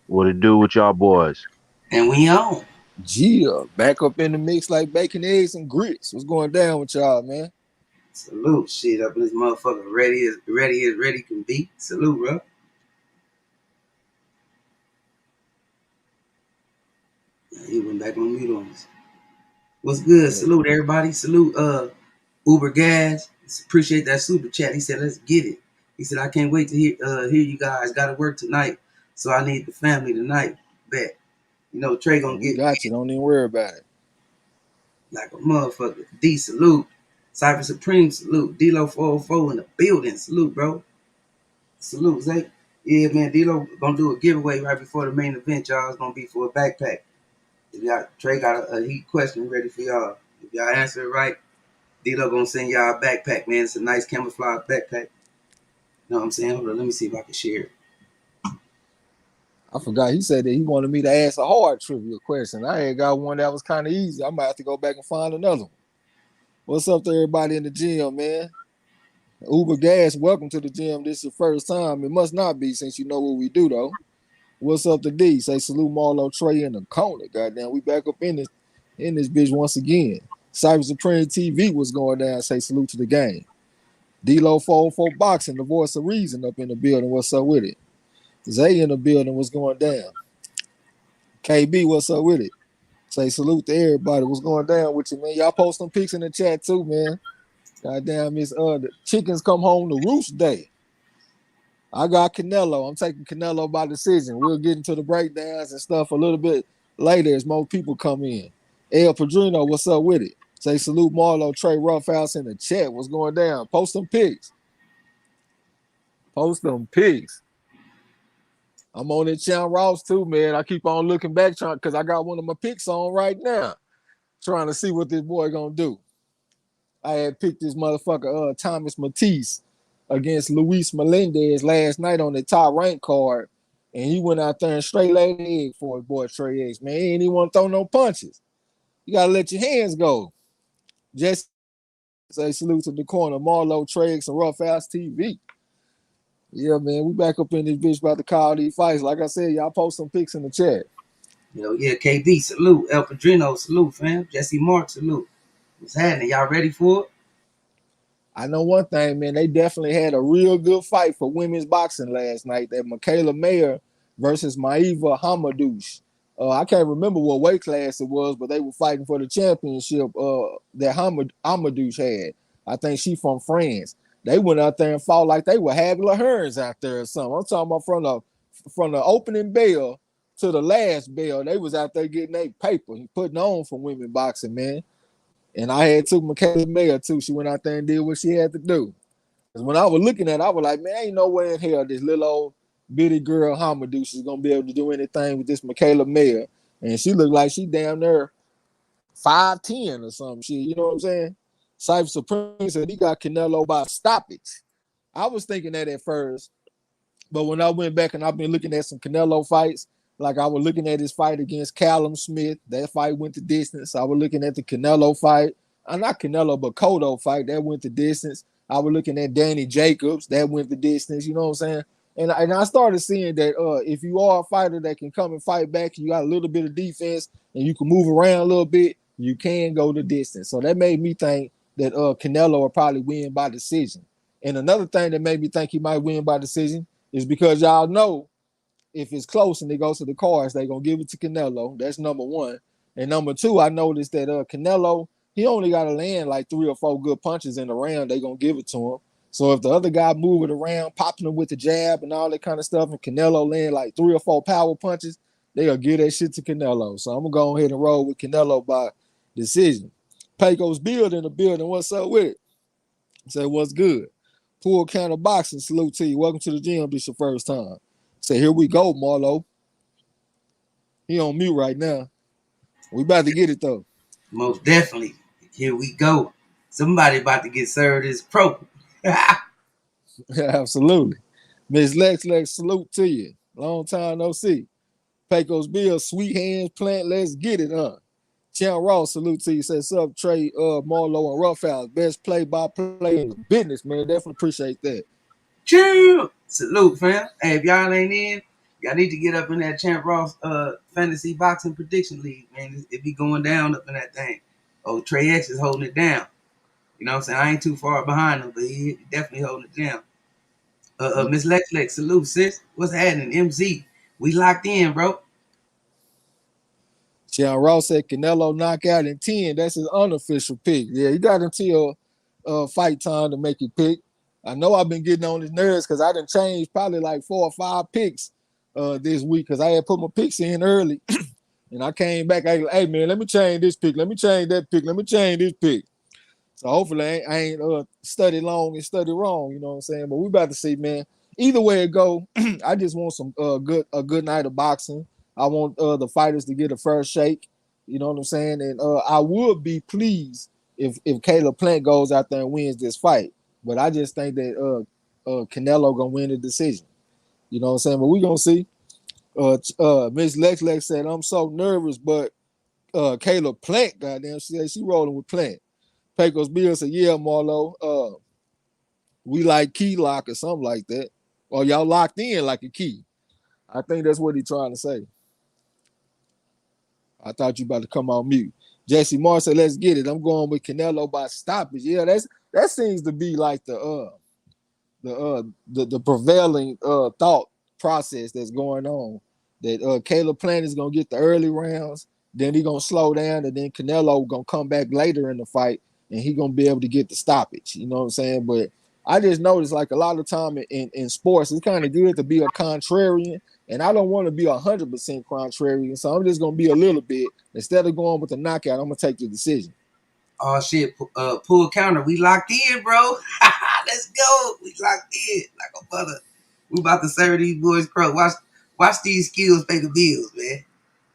What it do with y'all boys? And we on. Gia, back up in the mix like bacon, eggs, and grits. What's going down with y'all, man? Salute. Shit up in this motherfucker. Ready can be. Salute, bro. He went back on mute on us. What's good? Yeah. Salute everybody. Salute Uber Gas. Appreciate that super chat. He said, let's get it. He said, I can't wait to hear you guys. Gotta work tonight. So I need the family tonight. Bet. You know, Trey Oh, gonna we get got you. Don't even worry about it. like a motherfucker. D salute. Cypher Supreme salute. D-Lo 404 in the building. Salute, bro. Salute, Zay. Yeah, man, D-Lo gonna do a giveaway right before the main event, y'all. It's gonna be for a backpack. If y'all Trey got a heat question ready for y'all. If y'all answer it right, D-Lo gonna send y'all a backpack, man. It's a nice camouflage backpack. You know what I'm saying? Hold on, let me see if I can share it. I forgot. He said that he wanted me to ask a hard trivia question. I had got one that was kind of easy. I might have to go back and find another one. What's up to everybody in the gym, man? Uber Gas, welcome to the gym. This is your first time. It must not be since you know what we do, though. What's up to D? Say salute Marlo Trey in the corner. Goddamn, we back up in this bitch once again. Cyber Supreme TV was going down. Say salute to the game. D-Lo 404 Boxing, the voice of reason up in the building. What's up with it? Zay in the building. What's going down? KB, what's up with it? Say salute to everybody. What's going down with you, man? Y'all post some pics in the chat too, man. Goddamn, the chickens come home to roost day. I got Canelo. I'm taking Canelo by decision. We'll get into the breakdowns and stuff a little bit later as more people come in. El Padrino, what's up with it? Say salute Marlo, Trey Roughhouse in the chat. What's going down? Post some pics. Post them pics. I'm on it, Chan Ross too, man. I keep on looking back trying because I got one of my picks on right now, trying to see what this boy gonna do. I had picked this motherfucker, Thomas Matisse, against Luis Melendez last night on the top rank card, and he went out there and straight laid the egg for his boy Trey X. Man, he ain't even want to throw no punches. You gotta let your hands go. Just say salute to the corner, Marlo, Trey X, and Rough House TV. Yeah, man, we back up in this bitch about to call these fights. Like I said, y'all post some pics in the chat. You know, yeah, KB, salute. El Padrino, salute, fam. Jesse Mark, salute. What's happening? Y'all ready for it? I know one thing, man. They definitely had a real good fight for women's boxing last night. That Michaela Mayer versus Maiva Hamadouche. I can't remember what weight class it was, but they were fighting for the championship that Hamadouche had. I think she from France. They went out there and fought like they were Hagler Hearns out there or something. I'm talking about from the opening bell to the last bell. They was out there getting their paper, putting on for women boxing, man. And I had took Michaela Mayer too. She went out there and did what she had to do. Because when I was looking at it, I was like, man, ain't no way in hell this little old bitty girl Hamadouche is gonna be able to do anything with this Michaela Mayer. And she looked like she damn near 5'10" or some shit. You know what I'm saying? Cypher Supreme said he got Canelo by stoppage. I was thinking that at first, but when I went back and I've been looking at some Canelo fights, like I was looking at his fight against Callum Smith, that fight went the distance. I was looking at the Canelo fight, not Canelo, but Cotto fight, that went the distance. I was looking at Danny Jacobs, that went the distance. You know what I'm saying? And I started seeing that if you are a fighter that can come and fight back, you got a little bit of defense and you can move around a little bit, you can go the distance. So that made me think that Canelo will probably win by decision. And another thing that made me think he might win by decision is because y'all know if it's close and it goes to the cards, they're gonna give it to Canelo. That's number one. And number two, I noticed that Canelo, he only got to land like 3 or 4 good punches in the round. They're gonna give it to him. So if the other guy move it around, popping him with the jab and all that kind of stuff, and Canelo land like 3 or 4 power punches, they'll give that shit to Canelo. So I'm gonna go ahead and roll with Canelo by decision. Pecos Build in the building. What's up with it? Say what's good. Pool Counter Boxing, salute to you. Welcome to the gym. This your first time. Say, here we go, Marlo. He on mute right now. We about to get it though. Most definitely. Here we go. Somebody about to get served this pro. Absolutely. Miss Lex, salute to you. Long time no see. Pecos Bill, sweet hands, plant, let's get it, huh? Champ Ross, salute to you. Says up, Trey, Marlo, and Roughhouse. Best play by play in the business, man. Definitely appreciate that. Chill. Salute, fam. Hey, if y'all ain't in, Y'all need to get up in that Champ Ross fantasy boxing prediction league, man. It be going down up in that thing. Oh, Trey X is holding it down. You know what I'm saying? I ain't too far behind him, but he definitely holding it down. Miss Lex, salute, sis. What's happening? MZ. We locked in, bro. Sean Ross said Canelo knockout in 10. That's his unofficial pick. Yeah, he got until fight time to make it pick. I know I've been getting on his nerves because I done changed probably like 4 or 5 picks this week because I had put my picks in early. And I came back, hey, man, let me change this pick. Let me change that pick. Let me change this pick. So hopefully I ain't studied long and studied wrong, you know what I'm saying? But we about to see, man. Either way it go, I just want some a good night of boxing. I want the fighters to get a first shake, you know what I'm saying? And I would be pleased if Caleb Plant goes out there and wins this fight. But I just think that Canelo gonna win the decision. You know what I'm saying? But we gonna see. Miss Lex said, I'm so nervous, but Caleb Plant, goddamn, she said she rolling with Plant. Pecos Bill said, yeah, Marlo, we like key lock or something like that. Or y'all locked in like a key. I think that's what he's trying to say. I thought you about to come on mute. Jesse Moore said, let's get it. I'm going with Canelo by stoppage. Yeah, that seems to be like the prevailing thought process that's going on. That Caleb Plant is gonna get the early rounds, then he gonna slow down, and then Canelo gonna come back later in the fight, and he gonna be able to get the stoppage. You know what I'm saying? But I just noticed like a lot of time in sports, it's kind of good to be a contrarian, and I don't want to be 100% contrarian, so I'm just gonna be a little bit. Instead of going with the knockout, I'm gonna take the decision. Oh shit, pull counter. We locked in, bro. Let's go. We locked in like a mother. We about to serve these boys crow. Watch these skills pay the bills, man.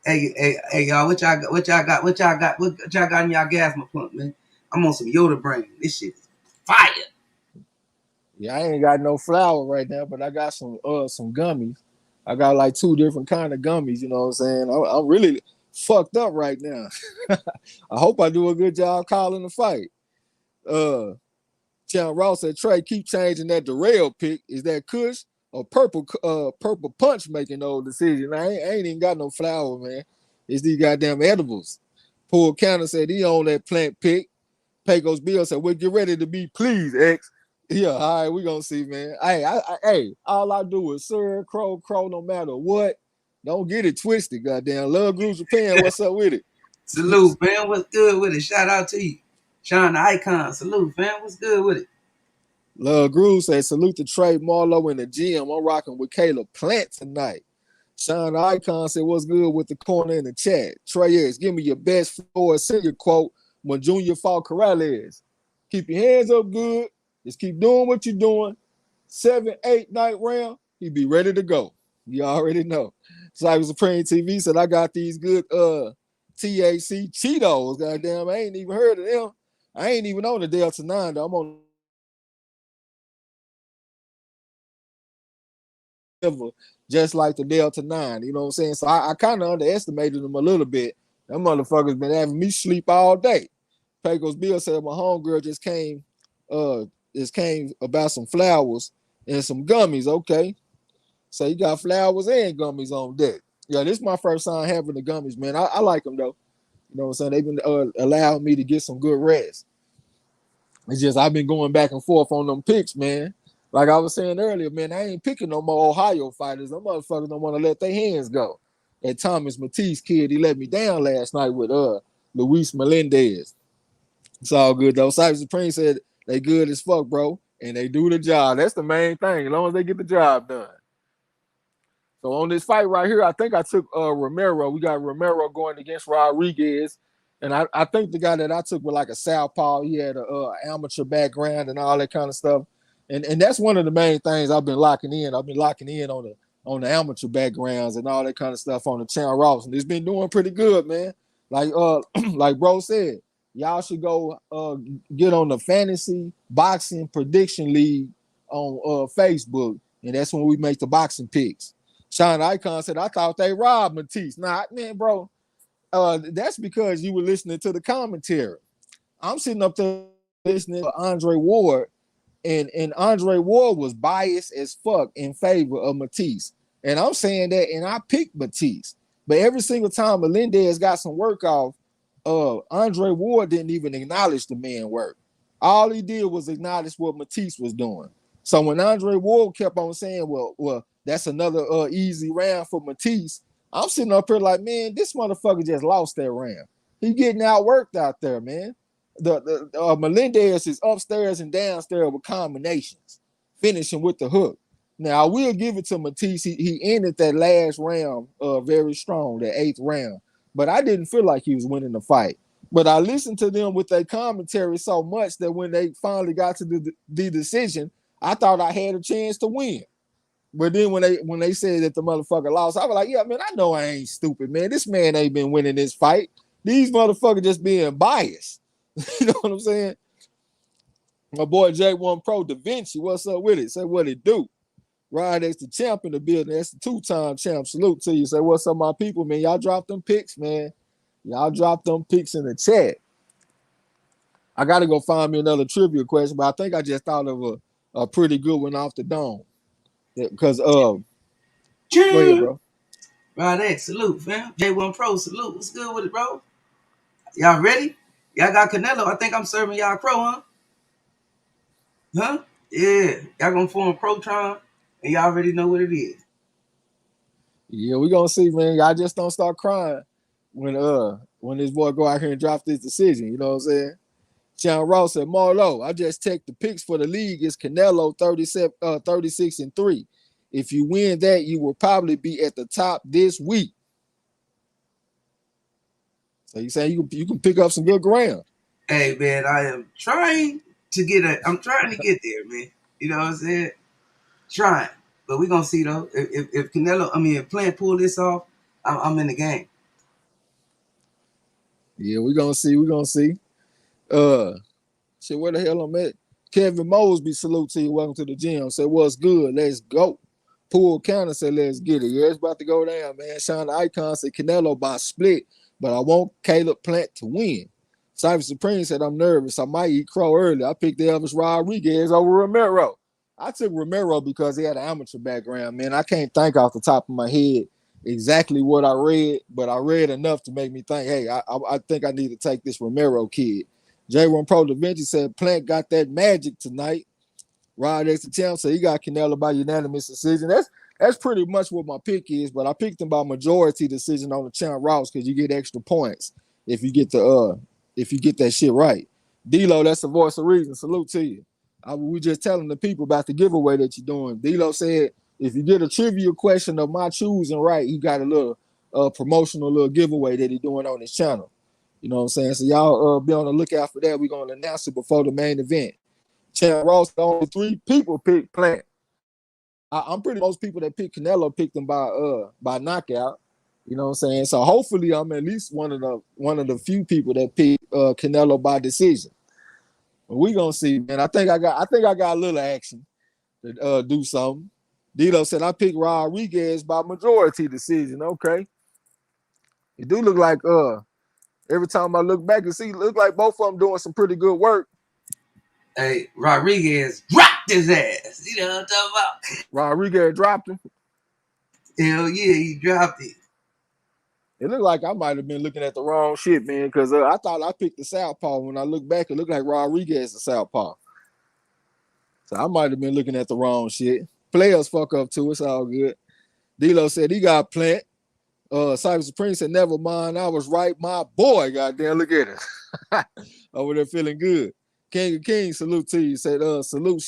Hey, y'all. What y'all got? What y'all got in y'all gas pump, man? I'm on some Yoda brain. This shit is fire. Yeah, I ain't got no flour right now, but I got some gummies. I got like 2 different kind of gummies. You know what I'm saying? I'm really fucked up right now. I hope I do a good job calling the fight. Chan Ross said, Trey, keep changing that derail pick. Is that Kush or Purple Punch making those decisions? I ain't even got no flour, man. It's these goddamn edibles. Paul Counter said he on that plant pick. Pecos Bill said, we'll get ready to be pleased, X. Yeah, all right, we gonna see, man. Hey, all I do is sir, crow, no matter what. Don't get it twisted, goddamn. Love Groove Japan, what's up with it? Salute, fam. What's good with it? Shout out to you. Sean the Icon. Salute, fam. What's good with it? Love Groove said, salute to Trey Marlo in the gym. I'm rocking with Caleb Plant tonight. Sean the Icon said, what's good with the corner in the chat? Trey X, give me your best Floyd Senior quote when Junior fought Corrales. Keep your hands up good. Just keep doing what you're doing. 7, 8 night round, he be ready to go. You already know. Cyber Supreme TV said, I got these good THC Cheetos. Goddamn, I ain't even heard of them. I ain't even on the Delta 9, though. I'm on just like the Delta 9. You know what I'm saying? So I kind of underestimated them a little bit. Them motherfuckers been having me sleep all day. Pecos Bill said my homegirl just came about some flowers and some gummies. Okay. So you got flowers and gummies on deck. Yeah, this is my first time having the gummies, man. I like them though. You know what I'm saying? They've been allowing me to get some good rest. It's just I've been going back and forth on them picks, man. Like I was saying earlier, man, I ain't picking no more Ohio fighters. Them motherfuckers don't want to let their hands go. And Thomas Matisse kid, he let me down last night with Luis Melendez. It's all good though. Cyber Supreme said they good as fuck, bro, and they do the job. That's the main thing. As long as they get the job done. So on this fight right here, I think I took Romero. We got Romero going against Rodriguez. And I think the guy that I took was like a southpaw. He had a amateur background and all that kind of stuff. And that's one of the main things I've been locking in. I've been locking in on the amateur backgrounds and all that kind of stuff on the Chan Ross. And it's been doing pretty good, man. Like like bro said, y'all should go get on the Fantasy Boxing Prediction League on Facebook. And that's when we make the boxing picks. Sean Icon said, I thought they robbed Matisse. Nah, man, bro. That's because you were listening to the commentary. I'm sitting up there listening to Andre Ward, and Andre Ward was biased as fuck in favor of Matisse. And I'm saying that, and I picked Matisse. But every single time Melendez got some work off, Andre Ward didn't even acknowledge the man work. All he did was acknowledge what Matisse was doing. So when Andre Ward kept on saying, well, that's another easy round for Matisse, I'm sitting up here like, man, this motherfucker just lost that round. He getting outworked out there, man. The Melendez is upstairs and downstairs with combinations, finishing with the hook. Now I will give it to Matisse. He ended that last round very strong, that 8th round. But I didn't feel like he was winning the fight. But I listened to them with their commentary so much that when they finally got to the decision, I thought I had a chance to win. But then when they said that the motherfucker lost, I was like, yeah, man, I know I ain't stupid, man. This man ain't been winning this fight. These motherfuckers just being biased. You know what I'm saying? My boy J1 Pro Da Vinci, what's up with it? Say what it do. Ryan, that's the champ in the building. That's the 2-time champ. Salute to you. Say what's up, my people, man. Y'all drop them picks, man. Y'all drop them picks in the chat. I got to go find me another trivia question, but I think I just thought of a pretty good one off the dome. Because, go ahead, bro. Right, salute, fam. J1 Pro, salute. What's good with it, bro? Y'all ready? Y'all got Canelo. I think I'm serving y'all Pro, huh? Huh? Yeah. Y'all gonna form Protron, and y'all already know what it is. Yeah, we gonna see, man. Y'all just don't start crying when this boy go out here and drop this decision. You know what I'm saying? Sean Ross said, Marlo, I just checked the picks for the league. It's Canelo 36-3. If you win that, you will probably be at the top this week. So you saying you can pick up some good ground. Hey, man, I'm trying to get there, man. You know what I'm saying? Trying. But we're gonna see though. If Canelo, if Plant pull this off, I'm in the game. Yeah, we're gonna see. We're gonna see. Shit, where the hell I'm at? Kevin Mosby, salute to you. Welcome to the gym. Say, what's good? Let's go. Pool counter said, let's get it. Yeah, it's about to go down, man. Sean the Icon said, Canelo by split, but I want Caleb Plant to win. Cypher Supreme said, I'm nervous. I might eat crow early. I picked Elvis Rodriguez over Romero. I took Romero because he had an amateur background, man. I can't think off the top of my head exactly what I read, but I read enough to make me think, hey, I think I need to take this Romero kid. J1 Pro Da Vinci said Plant got that magic tonight. Rod X the champ said he got Canelo by unanimous decision. That's pretty much what my pick is, but I picked him by majority decision on the champ Ross because you get extra points if you get that shit right. D-Lo, that's the voice of reason. Salute to you. We just telling the people about the giveaway that you're doing. D-Lo said if you get a trivia question of my choosing right, he got a little promotional little giveaway that he's doing on his channel. You know what I'm saying? So y'all be on the lookout for that. We're going to announce it before the main event. Champ Ross, only 3 people picked Plant. I'm pretty most people that picked Canelo picked him by knockout. You know what I'm saying? So hopefully I'm at least one of the few people that picked Canelo by decision. But we gonna see, man. I think I got a little action to do something. Dito said I picked Rodriguez by majority decision. Okay. It do look like every time I look back and see, look like both of them doing some pretty good work. Hey, Rodriguez dropped his ass. You know what I'm talking about? Rodriguez dropped him. Hell yeah, he dropped it. It looked like I might have been looking at the wrong shit, man, because I thought I picked the southpaw. When I look back, it looked like Rodriguez the southpaw. So I might have been looking at the wrong shit. Players fuck up too. It's all good. D-Lo said he got Plant. Cyber Supreme said, never mind. I was right. My boy, goddamn, look at it. Over there feeling good. King of Kings, salute to you. Said, salute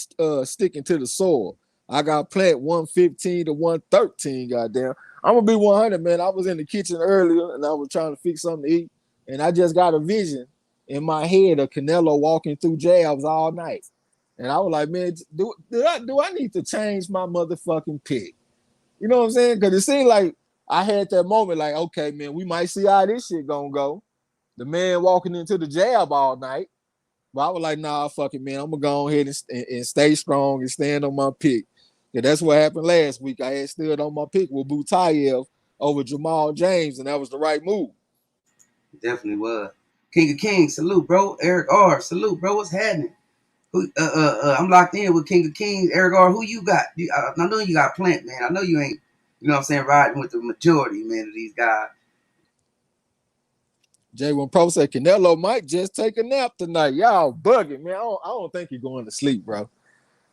sticking to the soil. I got Plant 115 to 113, goddamn. I'm going to be 100, man. I was in the kitchen earlier, and I was trying to fix something to eat, and I just got a vision in my head of Canelo walking through jabs all night. And I was like, man, do I need to change my motherfucking pick? You know what I'm saying? Because it seemed like I had that moment like, okay, man, we might see how this shit gonna go. The man walking into the jab all night. But I was like, nah, fuck it, man. I'm gonna go ahead and stay strong and stand on my pick. Yeah, that's what happened last week. I had stood on my pick with Butayev over Jamal James, and that was the right move. Definitely was. King of Kings, salute, bro. Eric R, salute, bro. What's happening? I'm locked in with King of Kings. Eric R, who you got? I know you got Plant, man. I know you ain't you know what I'm saying, riding with the majority, man, of these guys. J1 Pro said Canelo might just take a nap tonight. Y'all bugging, man. I don't think he's going to sleep, bro.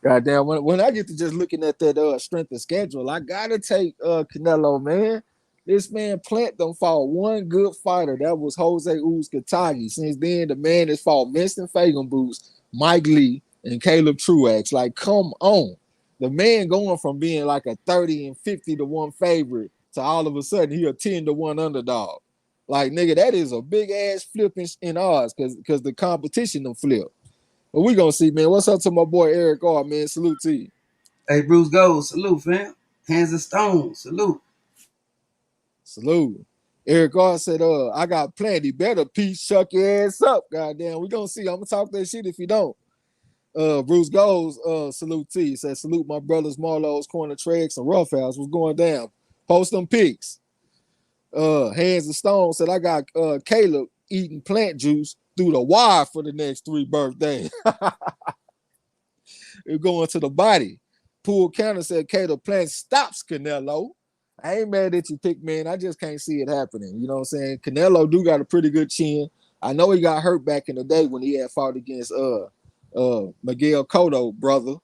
Goddamn, when I get to just looking at that strength of schedule, I gotta take Canelo, man. This man Plant done fought one good fighter. That was Jose Uzcategui. Since then, the man has fought Vincent Fagenboots, Mike Lee, and Caleb Truax. Like, come on. The man going from being like a 30 and 50 to 1 favorite to all of a sudden he a 10 to 1 underdog. Like, nigga, that is a big ass flip in odds because the competition done flip. But we gonna see, man. What's up to my boy Eric R, man? Salute to you. Hey, Bruce Gold, salute, fam. Hands of stone, salute. Salute. Eric R said, I got plenty. Better peace, shut your ass up. Goddamn. We gonna see. I'm gonna talk that shit if you don't. Bruce Goes, salute to you. Said, salute my brothers MARLO'S, Corner Trex, and Rough House. What's going down? Post them pics. Hands of Stone said, I got Caleb eating plant juice through the wire for the next 3 birthdays. It's going to the body. Pool Counter said, Caleb Plant stops Canelo. I ain't mad at you, pick man. I just can't see it happening. You know what I'm saying? Canelo do got a pretty good chin. I know he got hurt back in the day when he had fought against Miguel Cotto, brother.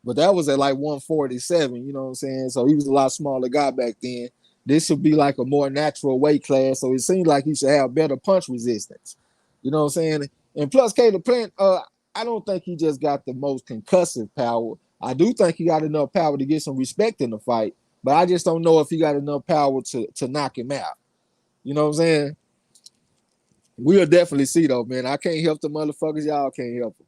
But that was at like 147, you know what I'm saying? So he was a lot smaller guy back then. This should be like a more natural weight class. So it seems like he should have better punch resistance. You know what I'm saying? And plus, Caleb Plant, I don't think he just got the most concussive power. I do think he got enough power to get some respect in the fight, but I just don't know if he got enough power to knock him out. You know what I'm saying? We'll definitely see, though, man. I can't help the motherfuckers. Y'all can't help them.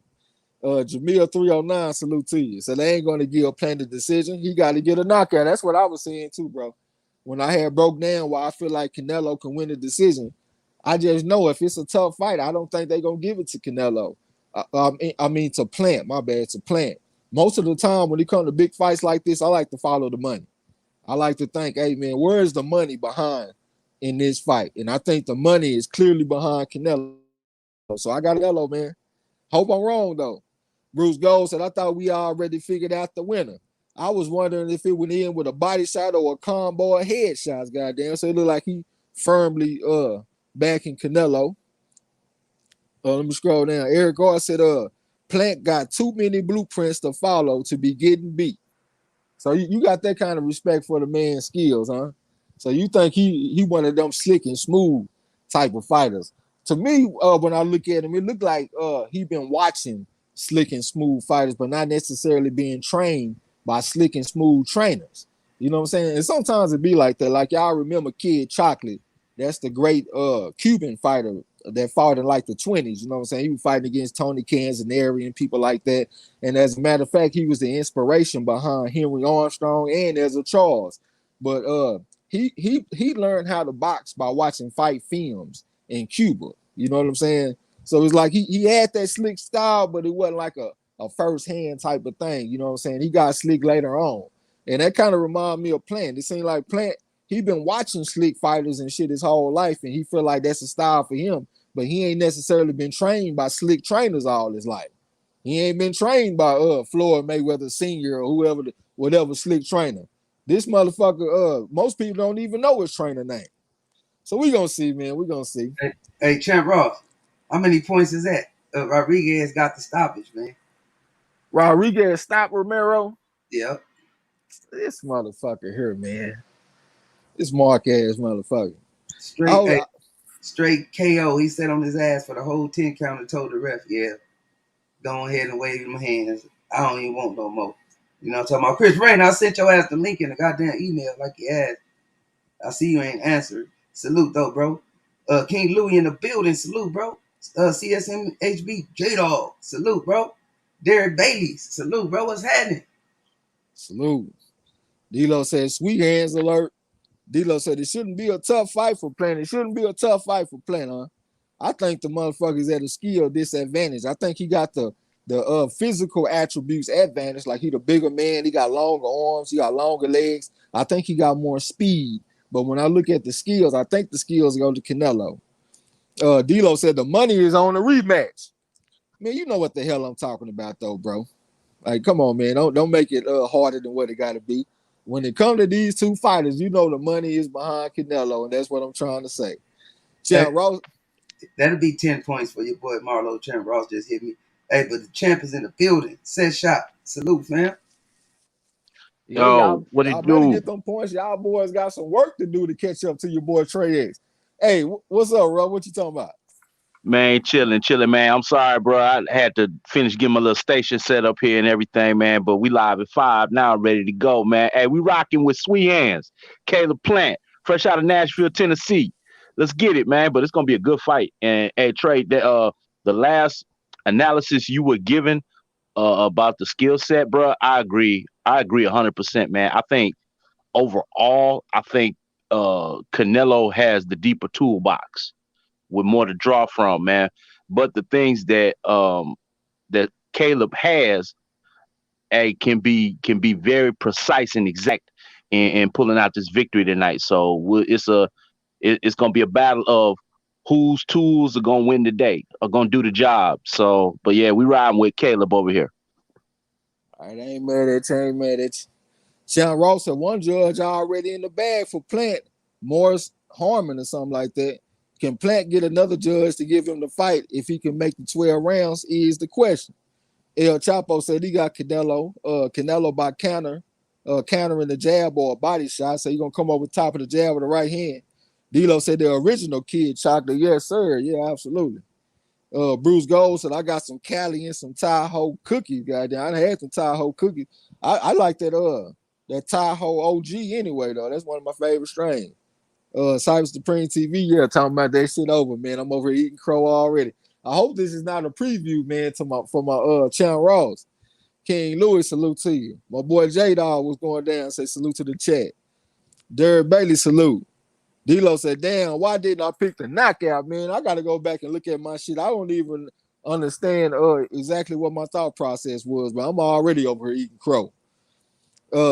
Jamil 309, salute to you. So they ain't going to give Plant a decision. He got to get a knockout. That's what I was saying, too, bro. When I had broke down why I feel like Canelo can win the decision, I just know if it's a tough fight, I don't think they're going to give it to Canelo. I mean to Plant, my bad, to Plant. Most of the time when it comes to big fights like this, I like to follow the money. I like to think, hey, man, where is the money behind in this fight? And I think the money is clearly behind Canelo. So I got Canelo, man. Hope I'm wrong, though. Bruce Gold said, I thought we already figured out the winner. I was wondering if it went in with a body shot or a combo of headshots, goddamn. So it looked like he firmly backing Canelo. Let me scroll down. Eric Gar said, Plant got too many blueprints to follow to be getting beat. So you got that kind of respect for the man's skills, huh? So you think he one of them slick and smooth type of fighters. To me, when I look at him, it looked like he been watching slick and smooth fighters, but not necessarily being trained by slick and smooth trainers. You know what I'm saying? And sometimes it be like that. Like y'all remember Kid Chocolate. That's the great Cuban fighter that fought in like the 20s. You know what I'm saying? He was fighting against Tony Canzaneri and people like that. And as a matter of fact, he was the inspiration behind Henry Armstrong and Ezra Charles. But he learned how to box by watching fight films in Cuba. You know what I'm saying? So it's like he had that slick style, but it wasn't like a first-hand type of thing. You know what I'm saying? He got slick later on. And that kind of reminded me of Plant. It seemed like Plant, he been watching slick fighters and shit his whole life, and he feel like that's a style for him. But he ain't necessarily been trained by slick trainers all his life. He ain't been trained by Floyd Mayweather Sr. or whoever, whatever slick trainer. This motherfucker, most people don't even know his trainer name. So we gonna see, man. We gonna see. Hey, Champ Ross, how many points is that? Rodriguez got the stoppage, man. Rodriguez stopped Romero. Yeah. This motherfucker here, man. This mark ass motherfucker. Straight KO. He sat on his ass for the whole 10 count and told the ref, yeah, go ahead and wave my hands. I don't even want no more. You know what I'm talking about? Chris Rain, I sent your ass the link in the goddamn email like you asked. I see you ain't answered. Salute, though, bro. King Louis in the building. Salute, bro. CSM HB J-Dog. Salute, bro. Derek Bailey. Salute, bro. What's happening? Salute. D-Lo said, sweet hands alert. D-Lo said, it shouldn't be a tough fight for Plant. It shouldn't be a tough fight for Plant, huh? I think the motherfucker's at a skill disadvantage. I think he got the physical attributes advantage. Like he the bigger man. He got longer arms. He got longer legs. I think he got more speed. But when I look at the skills, I think the skills go to Canelo. D-Lo said the money is on the rematch. Man, you know what the hell I'm talking about, though, bro. Like, come on, man. Don't make it harder than what it got to be. when it comes to these two fighters, you know the money is behind Canelo, and that's what I'm trying to say. That, Champ Ross, that'll be 10 points for your boy Marlo. Champ Ross just hit me. Hey, but the champ is in the building. Set shot. Salute, fam. yeah, Yo, what y'all it better do? get them points. Y'all boys got some work to do to catch up to your boy Trey X. Hey, what's up, Rob? What you talking about? Man, chilling, man. I'm sorry, bro. I had to finish getting my little station set up here and everything, man. But we live at 5 now, ready to go, man. Hey, we rocking with Sweet Hands, Caleb Plant, fresh out of Nashville, Tennessee. Let's get it, man. But it's gonna be a good fight. And hey, Trey, the last analysis you were given about the skill set, bro, I agree. I agree 100%, man. I think overall, I think Canelo has the deeper toolbox with more to draw from, man. But the things that Caleb has can be very precise and exact in pulling out this victory tonight. So it's gonna be a battle of whose tools are gonna win the day, are gonna do the job. So, but yeah, we riding with Caleb over here. All right, I ain't mad at you. I ain't mad at you. Sean Ross said one judge already in the bag for Plant, Morris Harmon or something like that. Can Plant get another judge to give him the fight if he can make the 12 rounds is the question. El Chapo said he got Canelo by countering the jab or a body shot. So he's going to come over top of the jab with the right hand. D'Lo said the original kid chocolate. Yes, sir. Yeah, absolutely. Bruce Gold said I got some Cali and some Tahoe cookies. Goddamn, I had some Tahoe cookies. I like that Tahoe OG anyway, though. That's one of my favorite strains. Cyber Supreme TV, yeah, talking about that shit over, man. I'm over here eating crow already. I hope this is not a preview, man, for my Chan Ross. King Louis, salute to you. My boy J Dog was going down, say salute to the chat. Derek Bailey, salute. D-Lo said, damn, why didn't I pick the knockout, man? I gotta go back and look at my shit. I don't even understand exactly what my thought process was, but I'm already over here eating crow.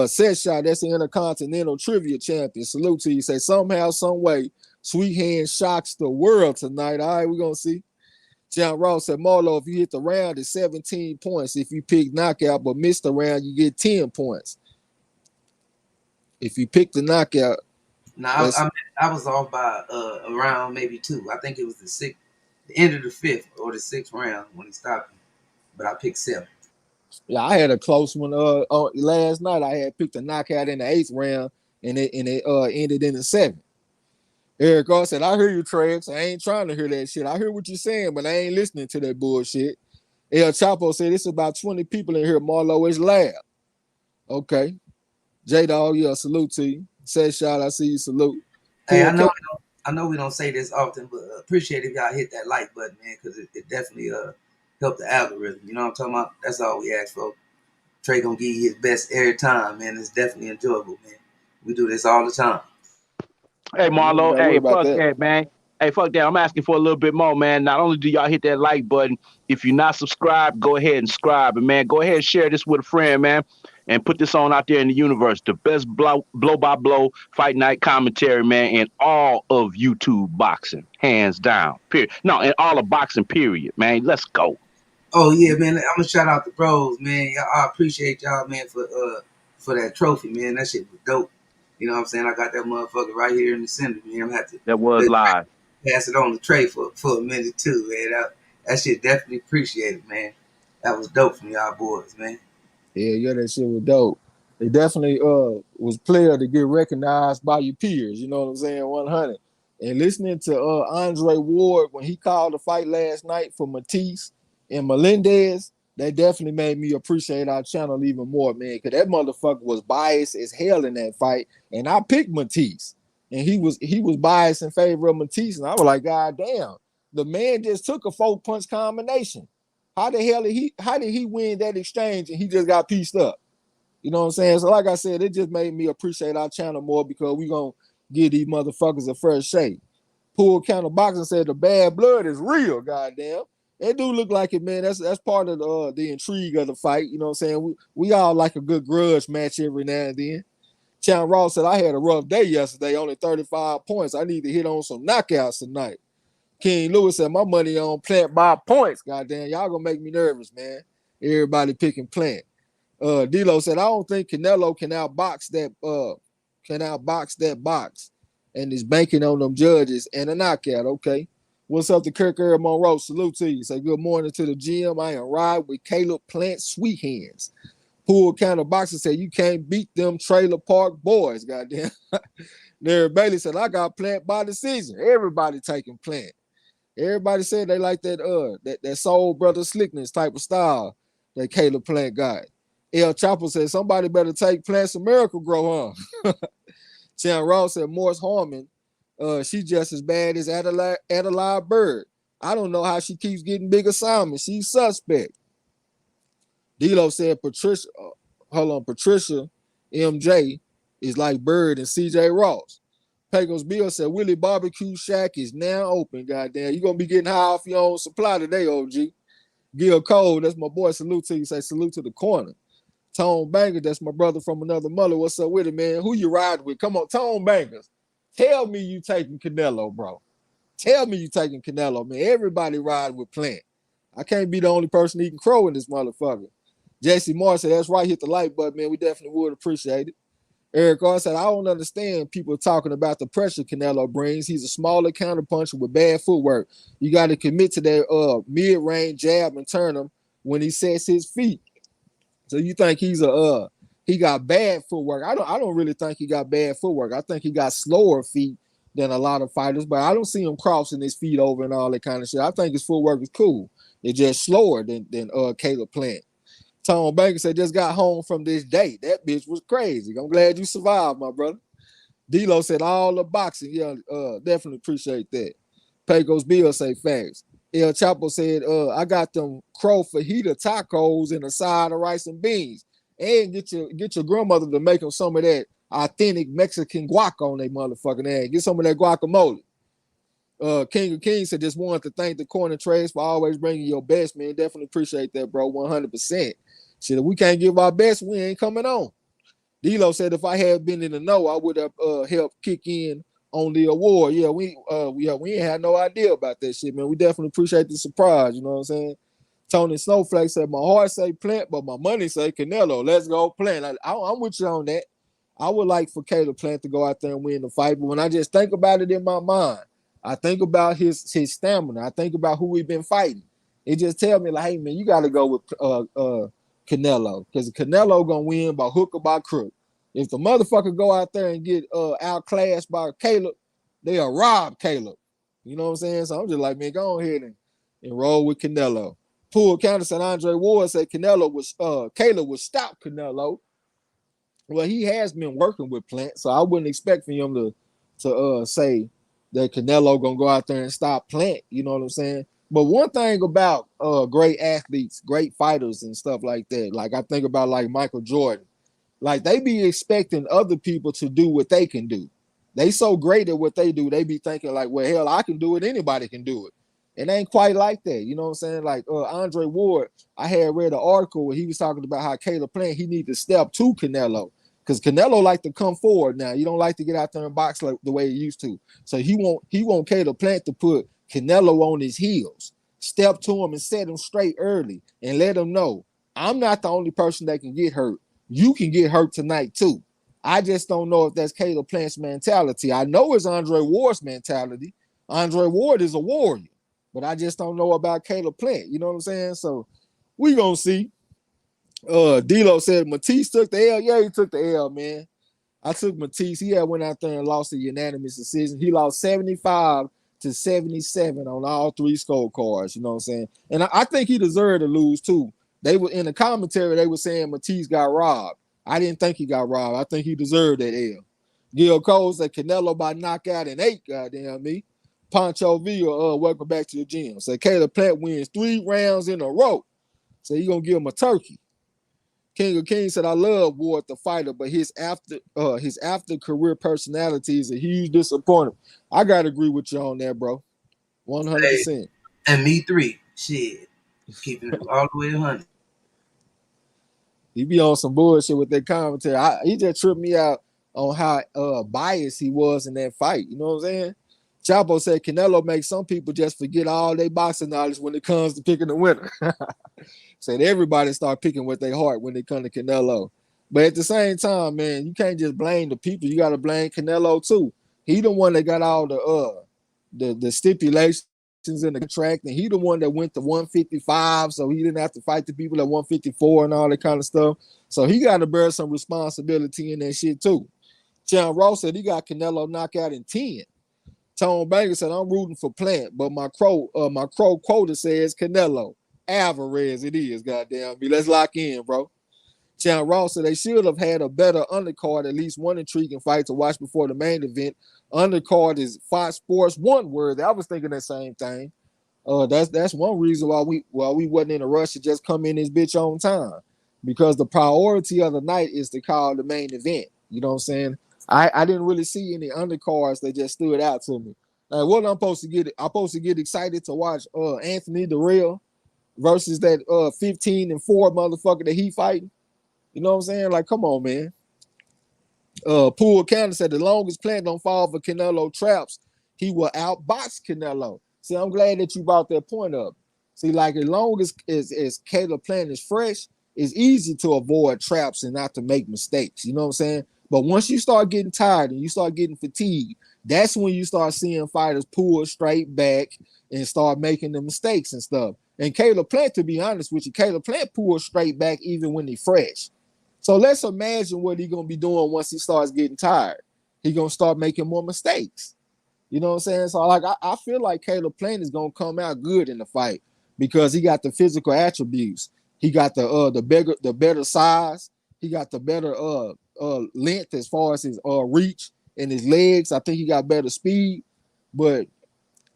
Set shot, that's the Intercontinental Trivia Champion. Salute to you. Say somehow, some way, Sweet Hand shocks the world tonight. All right, we're gonna see. John Ross said, Marlo, if you hit the round, it's 17 points. If you pick knockout but miss the round, you get 10 points. If you pick the knockout, Nah, I was off by around maybe 2. I think it was the end of the 5th or the 6th round when he stopped me. But I picked 7. yeah, I had a close one. Last night I had picked a knockout in the 8th round, and it ended in the 7th. Eric Ross said, I hear you, Trax. I ain't trying to hear that shit. I hear what you're saying, but I ain't listening to that bullshit. El Chapo said, it's about 20 people in here. Marlo is lab. Okay. J-Dog, yeah, salute to you. Said shot, I see you, salute. Hey, Poor I know we don't say this often, but appreciate if y'all hit that like button, man, because it definitely helped the algorithm. You know what I'm talking about? That's all we ask for. Trey gonna give you his best every time, man. It's definitely enjoyable, man. We do this all the time. Hey, you ain't Marlo. got to worry Hey, about fuck that. that, man. Hey, fuck that. I'm asking for a little bit more, man. Not only do y'all hit that like button, if you're not subscribed, go ahead and subscribe. And, man, go ahead and share this with a friend, man, and put this on out there in the universe. The best blow by blow fight night commentary, man, in all of YouTube boxing, hands down. Period. No, in all of boxing, period, man. Let's go. Oh yeah, man. I'm gonna shout out the bros, man. I appreciate y'all, man, for that trophy, man. That shit was dope. You know what I'm saying? I got that motherfucker right here in the center, man. I'm gonna have to That was live. pass it on to Trey for a minute too, man. That shit definitely appreciated, man. That was dope from y'all boys, man. Yeah, that shit was dope. It definitely was player to get recognized by your peers. You know what I'm saying? 100. And listening to Andre Ward when he called the fight last night for Matisse and Melendez, that definitely made me appreciate our channel even more, man. Because that motherfucker was biased as hell in that fight, and I picked Matisse, and he was biased in favor of Matisse, and I was like, God damn, the man just took a 4-punch combination. How did he win that exchange and he just got pieced up? You know what I'm saying? So like I said, it just made me appreciate our channel more because we gonna give these motherfuckers a fresh shake. Pool Counter Boxing said the bad blood is real, goddamn. It do look like it, man. That's part of the intrigue of the fight. You know what I'm saying? We all like a good grudge match every now and then. Chan Ross said, I had a rough day yesterday, only 35 points. I need to hit on some knockouts tonight. King Lewis said, my money on Plant by points. Goddamn, y'all gonna make me nervous, man. Everybody picking Plant. D'Lo said, I don't think Canelo can outbox that box and is banking on them judges and a knockout. Okay. What's up to Kirk Earl Monroe? Salute to you. Say good morning to the gym. I am riding with Caleb Plant Sweet Hands. Pool Counter Boxer said you can't beat them Trailer Park boys, goddamn. Larry Bailey said, I got Plant by decision. Everybody taking Plant. Everybody said they like that Soul Brother Slickness type of style that Caleb Plant got. L. Chopper said, somebody better take Plants of Miracle Grow on. Chan Ross said, Morris Harmon, she just as bad as Adelaide Bird. I don't know how she keeps getting big assignments. She's suspect. D'Lo said, Patricia MJ is like Bird and CJ Ross. Pecos Bill said, Willie Barbecue Shack is now open. Goddamn, you're going to be getting high off your own supply today, OG. Gil Cole, that's my boy. Salute to you. Say salute to the corner. Tone Bangers, that's my brother from another mother. What's up with it, man? Who you riding with? Come on, Tone Bangers. Tell me you taking Canelo, bro. Tell me you taking Canelo, man. Everybody riding with Plant. I can't be the only person eating crow in this motherfucker. Jesse Moore said, that's right, hit the like button, man. We definitely would appreciate it. Eric R said, I don't understand people talking about the pressure Canelo brings. He's a smaller counterpuncher with bad footwork. You got to commit to that mid-range jab and turn him when he sets his feet. So you think he got bad footwork? I don't really think he got bad footwork. I think he got slower feet than a lot of fighters, but I don't see him crossing his feet over and all that kind of shit. I think his footwork is cool. It's just slower than Caleb Plant. Tom Baker said, just got home from this date. That bitch was crazy. I'm glad you survived, my brother. D'Lo said, all the boxing. Yeah, definitely appreciate that. Pecos Bill say facts. El Chapo said, I got them crow fajita tacos and a side of rice and beans. And get your grandmother to make them some of that authentic Mexican guac on their motherfucking ass. Get some of that guacamole. King of Kings said, just wanted to thank the corner trades for always bringing your best, man. Definitely appreciate that, bro. 100%. Shit, if we can't give our best, we ain't coming on. D'Lo said, if I had been in the know, I would have helped kick in on the award. Yeah, we ain't had no idea about that shit, man. We definitely appreciate the surprise. You know what I'm saying? Tony Snowflake said, my heart say Plant, but my money say Canelo. Let's go Plant. I'm with you on that. I would like for Caleb Plant to go out there and win the fight, but when I just think about it in my mind, I think about his stamina. I think about who we've been fighting. It just tells me, like, hey, man, you got to go with Canelo, because Canelo gonna win by hook or by crook. If the motherfucker go out there and get outclassed by Caleb, they'll rob Caleb. You know what I'm saying? So I'm just like, man, go ahead and roll with Canelo. Poole County said Andre Ward said Caleb would stop Canelo. Well, he has been working with Plant, so I wouldn't expect for him to say that Canelo gonna go out there and stop Plant. You know what I'm saying? But one thing about great athletes, great fighters and stuff like that, like I think about like Michael Jordan, like they be expecting other people to do what they can do. They so great at what they do, they be thinking like, well, hell, I can do it, anybody can do it. It ain't quite like that. You know what I'm saying? Like Andre Ward, I had read an article where he was talking about how Caleb Plant, he need to step to Canelo. Because Canelo like to come forward now. You don't like to get out there and box like the way he used to. So he want Caleb Plant to put Canelo on his heels, step to him and set him straight early and let him know, I'm not the only person that can get hurt. You can get hurt tonight too. I just don't know if that's Caleb Plant's mentality. I know it's Andre Ward's mentality. Andre Ward is a warrior, but I just don't know about Caleb Plant. You know what I'm saying? So we gonna see. D'Lo said Matisse took the L. Yeah, he took the L, man. I took Matisse. He had went out there and lost a unanimous decision. He lost 75 to 77 on all three scorecards. You know what I'm saying? And I think he deserved to lose too. They were in the commentary. They were saying Matisse got robbed. I didn't think he got robbed. I think he deserved that L. Gil Cole said Canelo by knockout in 8. Goddamn me. Pancho Villa, welcome back to the gym. Said Caleb Plant wins 3 rounds in a row. So he gonna give him a turkey. King of Kings said, I love Ward the fighter, but his after career personality is a huge disappointment. I gotta agree with you on that, bro. 100%. Hey, and me 3. Shit. Keeping it all the way 100. He be on some bullshit with that commentary. He just tripped me out on how biased he was in that fight. You know what I'm saying? Chapo said Canelo makes some people just forget all their boxing knowledge when it comes to picking the winner. Said everybody start picking with their heart when it comes to Canelo. But at the same time, man, you can't just blame the people. You got to blame Canelo too. He the one that got all the stipulations in the contract, and he the one that went to 155, so he didn't have to fight the people at 154 and all that kind of stuff. So he got to bear some responsibility in that shit too. John Ross said he got Canelo knockout in 10. Tone Banger said, I'm rooting for Plant, but my crow quota says Canelo. Alvarez it is, goddamn me. Let's lock in, bro. John Ross said they should have had a better undercard, at least one intriguing fight to watch before the main event. Undercard is Fox Sports 1 worthy. I was thinking that same thing. That's one reason why we wasn't in a rush to just come in this bitch on time. Because the priority of the night is to call the main event. You know what I'm saying? I didn't really see any undercards that just stood out to me. Like what I'm supposed to get, I'm supposed to get excited to watch Anthony Durrell versus that 15-4 motherfucker that he fighting. You know what I'm saying? Like, come on, man. Poole Cannon said the longest Plant don't fall for Canelo traps, he will outbox Canelo. See, I'm glad that you brought that point up. See, like as long as Caleb Plant is fresh, it's easy to avoid traps and not to make mistakes. You know what I'm saying? But once you start getting tired and you start getting fatigued, that's when you start seeing fighters pull straight back and start making the mistakes and stuff. And Caleb Plant, to be honest with you, Caleb Plant pulls straight back even when he's fresh. So let's imagine what he's going to be doing once he starts getting tired. He's going to start making more mistakes. You know what I'm saying? So like I feel like Caleb Plant is going to come out good in the fight because he got the physical attributes. He got the better size. He got the better length as far as his reach and his legs. I think he got better speed, but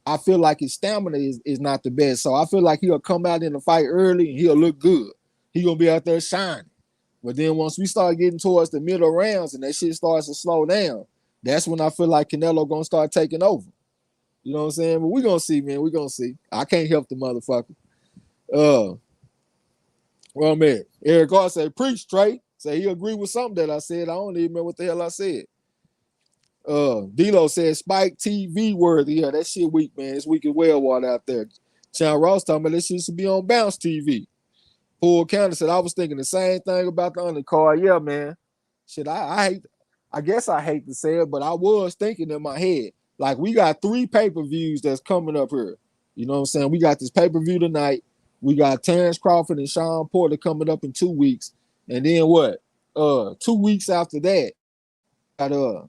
I feel like his stamina is not the best. So I feel like he'll come out in the fight early and he'll look good. He's going to be out there shining. But then once we start getting towards the middle rounds and that shit starts to slow down, that's when I feel like Canelo going to start taking over. You know what I'm saying? But we're going to see, man. We're going to see. I can't help the motherfucker. Well, man, Eric Carr said, preach, Trey. Say he agreed with something that I said. I don't even remember what the hell I said. D-Lo said, Spike TV worthy. Yeah, that shit weak, man. It's weak as well water out there. Sean Ross talking about this shit should be on Bounce TV. Poole County said, I was thinking the same thing about the undercard. Yeah, man. Shit, I guess I hate to say it, but I was thinking in my head, like we got 3 pay-per-views that's coming up here. You know what I'm saying? We got this pay-per-view tonight. We got Terrence Crawford and Sean Porter coming up in 2 weeks. And then what? 2 weeks after that, got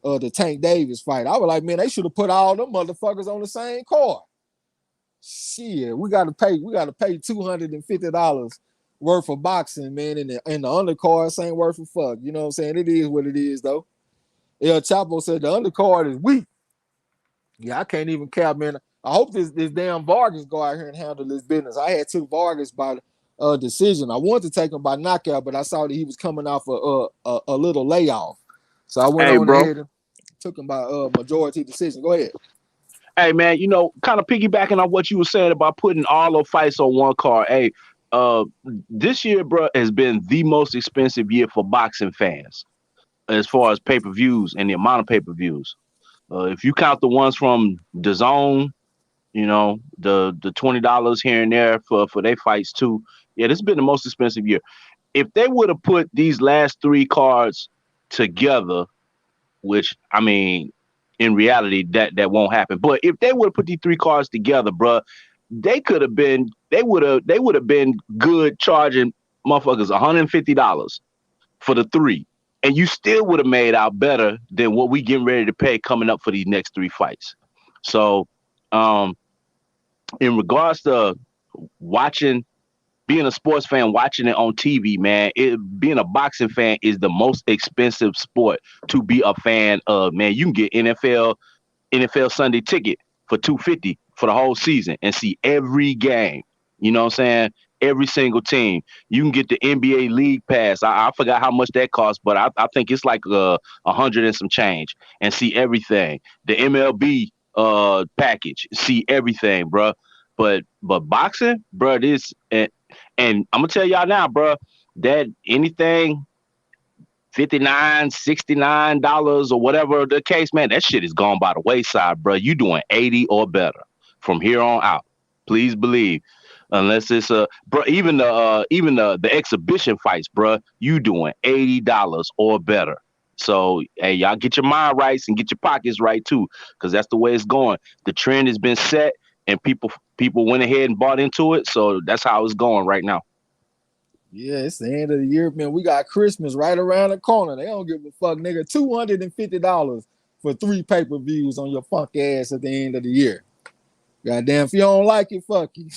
the Tank Davis fight. I was like, man, they should have put all them motherfuckers on the same card. Shit, we gotta pay $250 worth of boxing, man, and the undercards ain't worth a fuck. You know what I'm saying? It is what it is, though. El Chapo said the undercard is weak. Yeah, I can't even cap, man. I hope this damn Vargas go out here and handle this business. I had took Vargas by decision. I wanted to take him by knockout, but I saw that he was coming off a little layoff. So I went on ahead and took him by majority decision. Go ahead. Hey, man, you know, kind of piggybacking on what you were saying about putting all those fights on one card. Hey, this year, bro, has been the most expensive year for boxing fans as far as pay-per-views and the amount of pay-per-views. If you count the ones from DAZN, you know, the $20 here and there for their fights too. Yeah, this has been the most expensive year. If they would have put these last 3 cards together, which I mean, in reality, that won't happen. But if they would have put these 3 cards together, bro, they would have been good charging motherfuckers $150 for the 3. And you still would have made out better than what we getting ready to pay coming up for these next 3 fights. So, in regards to being a sports fan, watching it on TV, man, being a boxing fan is the most expensive sport to be a fan of, man. You can get NFL Sunday ticket for $250 for the whole season and see every game. You know what I'm saying? Every single team. You can get the NBA League Pass. I forgot how much that costs, but I think it's like 100 and some change and see everything. The MLB package, see everything, bro. But boxing, bro, this and I'm gonna tell y'all now, bro, that anything $59, $69 or whatever the case, man, that shit is gone by the wayside, bro. You doing 80 or better from here on out. Please believe. Unless it's bro, even the exhibition fights, bro, you doing $80 or better. So hey, y'all get your mind right and get your pockets right too, because that's the way it's going. The trend has been set, and people went ahead and bought into it. So that's how it's going right now. Yeah, it's the end of the year, man. We got Christmas right around the corner. They don't give a fuck, nigga. $250 for 3 pay-per-views on your funk ass at the end of the year. Goddamn, if you don't like it, fuck you.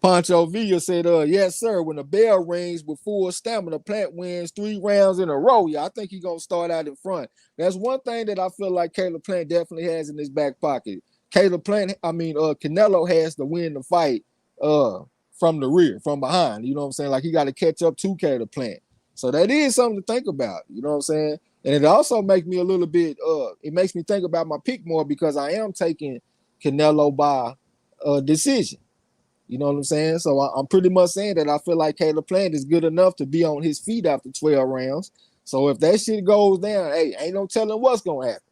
Pancho Villa said, yes, sir. When the bell rings with full stamina, Plant wins 3 rounds in a row. Yeah, I think he's gonna start out in front. That's one thing that I feel like Caleb Plant definitely has in his back pocket. Canelo has to win the fight from the rear, from behind. You know what I'm saying? Like he got to catch up to Caleb Plant. So that is something to think about. You know what I'm saying? And it also makes me a little bit, it makes me think about my pick more because I am taking Canelo by decision. You know what I'm saying? So I'm pretty much saying that I feel like Caleb Plant is good enough to be on his feet after 12 rounds. So if that shit goes down, hey, ain't no telling what's going to happen.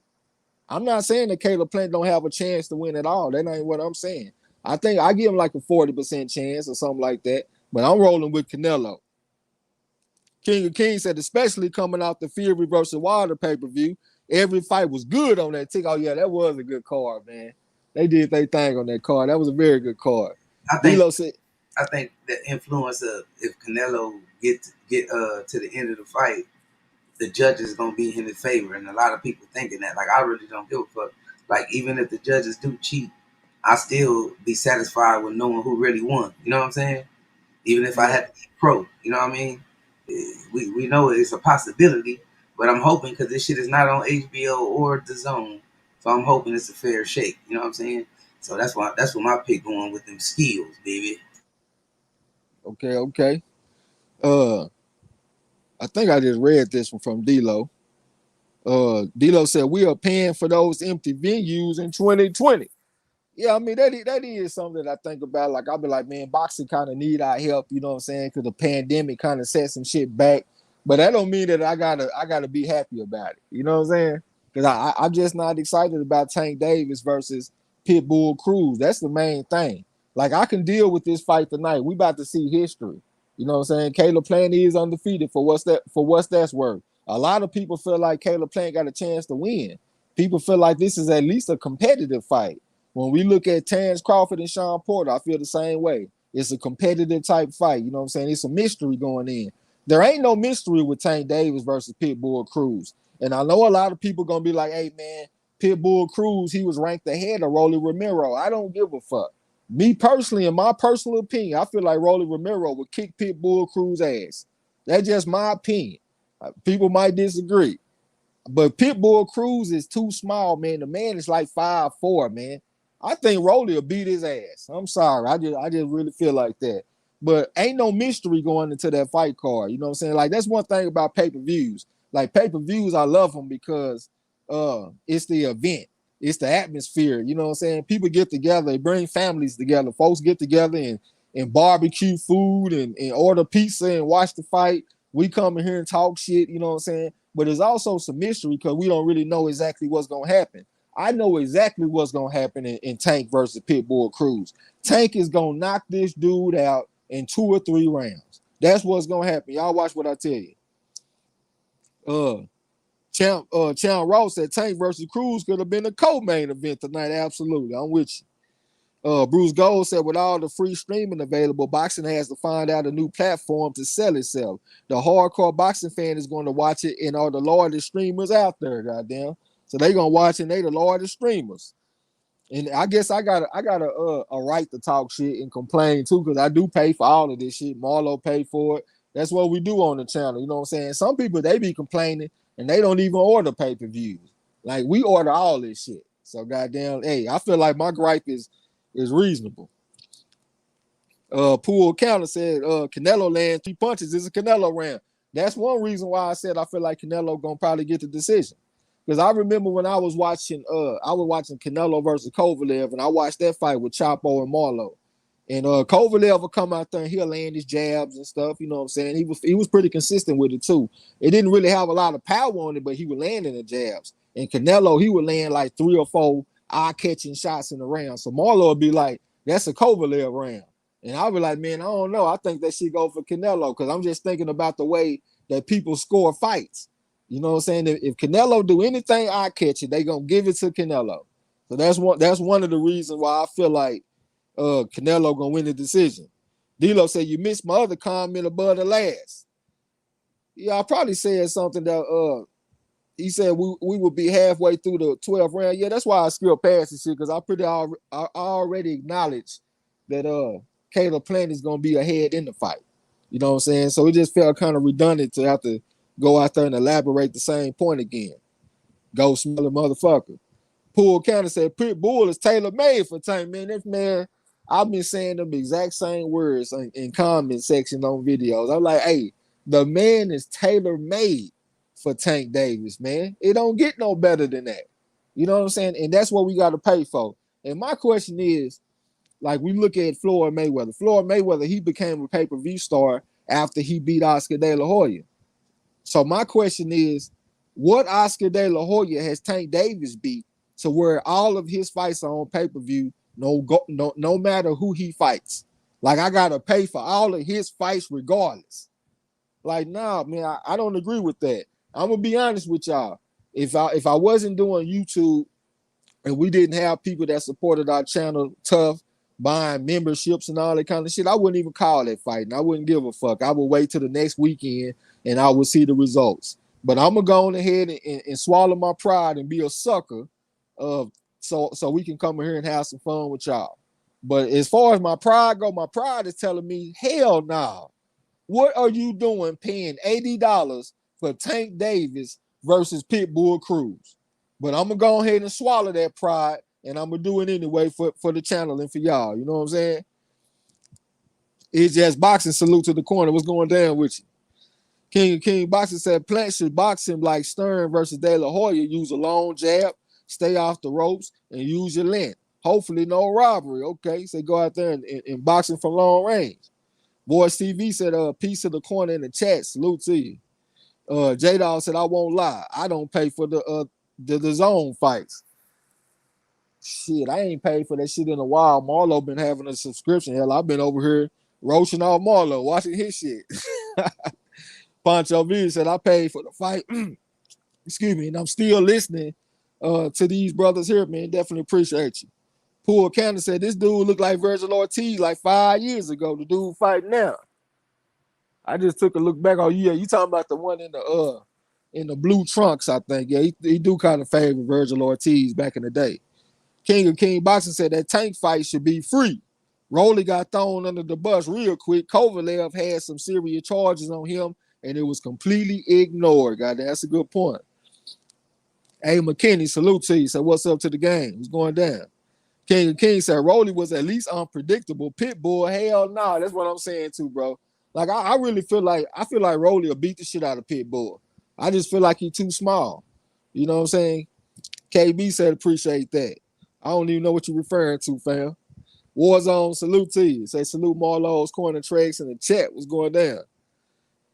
I'm not saying that Caleb Plant don't have a chance to win at all. That ain't what I'm saying. I think I give him like a 40% chance or something like that. But I'm rolling with Canelo. King of Kings said, especially coming out the Fury versus Wilder pay-per-view, every fight was good on that tick. Oh, yeah, that was a good card, man. They did their thing on that card. That was a very good card. I think the influence of if Canelo get to the end of the fight, the judges gonna be in his favor, and a lot of people thinking that. Like I really don't give a fuck. Like even if the judges do cheat, I still be satisfied with knowing who really won. You know what I'm saying? Even if I had to be pro, you know what I mean? We know it's a possibility, but I'm hoping because this shit is not on HBO or the Zone, so I'm hoping it's a fair shake. You know what I'm saying? So that's what my pick going with them skills, baby. Okay. I think I just read this one from D-Lo. D-Lo said, we are paying for those empty venues in 2020. Yeah, I mean, that is something that I think about. Like, I'll be like, man, boxing kind of need our help, you know what I'm saying? Because the pandemic kind of set some shit back. But that don't mean that I gotta be happy about it. You know what I'm saying? Because I'm just not excited about Tank Davis versus Pitbull Cruz. That's the main thing. Like, I can deal with this fight tonight. We about to see history. You know what I'm saying? Caleb Plant is undefeated for what's that's worth. A lot of people feel like Caleb Plant got a chance to win. People feel like this is at least a competitive fight. When we look at Terrence Crawford and Sean Porter, I feel the same way. It's a competitive type fight. You know what I'm saying? It's a mystery going in. There ain't no mystery with Tank Davis versus Pitbull Cruz. And I know a lot of people going to be like, hey, man, Pitbull Cruz, he was ranked ahead of Rolly Romero. I don't give a fuck. Me personally, in my personal opinion, I feel like Rolly Romero would kick Pitbull Cruz ass. That's just my opinion. People might disagree. But Pitbull Cruz is too small, man. The man is like 5'4", man. I think Rolly will beat his ass. I'm sorry. I just really feel like that. But ain't no mystery going into that fight card. You know what I'm saying? Like, that's one thing about pay-per-views. Like, pay-per-views, I love them because it's the event. It's the atmosphere. You know what I'm saying? People get together. They bring families together. Folks get together and barbecue food and order pizza and watch the fight. We come in here and talk shit. You know what I'm saying? But there's also some mystery because we don't really know exactly what's going to happen. I know exactly what's going to happen in Tank versus Pitbull Cruz. Tank is going to knock this dude out in 2 or 3 rounds. That's what's going to happen. Y'all watch what I tell you. Champ Ross said Tank versus Cruz could have been a co-main event tonight. Absolutely. I'm with you. Bruce Gold said, with all the free streaming available, boxing has to find out a new platform to sell itself. The hardcore boxing fan is going to watch it and are the largest streamers out there, goddamn. So they gonna watch and they the largest streamers. And I guess I got a right to talk shit and complain too, because I do pay for all of this shit. Marlo paid for it. That's what we do on the channel. You know what I'm saying? Some people, they be complaining and they don't even order pay-per-views. Like, we order all this shit. So goddamn, hey, I feel like my gripe is reasonable. Pool Counter said Canelo lands 3 punches. It's a Canelo round. That's one reason why I said I feel like Canelo gonna probably get the decision. Because I remember when I was watching Canelo versus Kovalev, and I watched that fight with Chapo and Marlo. And Kovalev will come out there and he'll land his jabs and stuff. You know what I'm saying? He was pretty consistent with it too. It didn't really have a lot of power on it, but he would land in the jabs. And Canelo, he would land like 3 or 4 eye-catching shots in the round. So Marlo would be like, that's a Kovalev round. And I'll be like, man, I don't know. I think that should go for Canelo because I'm just thinking about the way that people score fights. You know what I'm saying? If Canelo do anything eye-catching, they going to give it to Canelo. So that's one of the reasons why I feel like Canelo gonna win the decision. D'Lo said, you missed my other comment above the last. Yeah, I probably said something that he said we would be halfway through the 12th round. Yeah, that's why I skipped past this shit, because I already acknowledged that Caleb Plant is gonna be ahead in the fight. You know what I'm saying? So it just felt kind of redundant to have to go out there and elaborate the same point again. Go smell a motherfucker. Poole County said Pitbull is tailor-made for Tank. Man, this man, I've been saying them exact same words in comment section on videos. I'm like, hey, the man is tailor-made for Tank Davis, man. It don't get no better than that. You know what I'm saying? And that's what we got to pay for. And my question is, like, we look at Floyd Mayweather. Floyd Mayweather, he became a pay-per-view star after he beat Oscar De La Hoya. So my question is, what Oscar De La Hoya has Tank Davis beat to where all of his fights are on pay-per-view, no matter who he fights? Like, I gotta pay for all of his fights regardless. Like, nah, man, I don't agree with that. I'm gonna be honest with y'all. If I wasn't doing YouTube and we didn't have people that supported our channel tough, buying memberships and all that kind of shit, I wouldn't even call that fight, and I wouldn't give a fuck. I would wait till the next weekend and I would see the results. But I'm gonna go on ahead and swallow my pride and be a sucker, so we can come here and have some fun with y'all. But as far as my pride go, my pride is telling me, hell no. Nah. What are you doing paying $80 for Tank Davis versus Pitbull Cruz? But I'm gonna go ahead and swallow that pride, and I'm gonna do it anyway for the channel and for y'all. You know what I'm saying? It's just boxing. Salute to the corner. What's going down with you? King Boxing said Plant should box him like Stern versus De La Hoya. Use a long jab, stay off the ropes, and use your length. Hopefully no robbery. Okay, so go out there and box him from long range. Voice TV said piece of the corner in the chat. Salute to you. J-Dog said, I won't lie. I don't pay for the zone fights. Shit, I ain't paid for that shit in a while. Marlo been having a subscription. Hell, I've been over here roaching off Marlo, watching his shit. Pancho V said, I paid for the fight. Excuse me, and I'm still listening to these brothers here, man. Definitely appreciate you. Poole County said, this dude looked like Virgil Ortiz like 5 years ago. The dude fighting now. I just took a look back. Oh, yeah, you talking about the one in the blue trunks, I think. Yeah, he do kind of favor Virgil Ortiz back in the day. King of King Boxing said that Tank fight should be free. Rolly got thrown under the bus real quick. Kovalev had some serious charges on him, and it was completely ignored. God, that's a good point. Hey, McKinney, salute to you. Said, what's up to the game? What's going down? King of King said, Rolly was at least unpredictable. Pitbull, hell no. Nah. That's what I'm saying too, bro. Like, I really feel like Rolly will beat the shit out of Pitbull. I just feel like he's too small. You know what I'm saying? KB said, appreciate that. I don't even know what you're referring to, fam. Warzone, salute to you. Say salute Marlo's corner tracks in the chat. What's going down?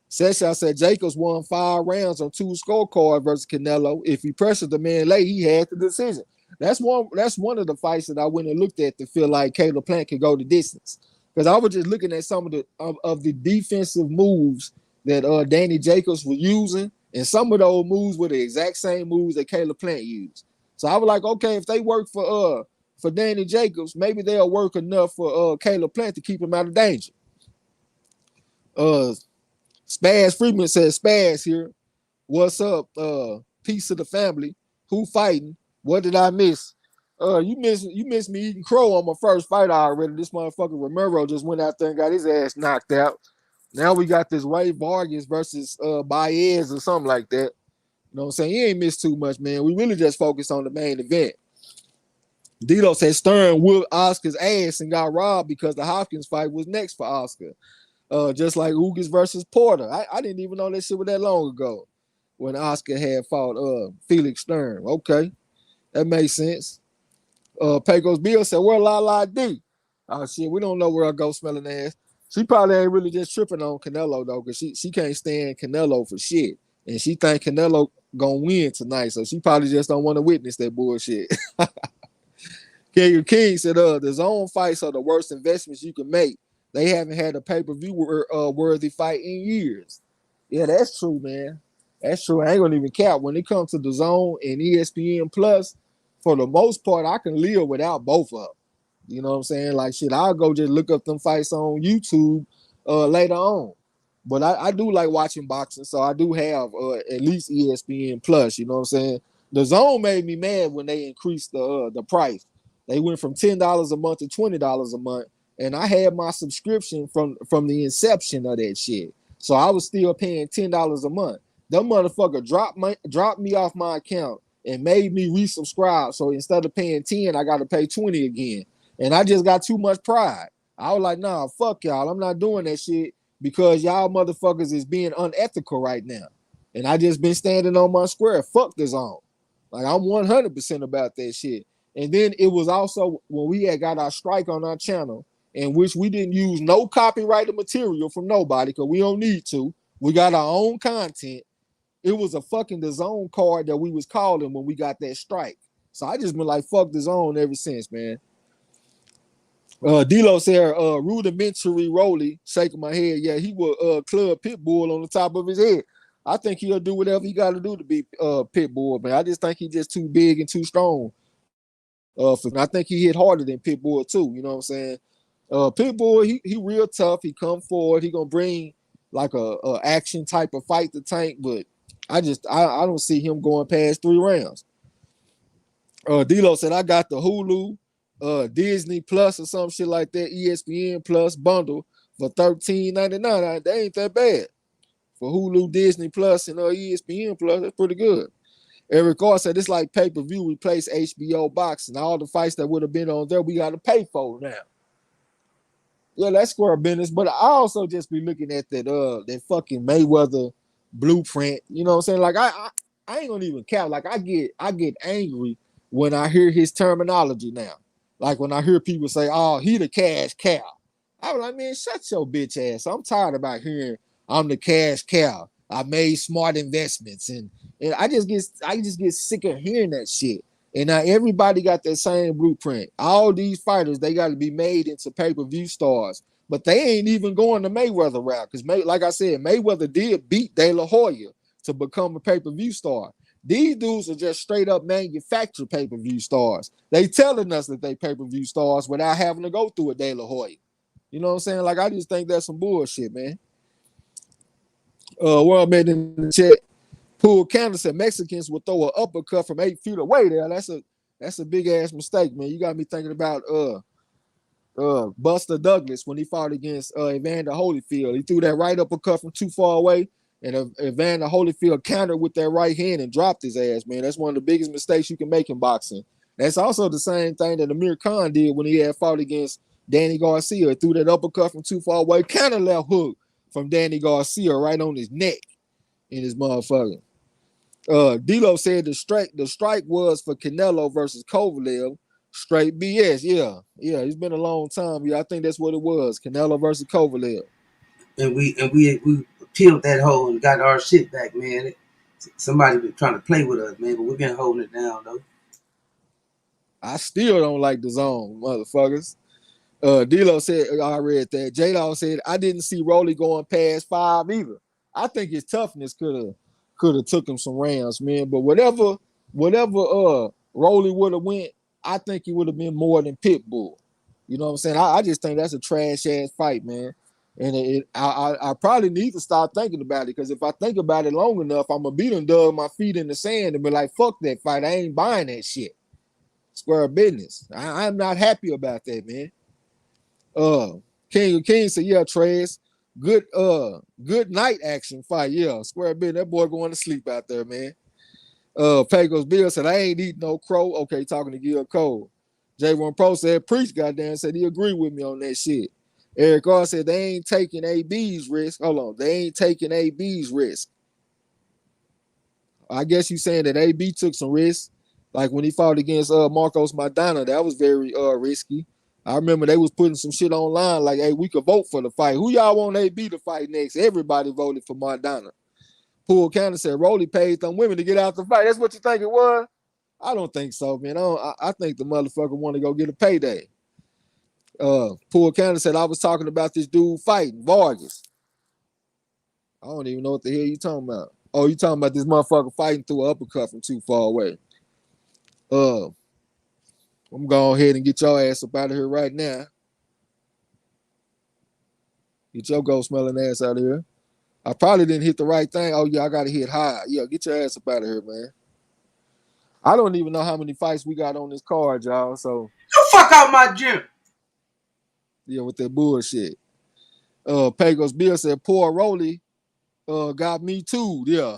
Sesha said Jacobs won 5 rounds on 2 scorecards versus Canelo. If he pressured the man late, he had the decision. That's one of the fights that I went and looked at to feel like Caleb Plant could go the distance. Because I was just looking at some of the defensive moves that Danny Jacobs was using, and some of those moves were the exact same moves that Caleb Plant used. So I was like, okay, if they work for Danny Jacobs, maybe they'll work enough for Caleb Plant to keep him out of danger. Spaz Freeman says, Spaz here. What's up? Peace to the family. Who fighting? What did I miss? You missed me eating crow on my first fight already. This motherfucker Romero just went out there and got his ass knocked out. Now we got this Ray Vargas versus Baez or something like that. You know what I'm saying? He ain't missed too much, man. We really just focused on the main event. Dito said Stern whooped Oscar's ass and got robbed because the Hopkins fight was next for Oscar. Just like Ugas versus Porter. I didn't even know that shit was that long ago when Oscar had fought Felix Stern. Okay, that makes sense. Pecos Bill said, where La La D? Oh shit, we don't know where I go smelling ass. She probably ain't really just tripping on Canelo though, cause she can't stand Canelo for shit, and she think Canelo gonna win tonight, so she probably just don't want to witness that bullshit. King said, the zone fights are the worst investments you can make. They haven't had a pay-per-view worthy fight in years. Yeah, that's true, man. That's true. I ain't gonna even count. When it comes to the zone and ESPN Plus, for the most part, I can live without both of them. You know what I'm saying? Like shit, I'll go just look up them fights on YouTube later on. But I do like watching boxing, so I do have at least ESPN Plus. You know what I'm saying? The zone made me mad when they increased the price. They went from $10 a month to $20 a month, and I had my subscription from the inception of that shit. So I was still paying $10 a month. Them motherfucker dropped me off my account and made me resubscribe. So instead of paying 10, I got to pay 20 again. And I just got too much pride. I was like, nah, fuck y'all. I'm not doing that shit because y'all motherfuckers is being unethical right now. And I just been standing on my square. Fuck the zone. Like I'm 100% about that shit. And then it was also when we had got our strike on our channel, in which we didn't use no copyrighted material from nobody because we don't need to. We got our own content. It was a fucking the zone card that we was calling when we got that strike. So I just been like, fuck the zone ever since, man. D-Lo said, rudimentary Rolly, shaking my head. Yeah, he will club Pitbull on the top of his head. I think he'll do whatever he got to do to be Pitbull, man. I just think he's just too big and too strong. I think he hit harder than Pitbull too. You know what I'm saying? Pitbull, he real tough. He come forward. He gonna bring like a action type of fight to Tank, but I don't see him going past 3 rounds. D-Lo said I got the Hulu, Disney Plus or some shit like that, ESPN Plus bundle for $13.99. That ain't that bad for Hulu, Disney Plus, and ESPN Plus. That's pretty good. Eric Carr said it's like pay-per-view replace HBO boxing. All the fights that would have been on there, we got to pay for now. Yeah, that's square business. But I also just be looking at that fucking Mayweather blueprint. You know what I'm saying? Like I ain't gonna even count. Like I get angry when I hear his terminology now. Like when I hear people say, "Oh, he the cash cow." I was like, man, shut your bitch ass. I'm tired about hearing I'm the cash cow. I made smart investments, and I just get sick of hearing that shit. And now everybody got that same blueprint. All these fighters, they got to be made into pay-per-view stars, but they ain't even going the Mayweather route because, like I said, Mayweather did beat De La Hoya to become a pay-per-view star. These dudes are just straight up manufactured pay-per-view stars. They telling us that they pay-per-view stars without having to go through a De La Hoya. You know what I'm saying? Like I just think that's some bullshit, man. World made in the chat. Pool Canada said Mexicans will throw an uppercut from 8 feet away there. That's a big ass mistake, man. You got me thinking about Buster Douglas when he fought against Evander Holyfield. He threw that right uppercut from too far away, and Evander Holyfield countered with that right hand and dropped his ass, man. That's one of the biggest mistakes you can make in boxing. That's also the same thing that Amir Khan did when he had fought against Danny Garcia. He threw that uppercut from too far away, counter left hook from Danny Garcia right on his neck in his motherfucker. D-Lo said the strike was for Canelo versus Kovalev. Straight BS. Yeah. It's been a long time. Yeah, I think that's what it was. Canelo versus Kovalev. And we peeled that hole and got our shit back, man. Somebody been trying to play with us, man, but we've been holding it down though. I still don't like the zone, motherfuckers. D-Lo said, I read that. J-Law said, I didn't see Rolly going past 5 either. I think his toughness could have took him some rounds, man. But whatever Rolly would have went, I think he would have been more than Pitbull. You know what I'm saying? I just think that's a trash ass fight, man. And I probably need to start thinking about it because if I think about it long enough, I'm gonna be done dug my feet in the sand and be like, fuck that fight. I ain't buying that shit. Square business. I'm not happy about that, man. King of Kings said, yeah, Trez, good night action fight. Yeah, square business. That boy going to sleep out there, man. Pecos Bill said, I ain't eating no crow. Okay, talking to Gil Cole. J1 Pro said, preach, goddamn, said he agreed with me on that shit. Eric R said, they ain't taking AB's risk. Hold on, they ain't taking AB's risk. I guess you saying that AB took some risks. Like when he fought against Marcos Maidana, that was very risky. I remember they was putting some shit online like, hey, we could vote for the fight. Who y'all want AB to fight next? Everybody voted for Maidana. Poole County said Rolly paid them women to get out the fight. That's what you think it was? I don't think so, man. I think the motherfucker want to go get a payday. Poole County said I was talking about this dude fighting Vargas. I don't even know what the hell you talking about. Oh, you talking about this motherfucker fighting through an uppercut from too far away. I'm going ahead and get your ass up out of here right now. Get your ghost smelling ass out of here. I probably didn't hit the right thing. Oh, yeah, I got to hit high. Yeah, get your ass up out of here, man. I don't even know how many fights we got on this card, y'all. So, You fuck out my gym. yeah, with that bullshit. Pagos Bill said, poor Rolly got me too. Yeah.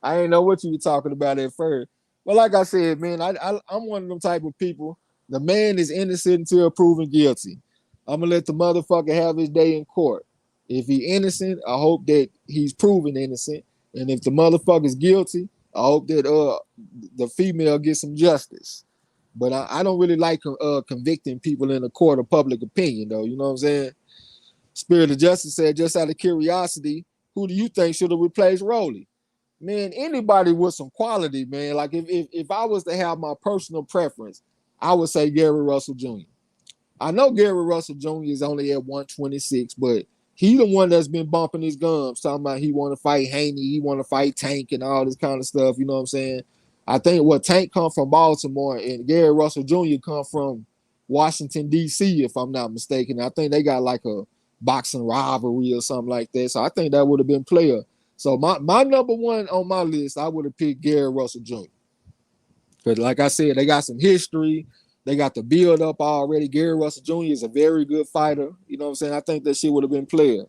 I ain't know what you were talking about at first. But like I said, man, I'm one of them type of people. The man is innocent until proven guilty. I'm going to let the motherfucker have his day in court. If he innocent, I hope that he's proven innocent. And if the motherfucker's guilty, I hope that the female gets some justice. But I don't really like convicting people in a court of public opinion, though. You know what I'm saying? Spirit of Justice said, just out of curiosity, who do you think should have replaced Rolly? Man, anybody with some quality, man. Like if I was to have my personal preference, I would say Gary Russell Jr. I know Gary Russell Jr. is only at 126, but he the one that's been bumping his gums, talking about he want to fight Haney, he want to fight Tank and all this kind of stuff. You know what I'm saying? I think Tank come from Baltimore and Gary Russell Jr. come from Washington, D.C., if I'm not mistaken. I think they got like a boxing rivalry or something like that. So I think that would have been player. So my number one on my list, I would have picked Gary Russell Jr. Because like I said, they got some history. They got the build up already. Gary Russell Jr. is a very good fighter. You know what I'm saying? I think that shit would have been player.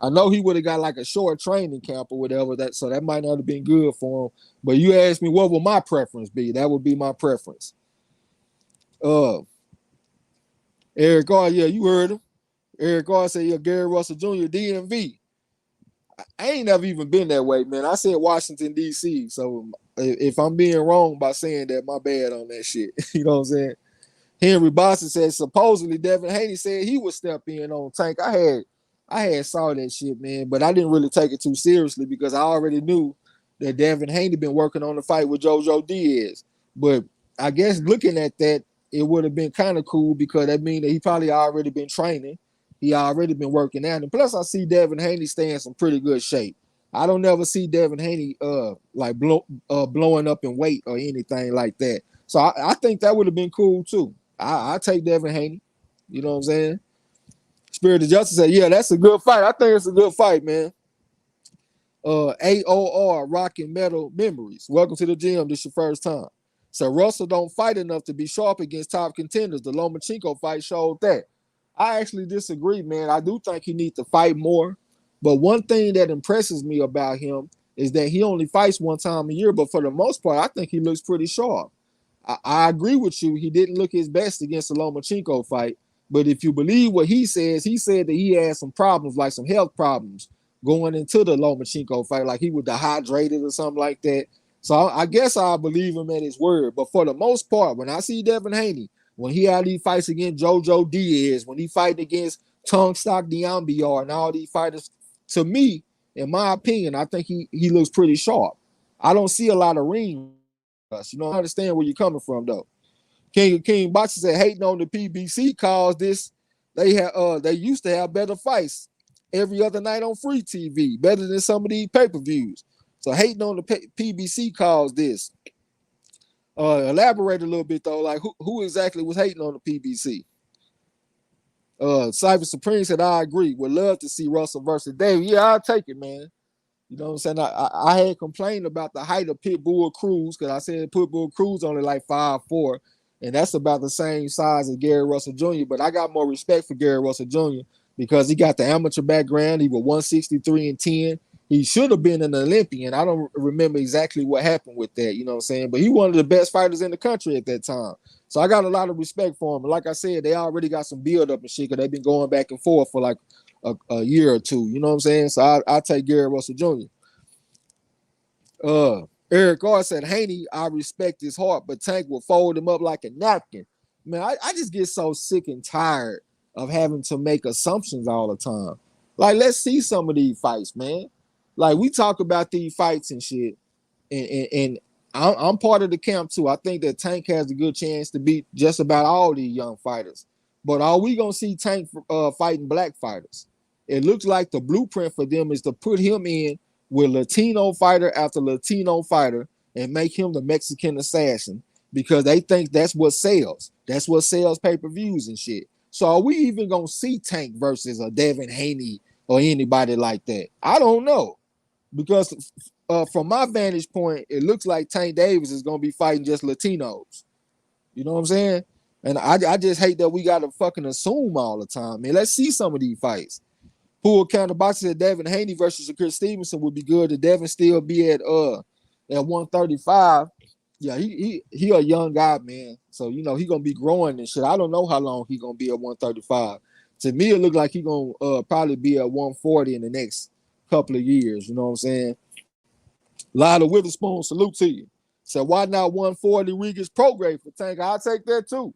I know he would have got like a short training camp or whatever, so that might not have been good for him. But you asked me what would my preference be? That would be my preference. Eric Gar, yeah, you heard him. Eric Gar said, yeah, Gary Russell Jr., DMV. I ain't never even been that way, man. I said Washington, D.C., so if I'm being wrong by saying that, my bad on that shit. You know what I'm saying? Henry Boston said supposedly Devin Haney said he would step in on Tank. I had saw that shit, man, but I didn't really take it too seriously because I already knew that Devin Haney been working on the fight with JoJo Diaz. But I guess looking at that, it would have been kind of cool because that means that he probably already been training. He already been working out. And plus I see Devin Haney stay in some pretty good shape. I don't never see Devin Haney blowing up in weight or anything like that. So I think that would have been cool too. I take Devin Haney. You know what I'm saying? Spirit of Justice said, yeah, that's a good fight. I think it's a good fight, man. AOR, Rock and Metal Memories. Welcome to the gym. This is your first time. So Russell don't fight enough to be sharp against top contenders. The Lomachenko fight showed that. I actually disagree, man. I do think he needs to fight more. But one thing that impresses me about him is that he only fights one time a year. But for the most part, I think he looks pretty sharp. I agree with you. He didn't look his best against the Lomachenko fight. But if you believe what he says, he said that he had some problems, like some health problems, going into the Lomachenko fight, like he was dehydrated or something like that. So I guess I believe him at his word. But for the most part, when I see Devin Haney, when he had these fights against JoJo Diaz, when he fighting against Tongue Stock Diambiar and all these fighters, to me, in my opinion, I think he looks pretty sharp. I don't see a lot of ring. You know, I understand where you're coming from, though. King Boxer said hating on the PBC cause this. They used to have better fights every other night on free TV, better than some of these pay-per-views. So hating on the PBC cause this. Elaborate a little bit though, like who exactly was hating on the PBC? Cypher Supreme said, I agree. Would love to see Russell versus Dave. Yeah, I'll take it, man. You know what I'm saying? I had complained about the height of Pitbull Cruz because I said Pitbull Cruz only like 5'4", and that's about the same size as Gary Russell Jr. But I got more respect for Gary Russell Jr. because he got the amateur background. He was 163-10. He should have been an Olympian. I don't remember exactly what happened with that, you know what I'm saying? But he one of the best fighters in the country at that time. So I got a lot of respect for him. And like I said, they already got some build up and shit because they've been going back and forth for like a year or two. You know what I'm saying? So I take Gary Russell Jr. Eric R said, Haney, I respect his heart, but Tank will fold him up like a napkin. man, I just get so sick and tired of having to make assumptions all the time. Like, let's see some of these fights, man. Like, we talk about these fights and shit, and I'm part of the camp too. I think that Tank has a good chance to beat just about all these young fighters. But are we gonna see Tank fighting black fighters? It looks like the blueprint for them is to put him in with Latino fighter after Latino fighter and make him the Mexican assassin because they think that's what sells. That's what sells pay-per-views and shit. So are we even gonna see Tank versus a Devin Haney or anybody like that? I don't know. Because from my vantage point, it looks like Tank Davis is gonna be fighting just Latinos. You know what I'm saying? And I just hate that we gotta fucking assume all the time. Man, let's see some of these fights. Pool counter boxing said Devin Haney versus Chris Stevenson would be good. Did Devin still be at 135? Yeah, he a young guy, man. So you know he gonna be growing and shit. I don't know how long he gonna be at 135. To me, it looked like he gonna probably be at 140 in the next couple of years. You know what I'm saying? Lyle Witherspoon, salute to you. So why not 140 Regis Prograde for Tank? I'll take that too.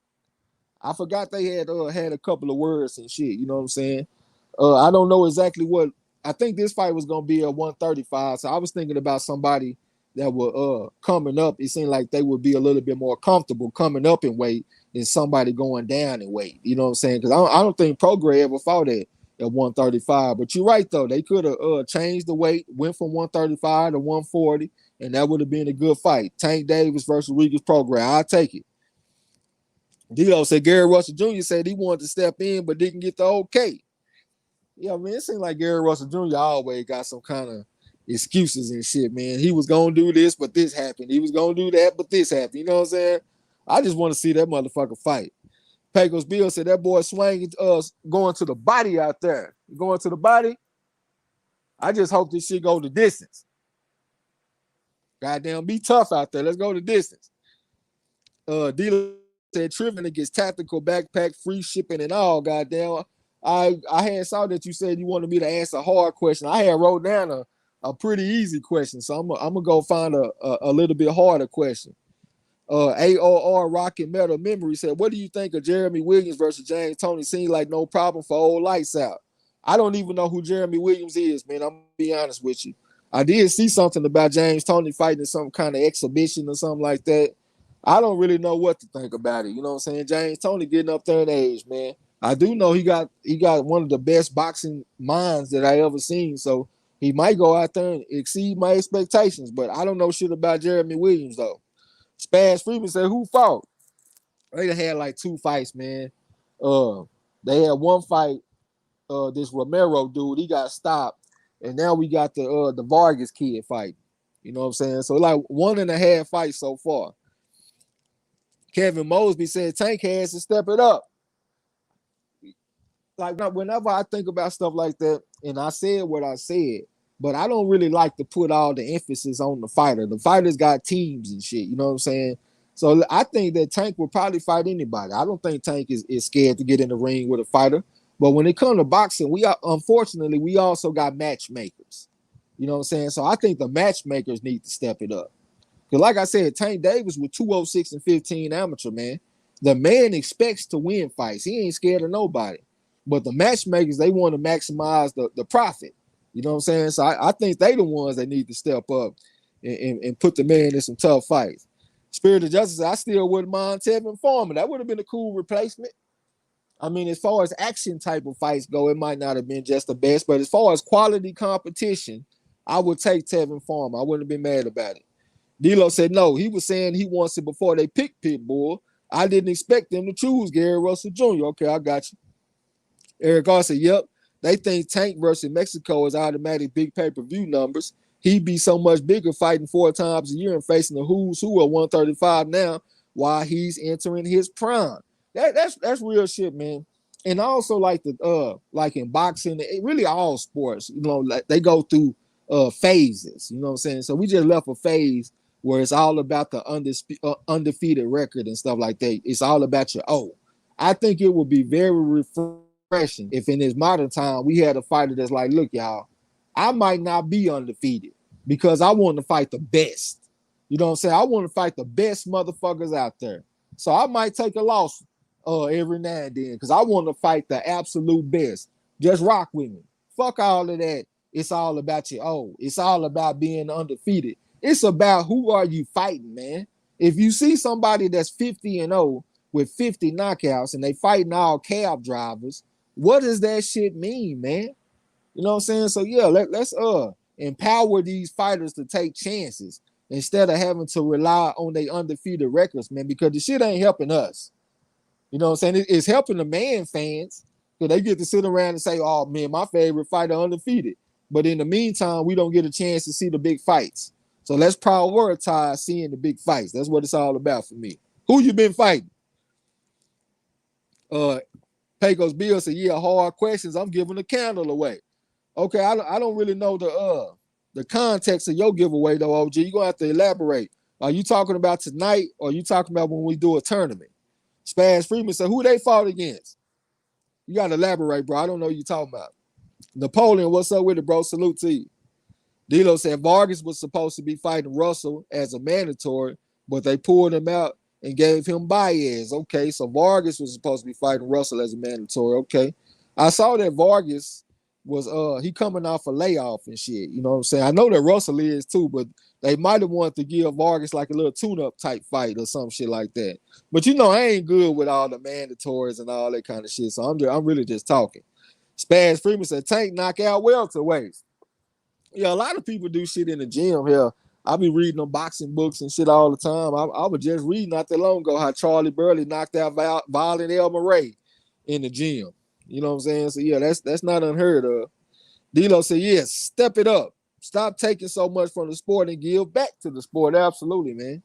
I forgot they had a couple of words and shit. You know what I'm saying? I don't know exactly what. I think this fight was gonna be at 135. So I was thinking about somebody that were coming up. It seemed like they would be a little bit more comfortable coming up in weight than somebody going down in weight. You know what I'm saying? Because I don't think Prograde ever fought at 135. But you're right though. They could have changed the weight, went from 135 to 140, and that would have been a good fight. Tank Davis versus Regis Prograde. I'll take it. Dilo said Gary Russell Jr. said he wanted to step in but didn't get the okay. Yeah, I mean, it seemed like Gary Russell Jr. always got some kind of excuses and shit, man. He was going to do this, but this happened. He was going to do that, but this happened. You know what I'm saying? I just want to see that motherfucker fight. Pecos Bill said that boy swinging going to the body out there. Going to the body. I just hope this shit go the distance. Goddamn, be tough out there. Let's go the distance. Dealer said Triven gets tactical backpack, free shipping and all. Goddamn. I had saw that you said you wanted me to ask a hard question. I had wrote down a pretty easy question, so I'm gonna go find a little bit harder question. AOR Rocket Metal Memory said, what do you think of Jeremy Williams versus James Toney? Seemed like no problem for old lights out. I don't even know who Jeremy Williams is, man. I'm gonna be honest with you. I did see something about James Toney fighting some kind of exhibition or something like that. I don't really know what to think about it. You know what I'm saying? James Toney getting up there in age, man. I do know he got one of the best boxing minds that I ever seen. So he might go out there and exceed my expectations, but I don't know shit about Jeremy Williams though. Spaz Freeman said, who fought? They had like 2 fights, man. They had one fight, this Romero dude, he got stopped, and now we got the Vargas kid fight. You know what I'm saying? So like 1.5 fights so far. Kevin Mosby said Tank has to step it up. Like whenever I think about stuff like that, and I said what I said, but I don't really like to put all the emphasis on the fighter. The fighters got teams and shit, you know what I'm saying? So I think that Tank will probably fight anybody. I don't think Tank is scared to get in the ring with a fighter. But when it comes to boxing, unfortunately, we also got matchmakers. You know what I'm saying? So I think the matchmakers need to step it up. Because like I said, Tank Davis with 206 and 15 amateur, man. The man expects to win fights. He ain't scared of nobody. But the matchmakers, they want to maximize the profit. You know what I'm saying? So I think they the ones that need to step up and put the man in some tough fights. Spirit of Justice, I still wouldn't mind Tevin Farmer. That would have been a cool replacement. I mean, as far as action type of fights go, it might not have been just the best. But as far as quality competition, I would take Tevin Farmer. I wouldn't have been mad about it. D'Lo said no. He was saying he wants it before they picked Pitbull. I didn't expect them to choose Gary Russell Jr. Okay, I got you. Eric R said, yep, they think Tank versus Mexico is automatic big pay-per-view numbers. He'd be so much bigger fighting 4 times a year and facing the who's who at 135 now while he's entering his prime. That's real shit, man. And also like like in boxing, really all sports, you know, like they go through phases, you know what I'm saying? So we just left a phase where it's all about the undefeated record and stuff like that. It's all about your I think it would be very refreshing if in this modern time we had a fighter that's like, look, y'all, I might not be undefeated because I want to fight the best. You know what I'm saying? I want to fight the best motherfuckers out there. So I might take a loss every now and then because I want to fight the absolute best. Just rock with me. Fuck all of that. It's all about you. Oh, it's all about being undefeated. It's about who are you fighting, man. If you see somebody that's 50-0 with 50 knockouts and they fighting all cab drivers, what does that shit mean, man? You know what I'm saying? So yeah, let's empower these fighters to take chances instead of having to rely on their undefeated records, man, because the shit ain't helping us. You know what I'm saying? It's helping the man fans because they get to sit around and say, oh man, my favorite fighter undefeated. But in the meantime, we don't get a chance to see the big fights. So let's prioritize seeing the big fights. That's what it's all about for me. Who you been fighting? Pecos Bill said, yeah, hard questions. I'm giving the candle away. Okay, I don't really know the context of your giveaway though, OG. You're gonna have to elaborate. Are you talking about tonight or are you talking about when we do a tournament? Spaz Freeman said, who they fought against? You gotta elaborate, bro. I don't know what you're talking about. Napoleon, what's up with it, bro? Salute to you. D'Lo said Vargas was supposed to be fighting Russell as a mandatory, but they pulled him out and gave him Baez. Okay, so Vargas was supposed to be fighting Russell as a mandatory. Okay. I saw that Vargas was he coming off a layoff and shit. You know what I'm saying? I know that Russell is too, but they might have wanted to give Vargas like a little tune-up type fight or some shit like that. But you know, I ain't good with all the mandatories and all that kind of shit. So I'm really just talking. Spaz Freeman said Tank knock out welterweights. Yeah, a lot of people do shit in the gym here. I be reading them boxing books and shit all the time. I was just reading not that long ago how Charlie Burley knocked out Violent El Murray in the gym. You know what I'm saying? So yeah, that's not unheard of. D'Lo said, yes, step it up. Stop taking so much from the sport and give back to the sport. Absolutely, man.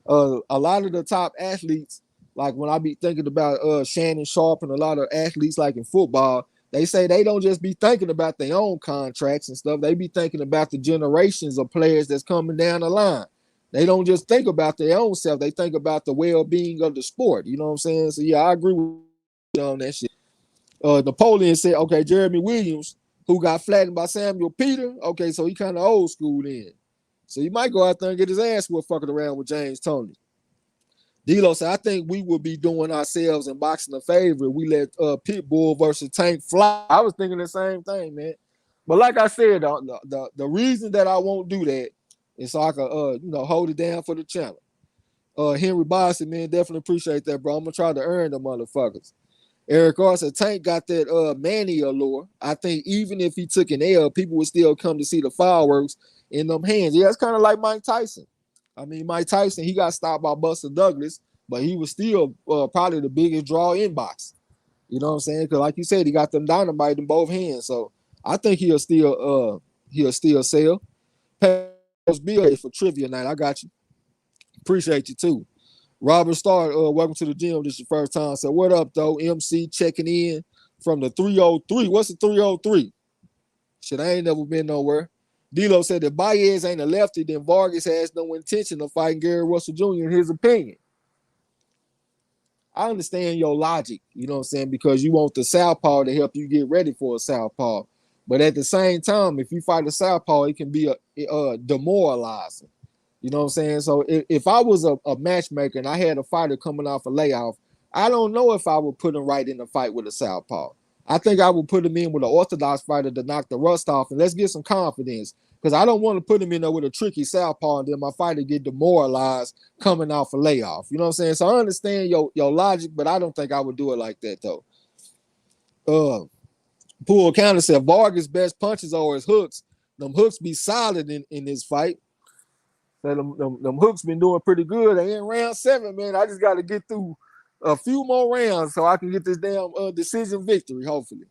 A lot of the top athletes, like when I be thinking about Shannon Sharp and a lot of athletes like in football, they say they don't just be thinking about their own contracts and stuff. They be thinking about the generations of players that's coming down the line. They don't just think about their own self. They think about the well-being of the sport. You know what I'm saying? So yeah, I agree with you on that shit. Napoleon said, okay, Jeremy Williams, who got flattened by Samuel Peter. Okay, so he kind of old school then. So he might go out there and get his ass whooped fucking around with James Toney. D'Lo said, I think we would be doing ourselves and boxing a favor. We let Pitbull versus Tank fly. I was thinking the same thing, man. But like I said, the reason that I won't do that is so I can hold it down for the channel. Henry Boston, man, definitely appreciate that, bro. I'm gonna try to earn the motherfuckers. Eric R said Tank got that Manny allure. I think even if he took an L, people would still come to see the fireworks in them hands. Yeah, it's kind of like Mike Tyson. I mean, Mike Tyson, he got stopped by Buster Douglas, but he was still probably the biggest draw in boxing. You know what I'm saying? Because like you said, he got them dynamite in both hands. So I think he'll still sell. Bill for trivia night. I got you. Appreciate you too. Robert Starr, welcome to the gym. This is your first time. So what up, though? MC checking in from the 303. What's the 303? Shit, I ain't never been nowhere. D'Lo said that Baez ain't a lefty, then Vargas has no intention of fighting Gary Russell Jr. in his opinion. I understand your logic, you know what I'm saying, because you want the southpaw to help you get ready for a southpaw. But at the same time, if you fight a southpaw, it can be a demoralizing. You know what I'm saying? So if I was a matchmaker and I had a fighter coming off a layoff, I don't know if I would put him right in the fight with a southpaw. I think I would put him in with an orthodox fighter to knock the rust off and let's get some confidence. Because I don't want to put him in there with a tricky southpaw and then my fighter get demoralized coming off a layoff. You know what I'm saying? So I understand your logic, but I don't think I would do it like that, though. Poole Counter said Vargas' best punches are his hooks. Them hooks be solid in this fight. So them hooks been doing pretty good. They in round 7, man. I just got to get through a few more rounds so I can get this damn decision victory, hopefully.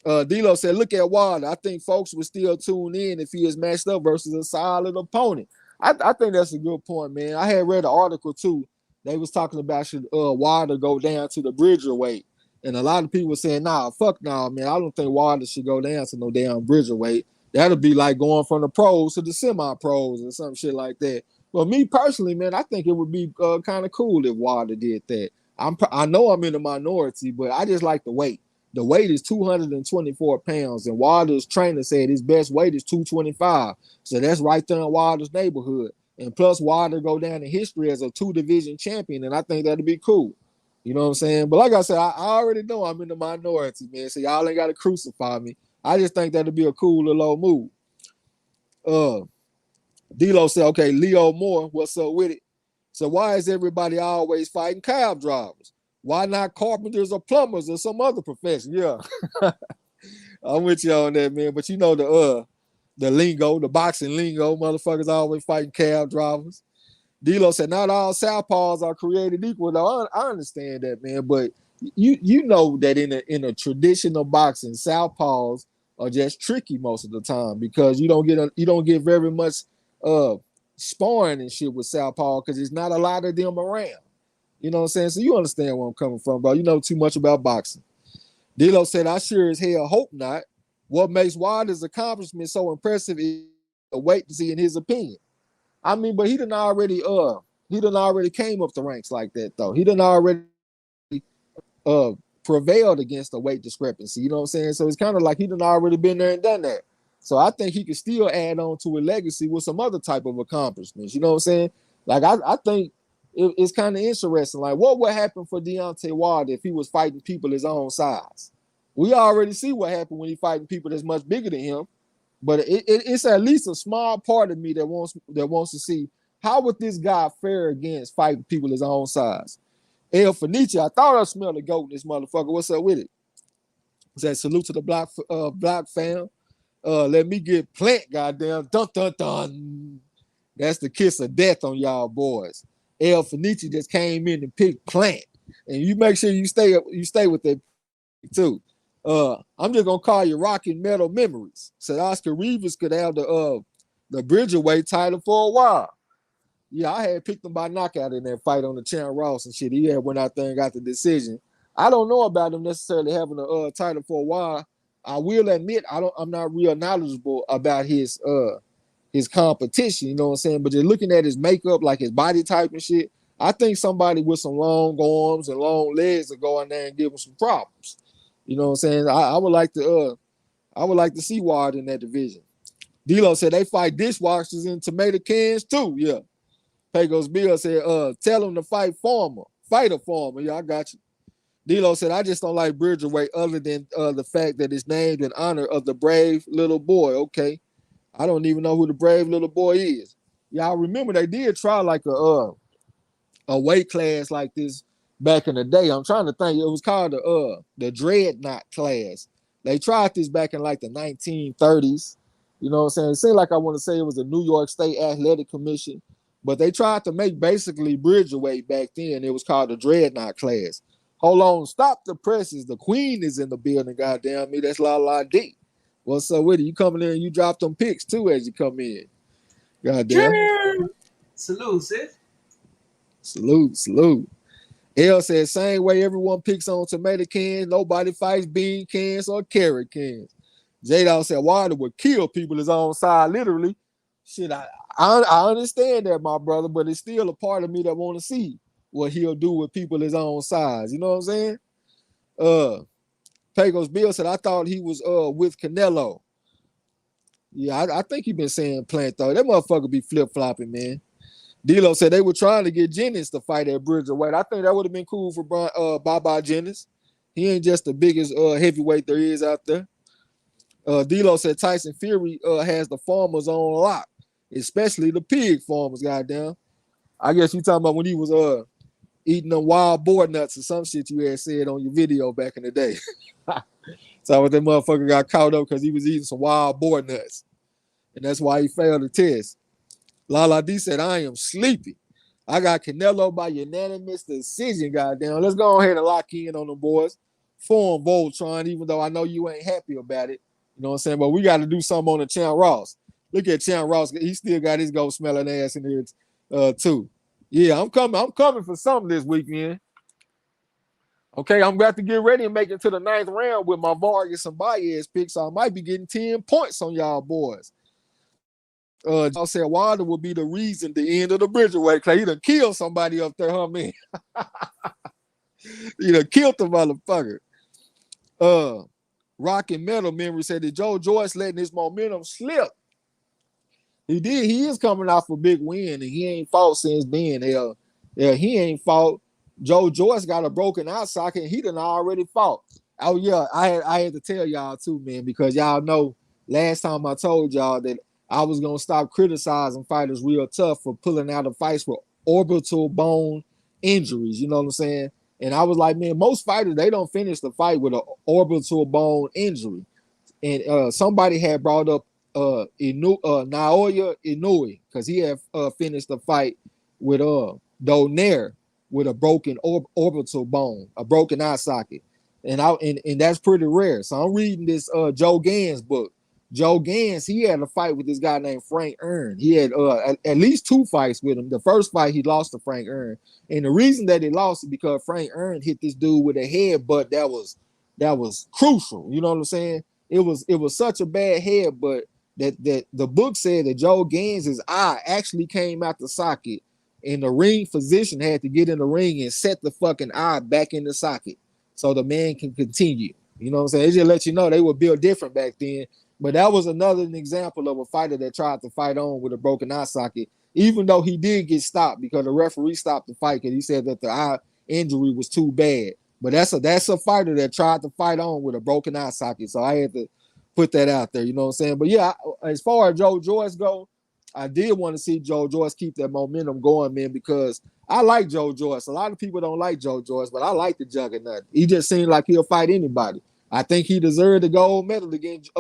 D'Lo said, look at Wilder. I think folks would still tune in if he is matched up versus a solid opponent. I think that's a good point, man. I had read an article, too. They was talking about should Wilder go down to the bridger weight. And a lot of people were saying, nah, fuck nah, man. I don't think Wilder should go down to no damn bridger weight. That'll be like going from the pros to the semi-pros or some shit like that. Well, me personally, man, I think it would be kind of cool if Wilder did that. I know I'm in the minority, but I just like the weight. The weight is 224 pounds, and Wilder's trainer said his best weight is 225. So that's right there in Wilder's neighborhood. And plus, Wilder go down in history as a 2-division champion, and I think that'd be cool. You know what I'm saying? But like I said, I already know I'm in the minority, man. So y'all ain't got to crucify me. I just think that'd be a cool little old move. D-Lo said, okay, Leo Moore, what's up with it? So why is everybody always fighting cab drivers? Why not carpenters or plumbers or some other profession? Yeah. I'm with you on that, man. But you know the lingo, the boxing lingo, motherfuckers always fighting cab drivers. D-Lo said, not all southpaws are created equal. Though I understand that, man. But you know that in a traditional boxing, southpaws are just tricky most of the time because you don't get very much sparring and shit with southpaw because there's not a lot of them around. You know what I'm saying? So you understand where I'm coming from, bro. You know too much about boxing. D-Lo said, I sure as hell hope not. What makes Wilder's accomplishment so impressive is a wait to see in his opinion. I mean, but he done already came up the ranks like that though. He done already prevailed against the weight discrepancy. You know what I'm saying? So it's kind of like he done already been there and done that. So I think he could still add on to a legacy with some other type of accomplishments. You know what I'm saying? Like I think it's kind of interesting. Like what would happen for Deontay Wilder if he was fighting people his own size? We already see what happened when he fighting people that's much bigger than him. But it's at least a small part of me that wants to see how would this guy fare against fighting people his own size. El Fenici, I thought I smelled a goat in this motherfucker. What's up with it? Said salute to the block fam. Let me get Plant, goddamn. Dun dun dun. That's the kiss of death on y'all boys. El Fenici just came in and picked Plant. And you make sure you stay with that too. I'm just gonna call you Rockin' Metal Memories. Said Oscar Rivas could have the Bridgerweight title for a while. Yeah, I had picked him by knockout in that fight on the Chan Ross and shit. He had went out there and got the decision. I don't know about him necessarily having a title for a while. I will admit I'm not real knowledgeable about his competition, you know what I'm saying? But just looking at his makeup, like his body type and shit, I think somebody with some long arms and long legs will go in there and give him some problems. You know what I'm saying? I would like to see Wilder in that division. D-Lo said they fight dishwashers in tomato cans too. Yeah. Pecos Bill said, tell him to fight a farmer. Yeah, I got you. D-Lo said, I just don't like Bridgerweight other than the fact that it's named in honor of the brave little boy. Okay. I don't even know who the brave little boy is. Y'all remember they did try like a weight class like this back in the day. I'm trying to think. It was called the Dreadnought class. They tried this back in like the 1930s. You know what I'm saying? It seemed like I want to say it was the New York State Athletic Commission, but they tried to make basically Bridgerweight back then. It was called the Dreadnought class. Hold on, stop the presses. The Queen is in the building. Goddamn me, that's La D. What's up with it? You coming in and you drop them picks too as you come in. Goddamn. Salute, sis. Salute. L said, same way everyone picks on tomato cans, nobody fights bean cans or carrot cans. J-Dawg said, Wilder would kill people his own side, literally. Shit, I understand that, my brother, but it's still a part of me that want to see what he'll do with people his own size. You know what I'm saying? Pecos Bill said, I thought he was with Canelo. Yeah, I think he been saying Plant, though. That motherfucker be flip-flopping, man. D-Lo said they were trying to get Jennings to fight at Bridgerweight. I think that would have been cool for Baba Jennings. He ain't just the biggest heavyweight there is out there. D-Lo said Tyson Fury has the farmers on lock, especially the pig farmers, goddamn. I guess you talking about when he was eating them wild boar nuts or some shit you had said on your video back in the day. So what that motherfucker got caught up because he was eating some wild boar nuts. And that's why he failed the test. Lala D said, I am sleepy. I got Canelo by unanimous decision, goddamn. Let's go ahead and lock in on them boys. Form Voltron, even though I know you ain't happy about it. You know what I'm saying? But we got to do something on the Chan Ross. Look at Chan Ross. He still got his gold smelling ass in here too. Yeah, I'm coming for something this weekend. Okay, I'm about to get ready and make it to the 9th round with my Vargas and Baez pick, so I might be getting 10 points on y'all boys. Y'all said Wilder will be the reason the end of the Bridgerweight class. He done killed somebody up there, huh, man? He done killed the motherfucker. Rockin' Metal Memory said that Joe Joyce letting his momentum slip. He did. He is coming off a big win, and he ain't fought since then. He ain't fought Joe Joyce got a broken eye socket and he done already fought. Oh yeah, I had to tell y'all too, man, because y'all know last time I told y'all that I was gonna stop criticizing fighters real tough for pulling out of fights with orbital bone injuries. You know what I'm saying? And I was like, man, most fighters they don't finish the fight with an orbital bone injury. And somebody had brought up Naoya Inoue because he had finished the fight with Donaire with a broken orbital bone, a broken eye socket, and that's pretty rare. So I'm reading this Joe Gans book. Joe Gans, he had a fight with this guy named Frank Earn. He had at least 2 fights with him. The first fight he lost to Frank Earn, and the reason that he lost is because Frank Earn hit this dude with a headbutt that was crucial. You know what I'm saying? It was such a bad headbutt that the book said that Joe Gans' eye actually came out the socket, and the ring physician had to get in the ring and set the fucking eye back in the socket so the man can continue. You know what I'm saying? It just let you know they were built different back then. But that was another example of a fighter that tried to fight on with a broken eye socket, even though he did get stopped because the referee stopped the fight because he said that the eye injury was too bad. But that's a fighter that tried to fight on with a broken eye socket. So I had to put that out there. You know what I'm saying? But yeah, as far as Joe Joyce go, I did want to see Joe Joyce keep that momentum going, man, because I like Joe Joyce. A lot of people don't like Joe Joyce, but I like the juggernaut. He just seemed like he'll fight anybody. I think he deserved the gold medal against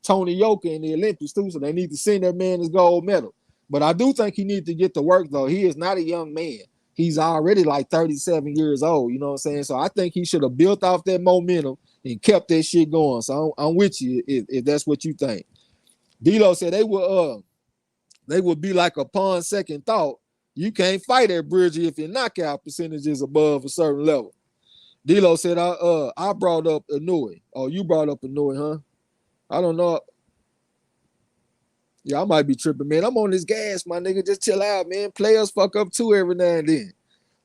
Tony Yoka in the Olympics too, so they need to send that man his gold medal. But I do think he needs to get to work, though. He is not a young man. He's already like 37 years old, you know what I'm saying? So I think he should have built off that momentum and kept that shit going. So I'm with you if that's what you think. D'Lo said they would be like upon second thought. You can't fight at Bridger if your knockout percentage is above a certain level. D'Lo said I brought up Inoue. Oh, you brought up Inoue, huh? I don't know. Yeah, I might be tripping, man. I'm on this gas, my nigga. Just chill out, man. Players fuck up too every now and then.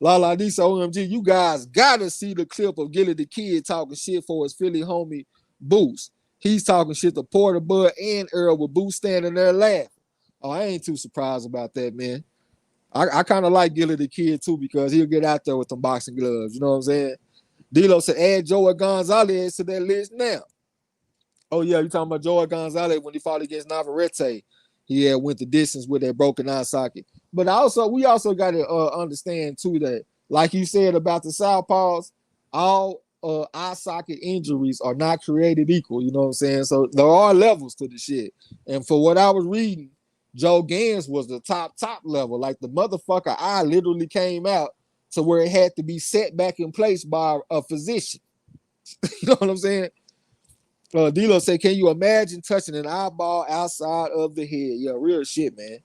La Disa OMG, you guys gotta see the clip of Gilly the Kid talking shit for his Philly homie Boots. He's talking shit to Porter Bud and Earl with Boots standing there laughing. Oh, I ain't too surprised about that, man. I kind of like Gilly the Kid too because he'll get out there with them boxing gloves. You know what I'm saying? D'Lo said add Joey Gonzalez to that list now. Oh yeah, you talking about Joey Gonzalez when he fought against Navarrete? He had went the distance with that broken eye socket. But we also got to understand too that, like you said about the southpaws, all eye socket injuries are not created equal. You know what I'm saying? So there are levels to the shit. And for what I was reading, Joe Gans was the top level. Like the motherfucker eye literally came out to where it had to be set back in place by a physician. You know what I'm saying? D'Lo said, can you imagine touching an eyeball outside of the head? Yeah, real shit, man.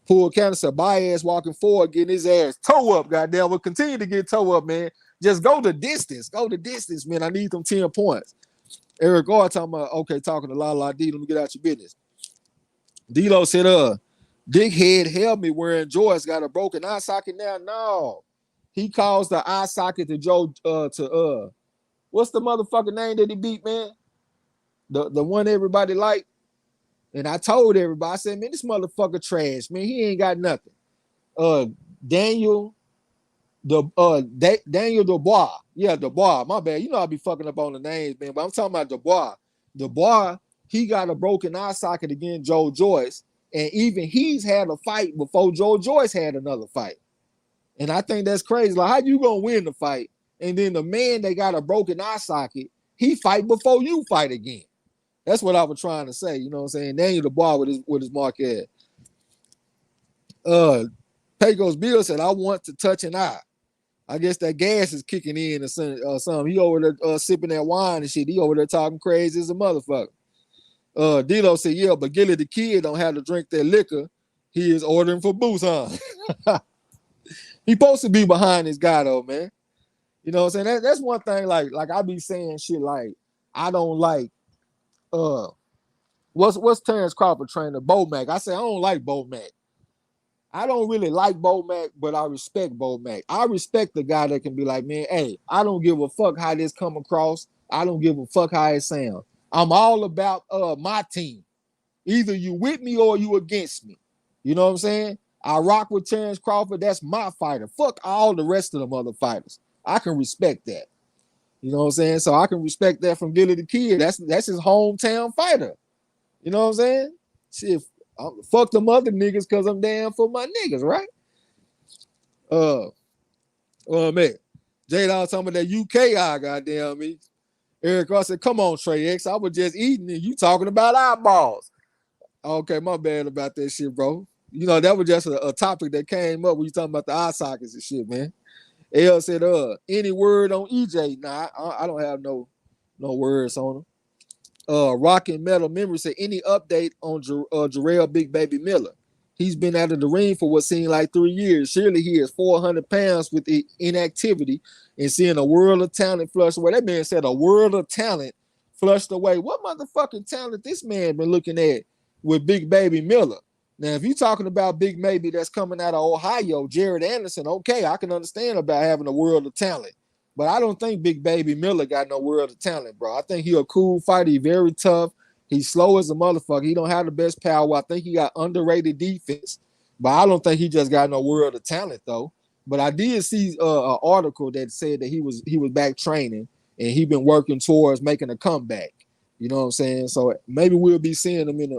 Pool County said, Baez walking forward, getting his ass toe up, goddamn. We'll continue to get toe up, man. Just go the distance. Go the distance, man. I need them 10 points. Eric Gard talking about, okay, talking to La D. Let me get out your business. D'Lo said, dickhead helmet wearing Joyce got a broken eye socket now. No. He caused the eye socket to Joe, what's the motherfucking name that he beat, man? The one everybody liked. And I told everybody, I said, man, this motherfucker trash, man. He ain't got nothing. Daniel Dubois. Yeah, Dubois. My bad. You know I be fucking up on the names, man. But I'm talking about Dubois. Dubois, he got a broken eye socket against Joe Joyce. And even he's had a fight before Joe Joyce had another fight. And I think that's crazy. Like, how you gonna win the fight? And then the man that got a broken eye socket, he fight before you fight again. That's what I was trying to say. You know what I'm saying? Daniel Dubois with his Marquez. Pecos Bill said, I want to touch an eye. I guess that gas is kicking in or something. He over there sipping that wine and shit. He over there talking crazy as a motherfucker. D'Lo said, yeah, but Gilly the Kid don't have to drink that liquor. He is ordering for booze, huh? He supposed to be behind this guy, though, man. You know what I'm saying? That's one thing, like I be saying shit like, I don't like, what's Terrence Crawford trainer? Bo Mac. I say I don't like Bo Mac. I don't really like Bo Mac, but I respect Bo Mac. I respect the guy that can be like, man, hey, I don't give a fuck how this come across. I don't give a fuck how it sound. I'm all about my team. Either you with me or you against me. You know what I'm saying? I rock with Terrence Crawford. That's my fighter. Fuck all the rest of them other fighters. I can respect that. You know what I'm saying? So I can respect that from Gilly the Kid. That's his hometown fighter. You know what I'm saying? Shit, fuck them other niggas because I'm down for my niggas, right? Man. J-Dog talking about that UKI, goddamn me. Eric Ross said, come on, Trey X. I was just eating and you talking about eyeballs. Okay, my bad about that shit, bro. You know, that was just a topic that came up when you talking about the eye sockets and shit, man. L said, any word on EJ? Nah, I don't have no words on him. Rockin' Metal Memory said, any update on Jarrell Big Baby Miller? He's been out of the ring for what seemed like 3 years. Surely he is 400 pounds with inactivity and seeing a world of talent flushed away. That man said a world of talent flushed away. What motherfucking talent this man been looking at with Big Baby Miller? Now, if you're talking about Big Baby that's coming out of Ohio, Jared Anderson, okay, I can understand about having a world of talent. But I don't think Big Baby Miller got no world of talent, bro. I think he a cool fighter. He very tough. He's slow as a motherfucker. He don't have the best power. I think he got underrated defense. But I don't think he just got no world of talent, though. But I did see an article that said that he was back training and he been working towards making a comeback. You know what I'm saying? So maybe we'll be seeing him in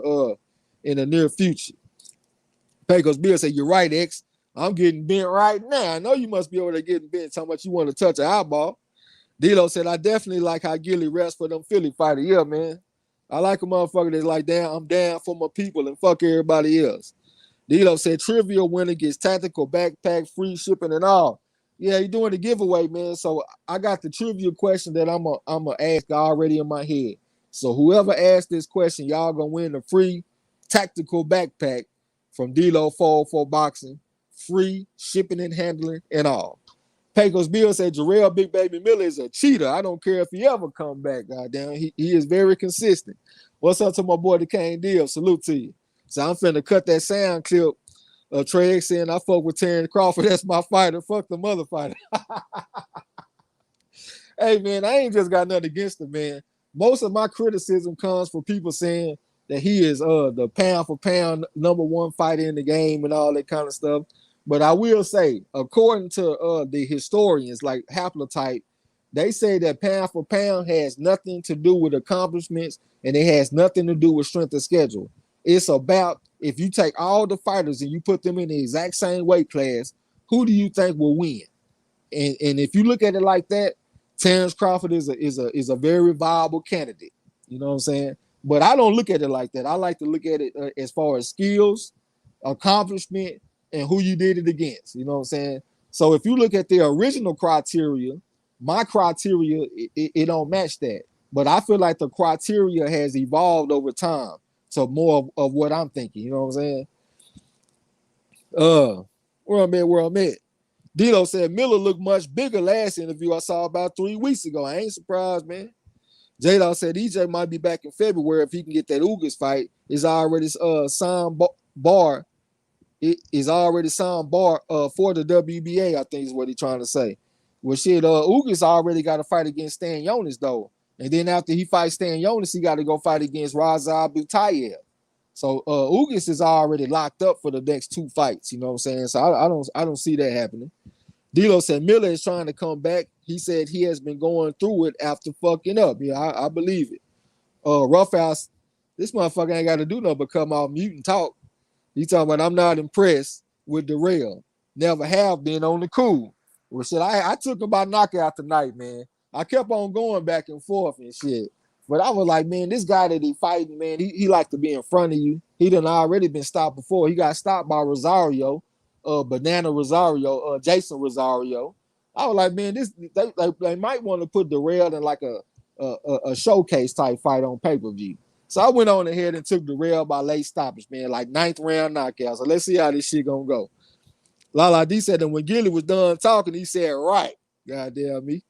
the near future. Pecos Bill said, you're right, X. I'm getting bent right now. I know you must be over there getting bent. How much you want to touch an eyeball? Dilo said, I definitely like how Gilly rests for them Philly fighters. Yeah, man. I like a motherfucker that's like, damn, I'm down for my people and fuck everybody else. Dilo said, trivial winner gets tactical backpack, free shipping and all. Yeah, he doing the giveaway, man. So I got the trivia question that I'm gonna ask already in my head. So whoever asked this question, y'all gonna win a free tactical backpack from Dilo 404 Boxing. Free shipping and handling and all. Pecos Bill said Jarrell Big Baby Miller is a cheater. I don't care if he ever come back. Goddamn, he is very consistent. What's up to my boy the Kane Deal? Salute to you. So I'm finna cut that sound clip of Trey X saying I fuck with Terrence Crawford. That's my fighter. Fuck the mother fighter. Hey man, I ain't just got nothing against him, man. Most of my criticism comes from people saying that he is the pound for pound number one fighter in the game and all that kind of stuff. But I will say, according to the historians like Haplotype, they say that pound for pound has nothing to do with accomplishments and it has nothing to do with strength of schedule. It's about if you take all the fighters and you put them in the exact same weight class, who do you think will win? And if you look at it like that, Terrence Crawford is a very viable candidate. You know what I'm saying? But I don't look at it like that. I like to look at it as far as skills, accomplishment, and who you did it against. You know what I'm saying? So if you look at the original criteria, my criteria, it don't match that. But I feel like the criteria has evolved over time to more of what I'm thinking. You know what I'm saying? Where I'm at. Dilo said Miller looked much bigger last interview I saw about 3 weeks ago. I ain't surprised, man. J-Dog said EJ might be back in February if he can get that Ugas fight. Is already signed bar. It is already signed bar for the WBA, I think is what he's trying to say. Well, shit, Ugas already got to fight against Stan Jonas, though. And then after he fights Stan Jonas, he got to go fight against Raza Butayev. So Ugas is already locked up for the next 2 fights. You know what I'm saying? So I don't see that happening. Dilo said Miller is trying to come back. He said he has been going through it after fucking up. Yeah, I believe it. Roughhouse, this motherfucker ain't got to do nothing but come out mute and talk. He talking about I'm not impressed with Darrell. Never have been on the cool. Well, shit, I took him by knockout tonight, man. I kept on going back and forth and shit. But I was like, man, this guy that he fighting, man, he like to be in front of you. He done already been stopped before. He got stopped by Rosario, Banana Rosario, Jason Rosario. I was like, man, they might want to put Darrell in like a showcase type fight on pay-per-view. So I went on ahead and took Darrell by late stoppage, man, like 9th round knockout. So let's see how this shit gonna go. Lala D said that when Gilly was done talking, he said, right. Goddamn me.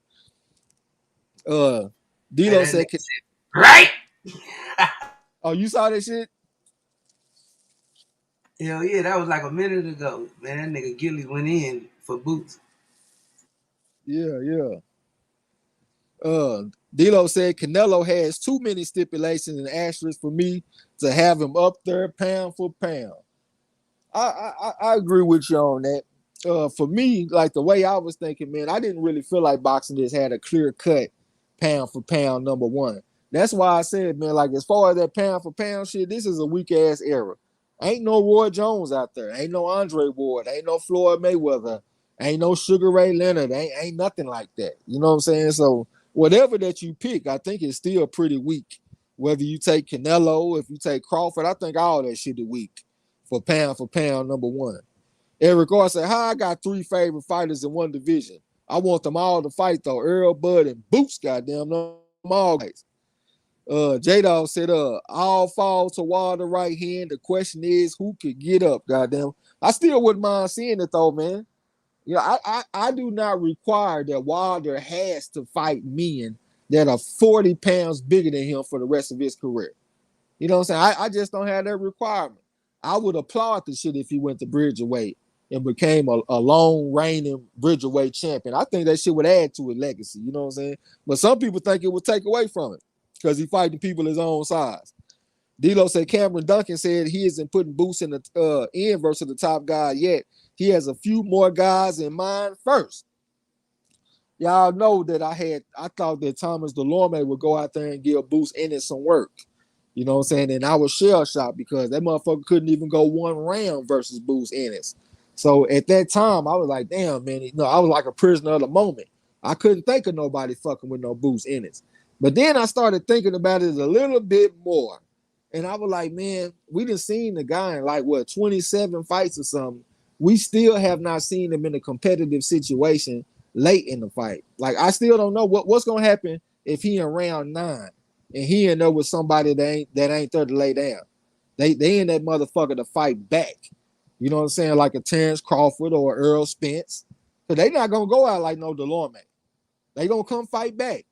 Dilo said, right. oh, you saw that shit? Hell yeah, that was like a minute ago. Man, that nigga Gilly went in for boots. Yeah. Dilo said Canelo has too many stipulations and asterisks for me to have him up there pound for pound. I agree with you on that. For me, like the way I was thinking, man, I didn't really feel like boxing just had a clear cut pound for pound number one. That's why I said, man, like as far as that pound for pound shit, this is a weak ass era. Ain't no Roy Jones out there. Ain't no Andre Ward. Ain't no Floyd Mayweather. Ain't no Sugar Ray Leonard. Ain't nothing like that. You know what I'm saying? So whatever that you pick, I think it's still pretty weak. Whether you take Canelo, if you take Crawford, I think all that shit is weak for pound number one. Eric R said, "How I got three favorite fighters in one division. I want them all to fight though. Earl, Bud, and Boots. Goddamn, them all guys." J Dog said, "All fall to Wilder right hand. The question is, who could get up? Goddamn, I still wouldn't mind seeing it though, man. You know, I do not require that Wilder has to fight men that are 40 pounds bigger than him for the rest of his career. You know what I'm saying? I just don't have that requirement. I would applaud the shit if he went to Bridgerweight and became a long reigning Bridgerweight champion. I think that shit would add to his legacy. You know what I'm saying? But some people think it would take away from it because he fighting people his own size. D'Lo said Cameron Duncan said he isn't putting Boots in the in versus the top guy yet. He has a few more guys in mind first. Y'all know that I thought that Thomas Delorme would go out there and give Boots Ennis some work. You know what I'm saying? And I was shell shocked because that motherfucker couldn't even go one round versus Boots Ennis. So at that time, I was like, damn, man, I was like a prisoner of the moment. I couldn't think of nobody fucking with no Boots Ennis. But then I started thinking about it a little bit more. And I was like, man, we done seen the guy in like, 27 fights or something. We still have not seen him in a competitive situation late in the fight. Like, I still don't know what's going to happen if he in round 9 and he end up with somebody that ain't there to lay down. They in that motherfucker to fight back. You know what I'm saying? Like a Terrence Crawford or Earl Spence. Because they not going to go out like no Delorme. They going to come fight back.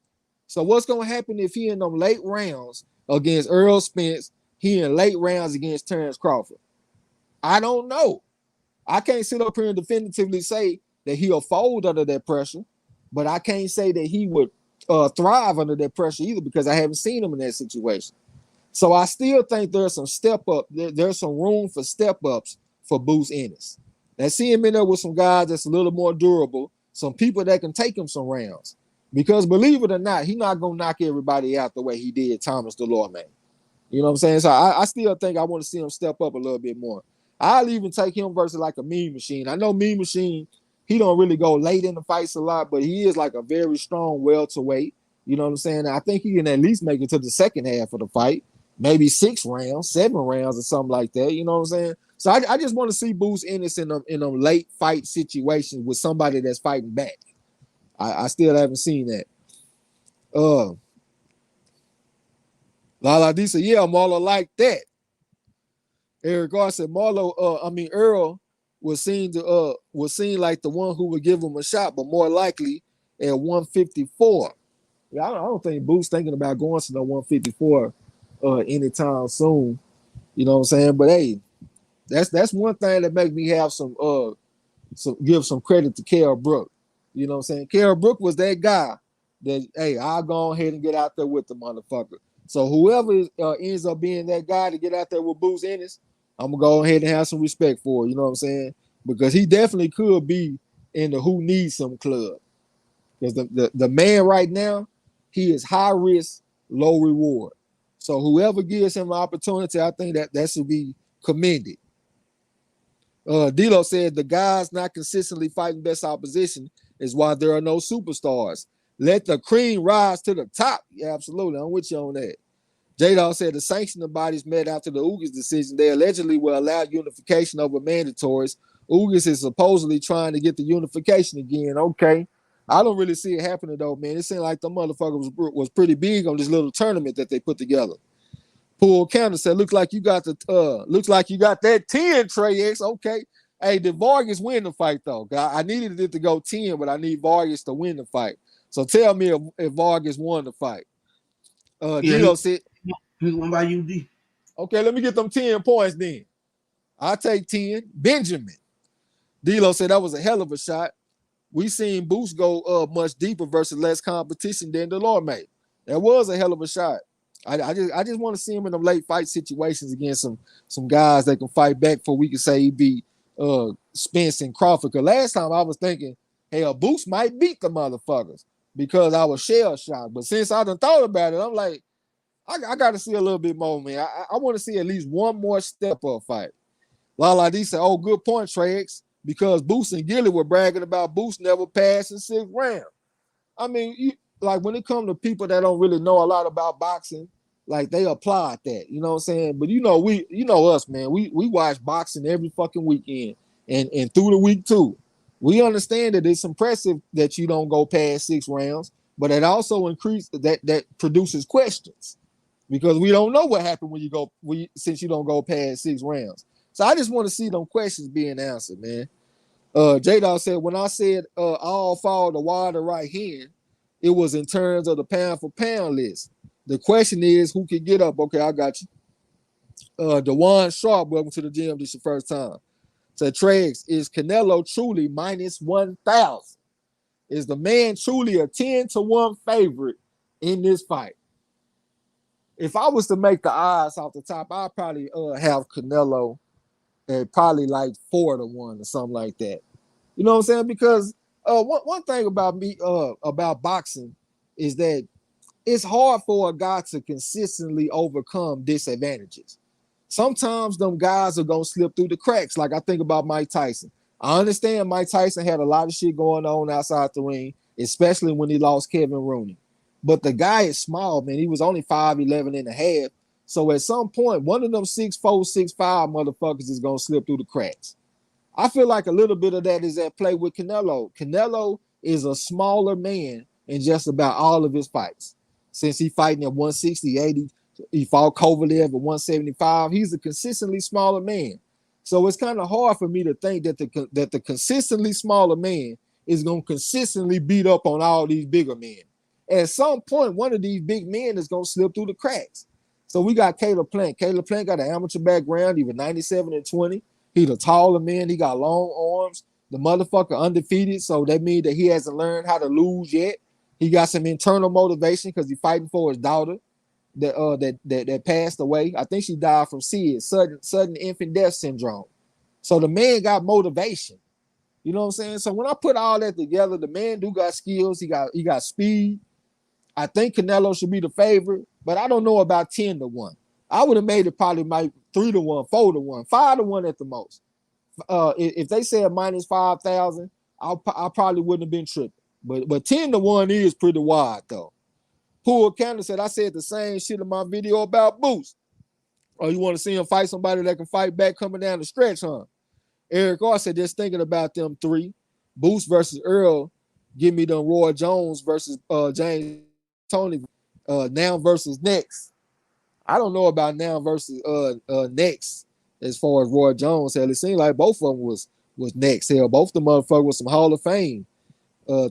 So what's going to happen if he in them late rounds against Earl Spence, he in late rounds against Terrence Crawford? I don't know. I can't sit up here and definitively say that he'll fold under that pressure, but I can't say that he would thrive under that pressure either because I haven't seen him in that situation. So I still think there's some step up. There's some room for step ups for Boots Ennis. Let's see him in there with some guys that's a little more durable, some people that can take him some rounds. Because believe it or not, he's not gonna knock everybody out the way he did Thomas Delorme. You know what I'm saying? So I still think I want to see him step up a little bit more. I'll even take him versus like a Mean Machine. I know Mean Machine, he don't really go late in the fights a lot, but he is like a very strong welterweight. You know what I'm saying? I think he can at least make it to the second half of the fight, maybe 6 rounds, 7 rounds, or something like that. You know what I'm saying? So I just want to see Boots Ennis in them late fight situations with somebody that's fighting back. I still haven't seen that. Lala D said, yeah, Marlo like that. Eric Gar said Earl was seen like the one who would give him a shot, but more likely at 154. Yeah, I don't think Boots thinking about going to no 154 anytime soon. You know what I'm saying? But hey, that's one thing that makes me have give some credit to Kell Brook. You know what I'm saying? Kell Brook was that guy that, hey, I'll go ahead and get out there with the motherfucker. So whoever ends up being that guy to get out there with Boots Ennis, I'm going to go ahead and have some respect for it. You know what I'm saying? Because he definitely could be in the who needs some club. Because the man right now, he is high risk, low reward. So whoever gives him an opportunity, I think that should be commended. D'Lo said the guys not consistently fighting best opposition is why there are no superstars. Let the cream rise to the top. Yeah, absolutely. I'm with you on that. J-Dawg said the sanctioning bodies met after the Ugas decision. They allegedly will allow unification over mandatories. Ugas is supposedly trying to get the unification again. Okay. I don't really see it happening though, man. It seemed like the motherfucker was pretty big on this little tournament that they put together. Pool Counter said, looks like you got that 10, Trey X. Okay. Hey, did Vargas win the fight though? I needed it to go 10, but I need Vargas to win the fight. So tell me if Vargas won the fight. Dilo said, he won by UD. Okay, let me get them 10 points then. I'll take 10. Benjamin. Dilo said that was a hell of a shot. We seen Boost go much deeper versus less competition than Delorme. That was a hell of a shot. I just want to see him in them late fight situations against some guys that can fight back before we can say he beat Spence and Crawford. Because last time I was thinking, hell, Boots might beat the motherfuckers because I was shell shocked. But since I done thought about it, I'm like, I got to see a little bit more, man. I want to see at least one more step up fight. Lala D said, "Oh, good point, Trex, because Boots and Gilly were bragging about Boots never passing 6 rounds." I mean, like when it comes to people that don't really know a lot about boxing, like they applaud that, you know what I'm saying? But you know us, man. We watch boxing every fucking weekend and through the week too. We understand that it's impressive that you don't go past 6 rounds, but it also that produces questions because we don't know what happened since you don't go past 6 rounds. So I just want to see them questions being answered, man. J-Dog said, when I said all fall to wide right hand, it was in terms of the pound for pound list. The question is, who can get up? Okay, I got you. Dewan Sharp, welcome to the gym. This is your first time. So, Tregs, is Canelo truly minus 1,000? Is the man truly a 10-1 favorite in this fight? If I was to make the odds off the top, I'd probably have Canelo at probably like 4-1 or something like that. You know what I'm saying? Because one thing about me about boxing is that it's hard for a guy to consistently overcome disadvantages. Sometimes them guys are gonna slip through the cracks. Like I think about Mike Tyson. I understand Mike Tyson had a lot of shit going on outside the ring, especially when he lost Kevin Rooney. But the guy is small, man. He was only 5'11" and a half. So at some point, one of them 6'4", 6'5" motherfuckers is gonna slip through the cracks. I feel like a little bit of that is at play with Canelo. Canelo is a smaller man in just about all of his fights. Since he's fighting at 160, 80, he fought Kovalev at 175. He's a consistently smaller man. So it's kind of hard for me to think that the consistently smaller man is going to consistently beat up on all these bigger men. At some point, one of these big men is going to slip through the cracks. So we got Caleb Plant. Caleb Plant got an amateur background. He was 97-20. He's a taller man. He got long arms. The motherfucker undefeated, so that means that he hasn't learned how to lose yet. He got some internal motivation because he's fighting for his daughter that passed away. I think she died from SIDS, sudden infant death syndrome. So the man got motivation. You know what I'm saying? So when I put all that together, the man do got skills. He got speed. I think Canelo should be the favorite, but I don't know about 10-1. I would have made it probably 3-1, 4-1, 5-1 at the most. If they said minus 5,000, I probably wouldn't have been tripping. But 10-1 is pretty wide though. Pool Canada said, I said the same shit in my video about Boots. Oh, you want to see him fight somebody that can fight back coming down the stretch, huh? Eric R said, just thinking about them 3. Boots versus Earl. Give me them Roy Jones versus James Tony. Now versus next. I don't know about now versus next as far as Roy Jones. Hell, it seemed like both of them was next. Hell, both the motherfuckers was some Hall of Fame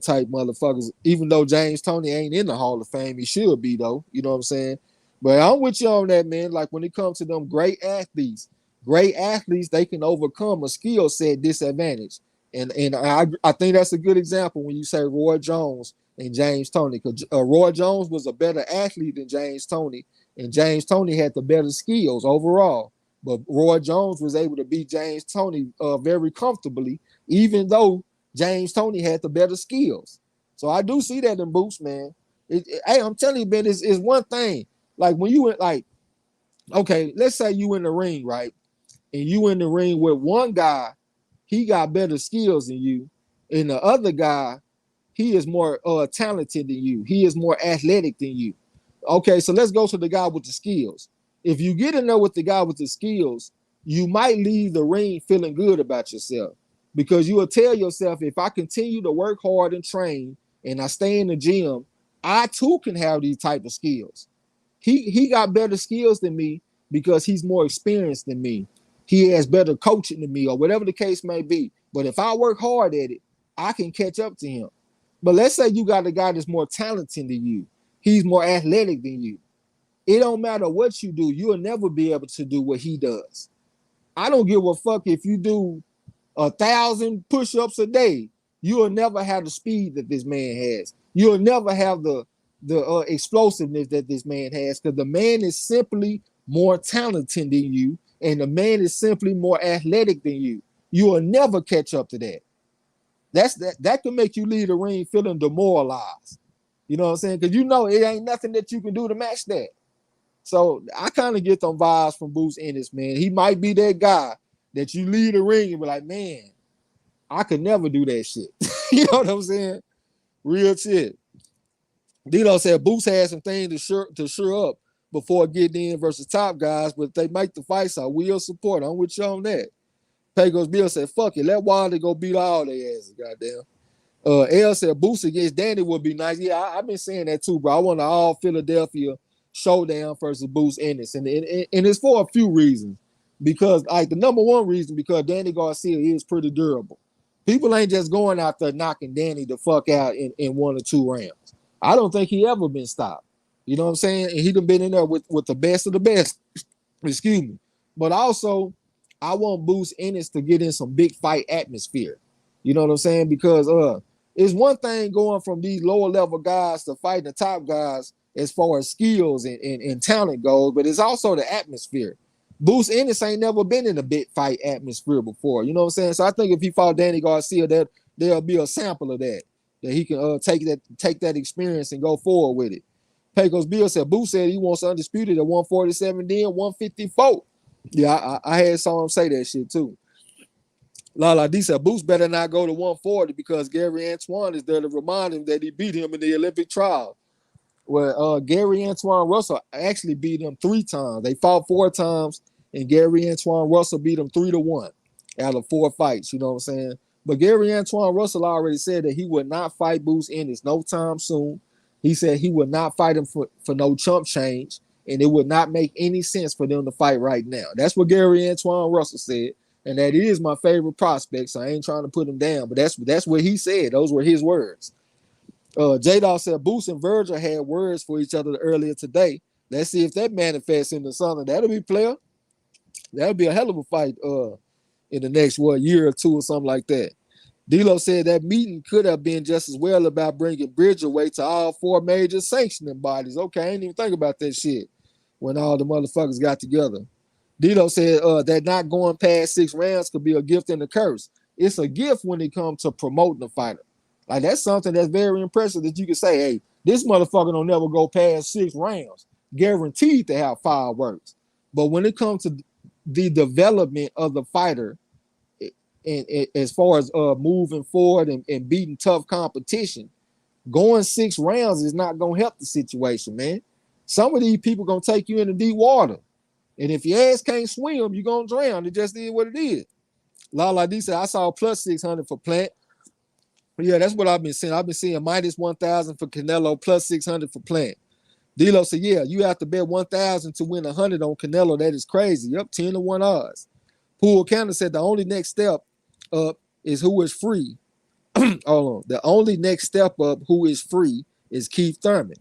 type motherfuckers. Even though James Toney ain't in the Hall of Fame, he should be though. You know what I'm saying? But I'm with you on that, man. Like when it comes to them great athletes, they can overcome a skill set disadvantage. And I think that's a good example when you say Roy Jones and James Toney, because Roy Jones was a better athlete than James Toney, and James Toney had the better skills overall. But Roy Jones was able to beat James Toney very comfortably, even though James Toney had the better skills. So I do see that in Boots, man. Hey, I'm telling you, man, it's one thing. Like when you went, like, okay, let's say you in the ring, right? And you in the ring with one guy, he got better skills than you, and the other guy, he is more talented than you. He is more athletic than you. Okay, so let's go to the guy with the skills. If you get in there with the guy with the skills, you might leave the ring feeling good about yourself because you will tell yourself, if I continue to work hard and train and I stay in the gym, I too can have these type of skills. He got better skills than me because he's more experienced than me. He has better coaching than me or whatever the case may be. But if I work hard at it, I can catch up to him. But let's say you got a guy that's more talented than you. He's more athletic than you. It don't matter what you do. You'll never be able to do what he does. I don't give a fuck if you do 1,000 push-ups a day. You'll never have the speed that this man has. You'll never have the the explosiveness that this man has, because the man is simply more talented than you, and the man is simply more athletic than you. You will never catch up to that. That can make you leave the ring feeling demoralized. You know what I'm saying? Because you know it ain't nothing that you can do to match that. So I kind of get them vibes from Bruce Ennis, man. He might be that guy that you leave the ring and be like, man, I could never do that shit. You know what I'm saying? Real shit. Dino said Boots had some things to sure up before getting in versus top guys, but if they make the fight, so I will support. I'm with you on that. Pecos Bill said, fuck it, let Wilder go beat all their asses, goddamn. L said Boots against Danny would be nice. Yeah, I've been saying that too, bro. I want an all Philadelphia showdown versus Boots Ennis. And it's for a few reasons. Because, like, the number one reason, because Danny Garcia is pretty durable. People ain't just going out there knocking Danny the fuck out in 1 or 2 rounds. I don't think he ever been stopped. You know what I'm saying? And he done been in there with the best of the best. Excuse me. But also, I want Boots Ennis to get in some big fight atmosphere. You know what I'm saying? Because it's one thing going from these lower level guys to fighting the top guys as far as skills and talent goes, but it's also the atmosphere. Boots Ennis ain't never been in a big fight atmosphere before. You know what I'm saying? So I think if he fought Danny Garcia, there'll be a sample of that he can take that experience and go forward with it. Pecos Bill said Boots said he wants undisputed at 147, then 154. Yeah, I had saw him say that shit too. Lala D said Boots better not go to 140 because Gary Antoine is there to remind him that he beat him in the Olympic trial. Well, Gary Antoine Russell actually beat him 3 times. They fought 4 times, and Gary Antoine Russell beat him 3-1 out of 4 fights. You know what I'm saying? But Gary Antoine Russell already said that he would not fight Boots Ennis no time soon. He said he would not fight him for no chump change, and it would not make any sense for them to fight right now. That's what Gary Antoine Russell said, and that is my favorite prospect, so I ain't trying to put him down, but that's what he said. Those were his words. J-Dawg said Boots and Virgil had words for each other earlier today. Let's see if that manifests into something. That'll be player. That'll be a hell of a fight in the next year or 2 or something like that. D-Lo said that meeting could have been just as well about bringing Bridgerweight to all 4 major sanctioning bodies. Okay, I didn't even think about that shit when all the motherfuckers got together. D-Lo said that not going past 6 rounds could be a gift and a curse. It's a gift when it comes to promoting a fighter. Like, that's something that's very impressive that you can say, hey, this motherfucker don't never go past 6 rounds, guaranteed to have fireworks. But when it comes to the development of the fighter, and as far as moving forward and beating tough competition, going 6 rounds is not going to help the situation, man. Some of these people going to take you into deep water. And if your ass can't swim, you're going to drown. It just is what it is. Lala D said, I saw plus 600 for Plant. Yeah, that's what I've been seeing. I've been seeing minus 1,000 for Canelo, plus 600 for Plant. D-Lo said, yeah, you have to bet 1,000 to win 100 on Canelo. That is crazy. Yep, 10-1 odds. Poole Counter said the only next step up is who is free. Hold on. The only next step up who is free is Keith Thurman.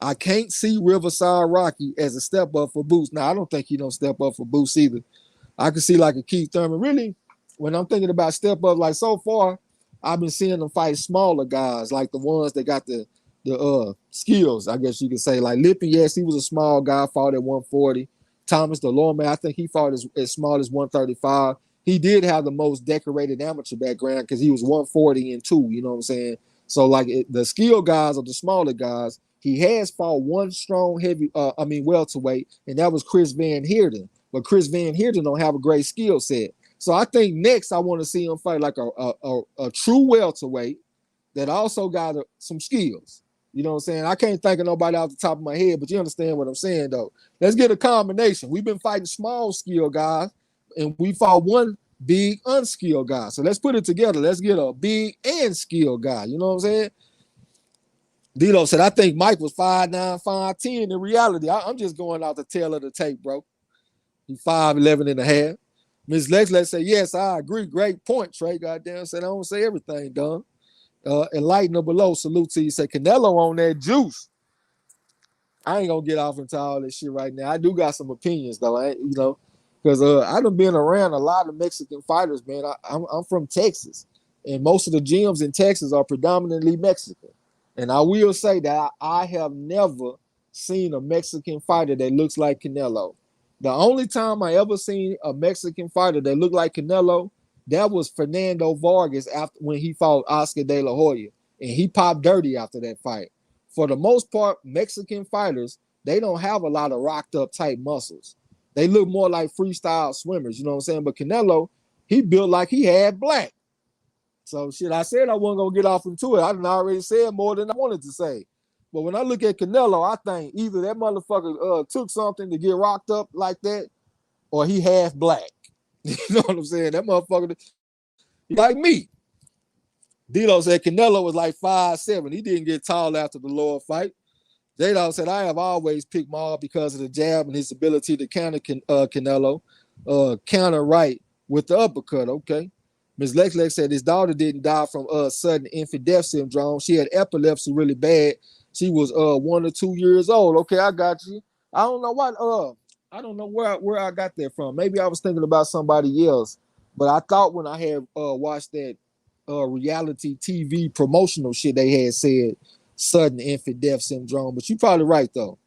I can't see Riverside Rocky as a step up for Boots. Now, I don't think he don't step up for Boots either. I could see like a Keith Thurman. Really, when I'm thinking about step up, like so far, I've been seeing them fight smaller guys, like the ones that got the skills, I guess you could say. Like Lippy, yes, he was a small guy, fought at 140. Thomas DeLorme, I think he fought as small as 135. He did have the most decorated amateur background because he was 140 and 2, you know what I'm saying? So, like, the skill guys are the smaller guys. He has fought one strong welterweight, and that was Chris Van Heerden. But Chris Van Heerden don't have a great skill set. So I think next I want to see him fight like a true welterweight that also got some skills. You know what I'm saying? I can't think of nobody off the top of my head, but you understand what I'm saying, though. Let's get a combination. We've been fighting small skill guys, and we fought one big unskilled guy. So let's put it together. Let's get a big and skilled guy. You know what I'm saying? D-Lo said, I think Mike was 5'9", 5'10". In reality, I'm just going out the tail of the tape, bro. He's 5'11 and a half. Ms. Lex said, yes, I agree. Great point, Trey. Goddamn, said I don't say everything, done. Enlightener below, salute to you. Say Canelo on that juice. I ain't gonna get off into all this shit right now. I do got some opinions though, because I done been around a lot of Mexican fighters, man. I'm from Texas, and most of the gyms in Texas are predominantly Mexican. And I will say that I have never seen a Mexican fighter that looks like Canelo. The only time I ever seen a Mexican fighter that looked like Canelo, that was Fernando Vargas after when he fought Oscar De La Hoya, and he popped dirty after that fight. For the most part, Mexican fighters, they don't have a lot of rocked up type muscles. They look more like freestyle swimmers, you know what I'm saying? But Canelo, he built like he had black. So shit, I said I wasn't gonna get off into it. I done already said more than I wanted to say. But when I look at Canelo, I think either that motherfucker took something to get rocked up like that, or he half black. You know what I'm saying? That motherfucker, he like me. Dilo said Canelo was like 5'7". He didn't get tall after the Lord fight. J-Dog said, I have always picked Maul because of the jab and his ability to counter Canelo, counter right with the uppercut. Okay. Ms. Lex said his daughter didn't die from sudden infant death syndrome. She had epilepsy really bad. She was 1 or 2 years old. Okay, I got you. I don't know what I don't know where I got that from. Maybe I was thinking about somebody else, but I thought when I had watched that reality TV promotional shit, they had said sudden infant death syndrome. But you probably right though.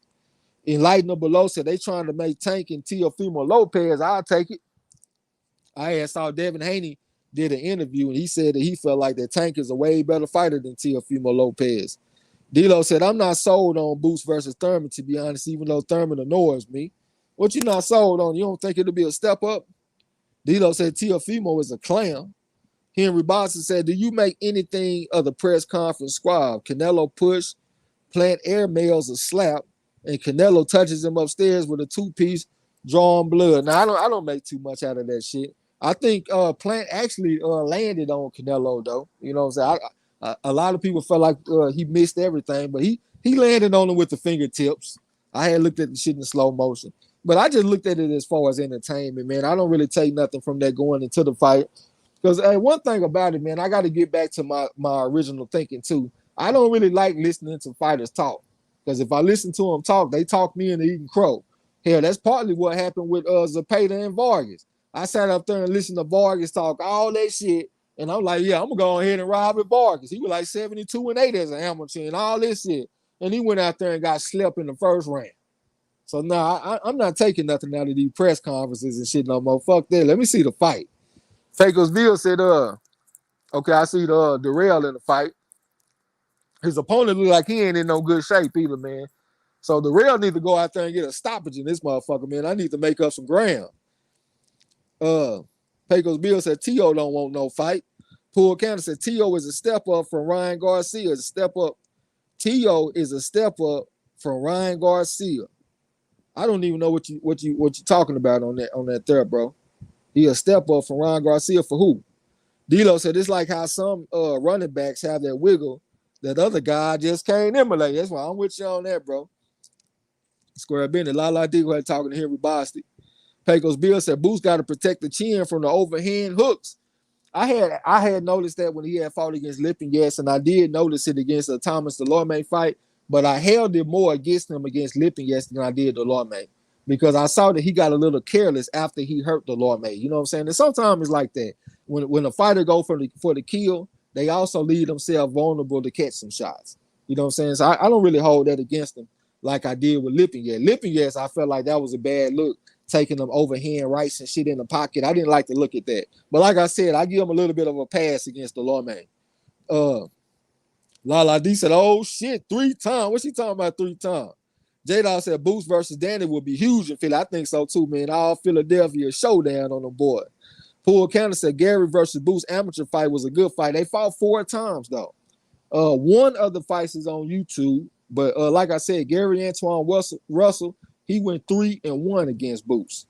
Enlightener below said they trying to make Tank and Teofimo Lopez. I'll take it. I had saw Devin Haney did an interview and he said that he felt like that Tank is a way better fighter than Teofimo Lopez. D'Lo said, I'm not sold on Boots versus Thurman, to be honest, even though Thurman annoys me. What you not sold on? You don't think it'll be a step up? D'Lo said Teofimo is a clown. Henry Boston said, do you make anything of the press conference squad? Canelo push, Plant airmails a slap, and Canelo touches him upstairs with a two-piece drawn blood. Now, I don't make too much out of that shit. I think Plant actually landed on Canelo, though. You know what I'm saying? A lot of people felt like he missed everything, but he landed on him with the fingertips. I had looked at the shit in slow motion. But I just looked at it as far as entertainment, man. I don't really take nothing from that going into the fight. Because one thing about it, man, I got to get back to my original thinking, too. I don't really like listening to fighters talk. Because if I listen to them talk, they talk me into eating crow. Hell, that's partly what happened with Zepeda and Vargas. I sat up there and listened to Vargas talk all that shit, and I'm like, yeah, I'm going to go ahead and ride with Vargas. He was like 72-8 as an amateur and all this shit. And he went out there and got slept in the first round. So, nah, I'm not taking nothing out of these press conferences and shit no more. Fuck that. Let me see the fight. Fakosville said, okay, I see the Darrell in the fight. His opponent look like he ain't in no good shape either, man. So Darrell need to go out there and get a stoppage in this motherfucker, man. I need to make up some ground. Pecos Bill said T.O. don't want no fight. Poole County said T.O. is a step up from Ryan Garcia. Is a step up. T.O. is a step up from Ryan Garcia. I don't even know what you talking about on that there, bro. He a step up from Ryan Garcia for who? D'Lo said it's like how some running backs have that wiggle that other guy just can't emulate. That's why I'm with you on that, bro. Square Bennett, La Digo had talking to Henry Bostic. Pecos Bill said Boots got to protect the chin from the overhand hooks. I had noticed that when he had fought against Lipingas, and I did notice it against the Thomas Delorme fight, but I held it more against him against Lipingas than I did Delorme because I saw that he got a little careless after he hurt Delorme. You know what I'm saying? And sometimes it's like that. When a fighter go for the kill, they also leave themselves vulnerable to catch some shots. You know what I'm saying? So I don't really hold that against him like I did with Lipingas. Lipingas, I felt like that was a bad look, taking them overhand rights and shit in the pocket. I didn't like to look at that. But like I said, I give him a little bit of a pass against Delorme. Lala D said, oh shit, 3 times. What's she talking about 3 times? J-Dog said Boots versus Danny would be huge in Philly. I think so too, man. All Philadelphia showdown on the board. Poole County said Gary versus Boots amateur fight was a good fight. They fought 4 times though. One of the fights is on YouTube, but like I said, Gary Antoine Russell, he went 3-1 against Boots.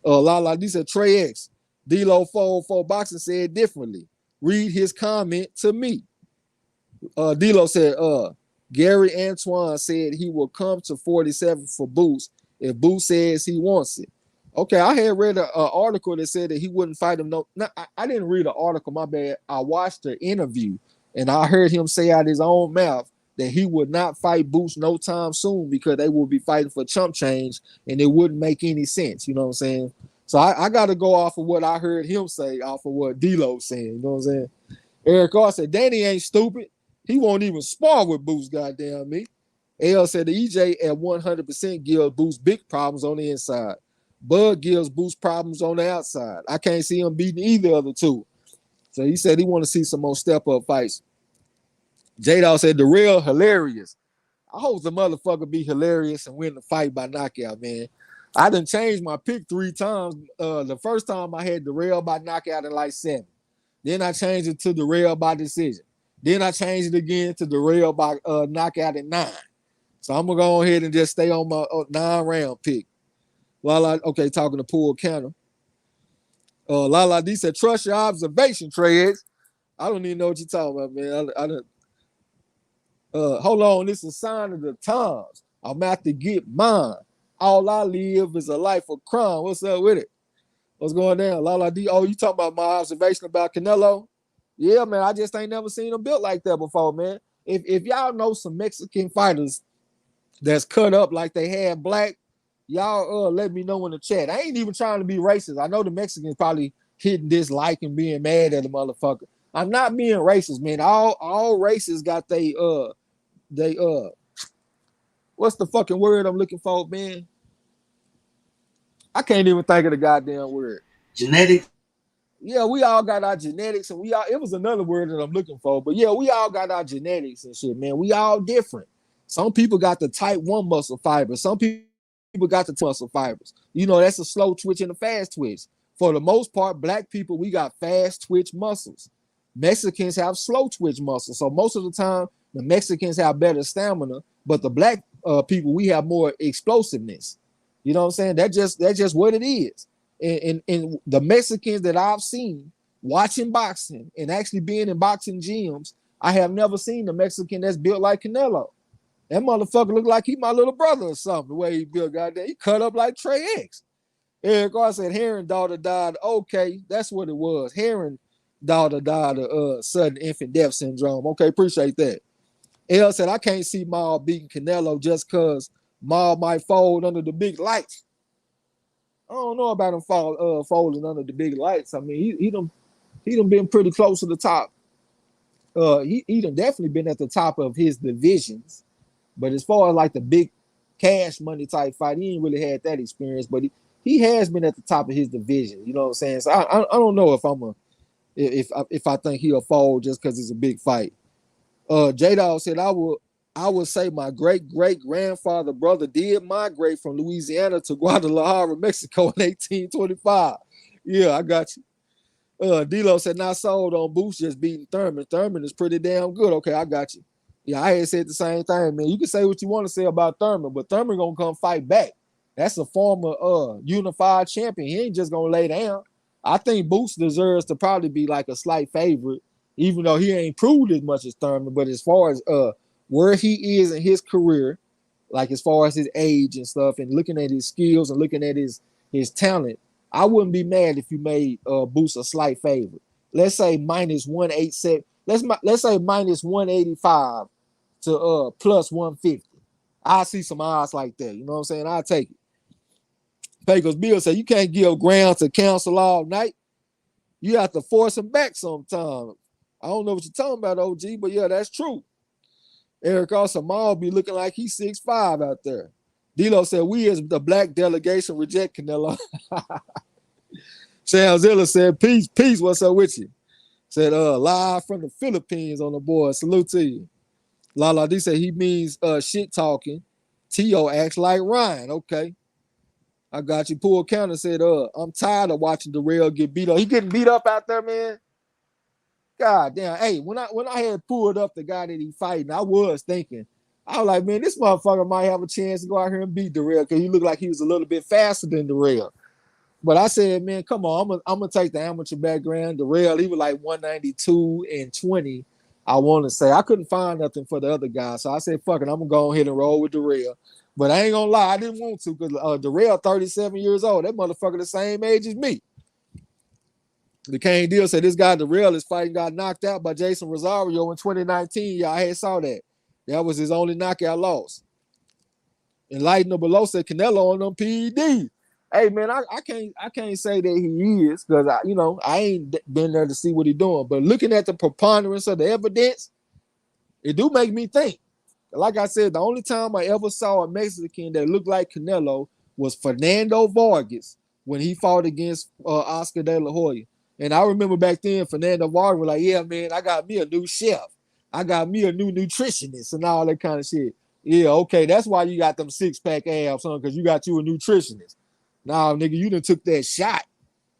Lala D said Trey X, D-Lo 404 Boxing said differently. Read his comment to me. D-Lo said, Gary Antoine said he will come to 47 for Boots if Boots says he wants it. Okay, I had read an article that said that he wouldn't fight him. No, I didn't read the article, my bad. I watched the interview, and I heard him say out his own mouth that he would not fight Boots no time soon because they will be fighting for chump change, and it wouldn't make any sense. You know what I'm saying? So I got to go off of what I heard him say, off of what D-Lo's saying. You know what I'm saying? Eric R said, Danny ain't stupid. He won't even spar with Boots, goddamn me. L said the EJ at 100% gives Boots big problems on the inside. Bud gives Boots problems on the outside. I can't see him beating either of the two. So he said he want to see some more step-up fights. J-Dawg said the real hilarious. I hope the motherfucker be hilarious and win the fight by knockout, man. I done changed my pick 3 times. The first time I had Darrell by knockout in like 7. Then I changed it to Darrell by decision. Then I changed it again to Darrell by knockout at 9. So I'm gonna go ahead and just stay on my 9-round pick. Okay, talking to Poole Counter. Lala D said, trust your observation, Trez. I don't even know what you're talking about, man. I don't. Hold on, this is a sign of the times. I'm out to get mine. All I live is a life of crime. What's up with it? What's going down? Lala D. Oh, you talking about my observation about Canelo? Yeah, man. I just ain't never seen him built like that before, man. If y'all know some Mexican fighters that's cut up like they had black, y'all let me know in the chat. I ain't even trying to be racist. I know the Mexicans probably hitting dislike and being mad at the motherfucker. I'm not being racist, man. All races got they what's the fucking word I'm looking for, man? I can't even think of the goddamn word. Genetics. Yeah, we all got our genetics, and it was another word that I'm looking for, but yeah, we all got our genetics and shit, man. We all different. Some people got the type 1 muscle fibers. Some people got the muscle fibers. You know, that's a slow twitch and a fast twitch. For the most part, black people, we got fast twitch muscles. Mexicans have slow twitch muscles. So most of the time, the Mexicans have better stamina, but the black people, we have more explosiveness. You know what I'm saying? That's just what it is. And the Mexicans that I've seen watching boxing and actually being in boxing gyms, I have never seen a Mexican that's built like Canelo. That motherfucker look like he my little brother or something, the way he built, goddamn. He cut up like Trey X. Eric R said Heron daughter died. Okay, that's what it was. Heron daughter died of sudden infant death syndrome. Okay, appreciate that. L said, I can't see Maul beating Canelo just because Maul might fold under the big lights. I don't know about him folding under the big lights. I mean, he done been pretty close to the top. He done definitely been at the top of his divisions. But as far as like the big cash money type fight, he ain't really had that experience. But he has been at the top of his division. You know what I'm saying? So I don't know if I think he'll fold just because it's a big fight. J-Dawg said I would say my great-great-grandfather brother did migrate from Louisiana to Guadalajara, Mexico in 1825. Yeah, I got you. D-Lo said not sold on Boots just beating Thurman. Thurman is pretty damn good. Okay, I got you. Yeah, I had said the same thing, man. You can say what you want to say about Thurman, but Thurman gonna come fight back. That's a former unified champion. He ain't just gonna lay down. I think Boots deserves to probably be like a slight favorite, even though he ain't proved as much as Thurman. But as far as where he is in his career, like as far as his age and stuff, and looking at his skills and looking at his talent, I wouldn't be mad if you made Boots a slight favorite. Let's say minus 187. Let's say minus 185 to plus 150. I see some odds like that. You know what I'm saying? I'll take it. Pecos Bill said you can't give ground to counsel all night. You have to force him back sometimes. I don't know what you're talking about, OG, but yeah, that's true. Eric also Maul be looking like he's 6'5" out there. D-Lo said we as the black delegation reject Canelo. Sam Zilla said peace, what's up with you? Said live from the Philippines on the board. Salute to you. Lala D said he means shit talking. T.O. acts like Ryan. Okay. I got you. Poole Counter said, I'm tired of watching Darrell get beat up. He getting beat up out there, man. God damn. Hey, when I had pulled up the guy that he fighting, I was thinking, I was like, man, this motherfucker might have a chance to go out here and beat Darrell because he looked like he was a little bit faster than Darrell. But I said, man, come on, I'm gonna take the amateur background. Darrell, he was like 192 and 20. I want to say I couldn't find nothing for the other guy, so I said, fuck it, I'm gonna go ahead and roll with Darrell. But I ain't gonna lie, I didn't want to because Darrell 37 years old. That motherfucker the same age as me. The Kane Deal said this guy Darrell is fighting got knocked out by Jason Rosario in 2019. Y'all had saw that. That was his only knockout loss. Enlightened below said Canelo on them PED. Hey man, I can't say that he is because I ain't been there to see what he's doing. But looking at the preponderance of the evidence, it do make me think. Like I said, the only time I ever saw a Mexican that looked like Canelo was Fernando Vargas when he fought against Oscar De La Hoya. And I remember back then, Fernando Vargas was like, yeah, man, I got me a new chef. I got me a new nutritionist and all that kind of shit. Yeah, okay, that's why you got them six-pack abs, son, because you got you a nutritionist. Nah, nigga, you done took that shot.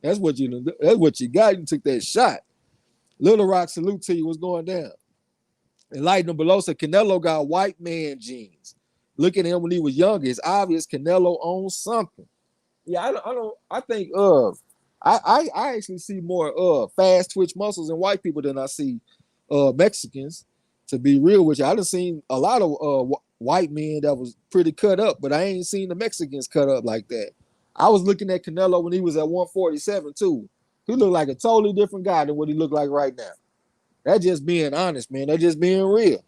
That's what you got. You took that shot. Little Rock, salute to you. What's going down? And Lightning below said Canelo got white man genes. Look at him when he was younger. It's obvious Canelo owns something. Yeah, I think I actually see more fast twitch muscles in white people than I see Mexicans. To be real with you, I done seen a lot of white men that was pretty cut up, but I ain't seen the Mexicans cut up like that. I was looking at Canelo when he was at 147 too. He looked like a totally different guy than what he looked like right now. That's just being honest, man. That's just being real.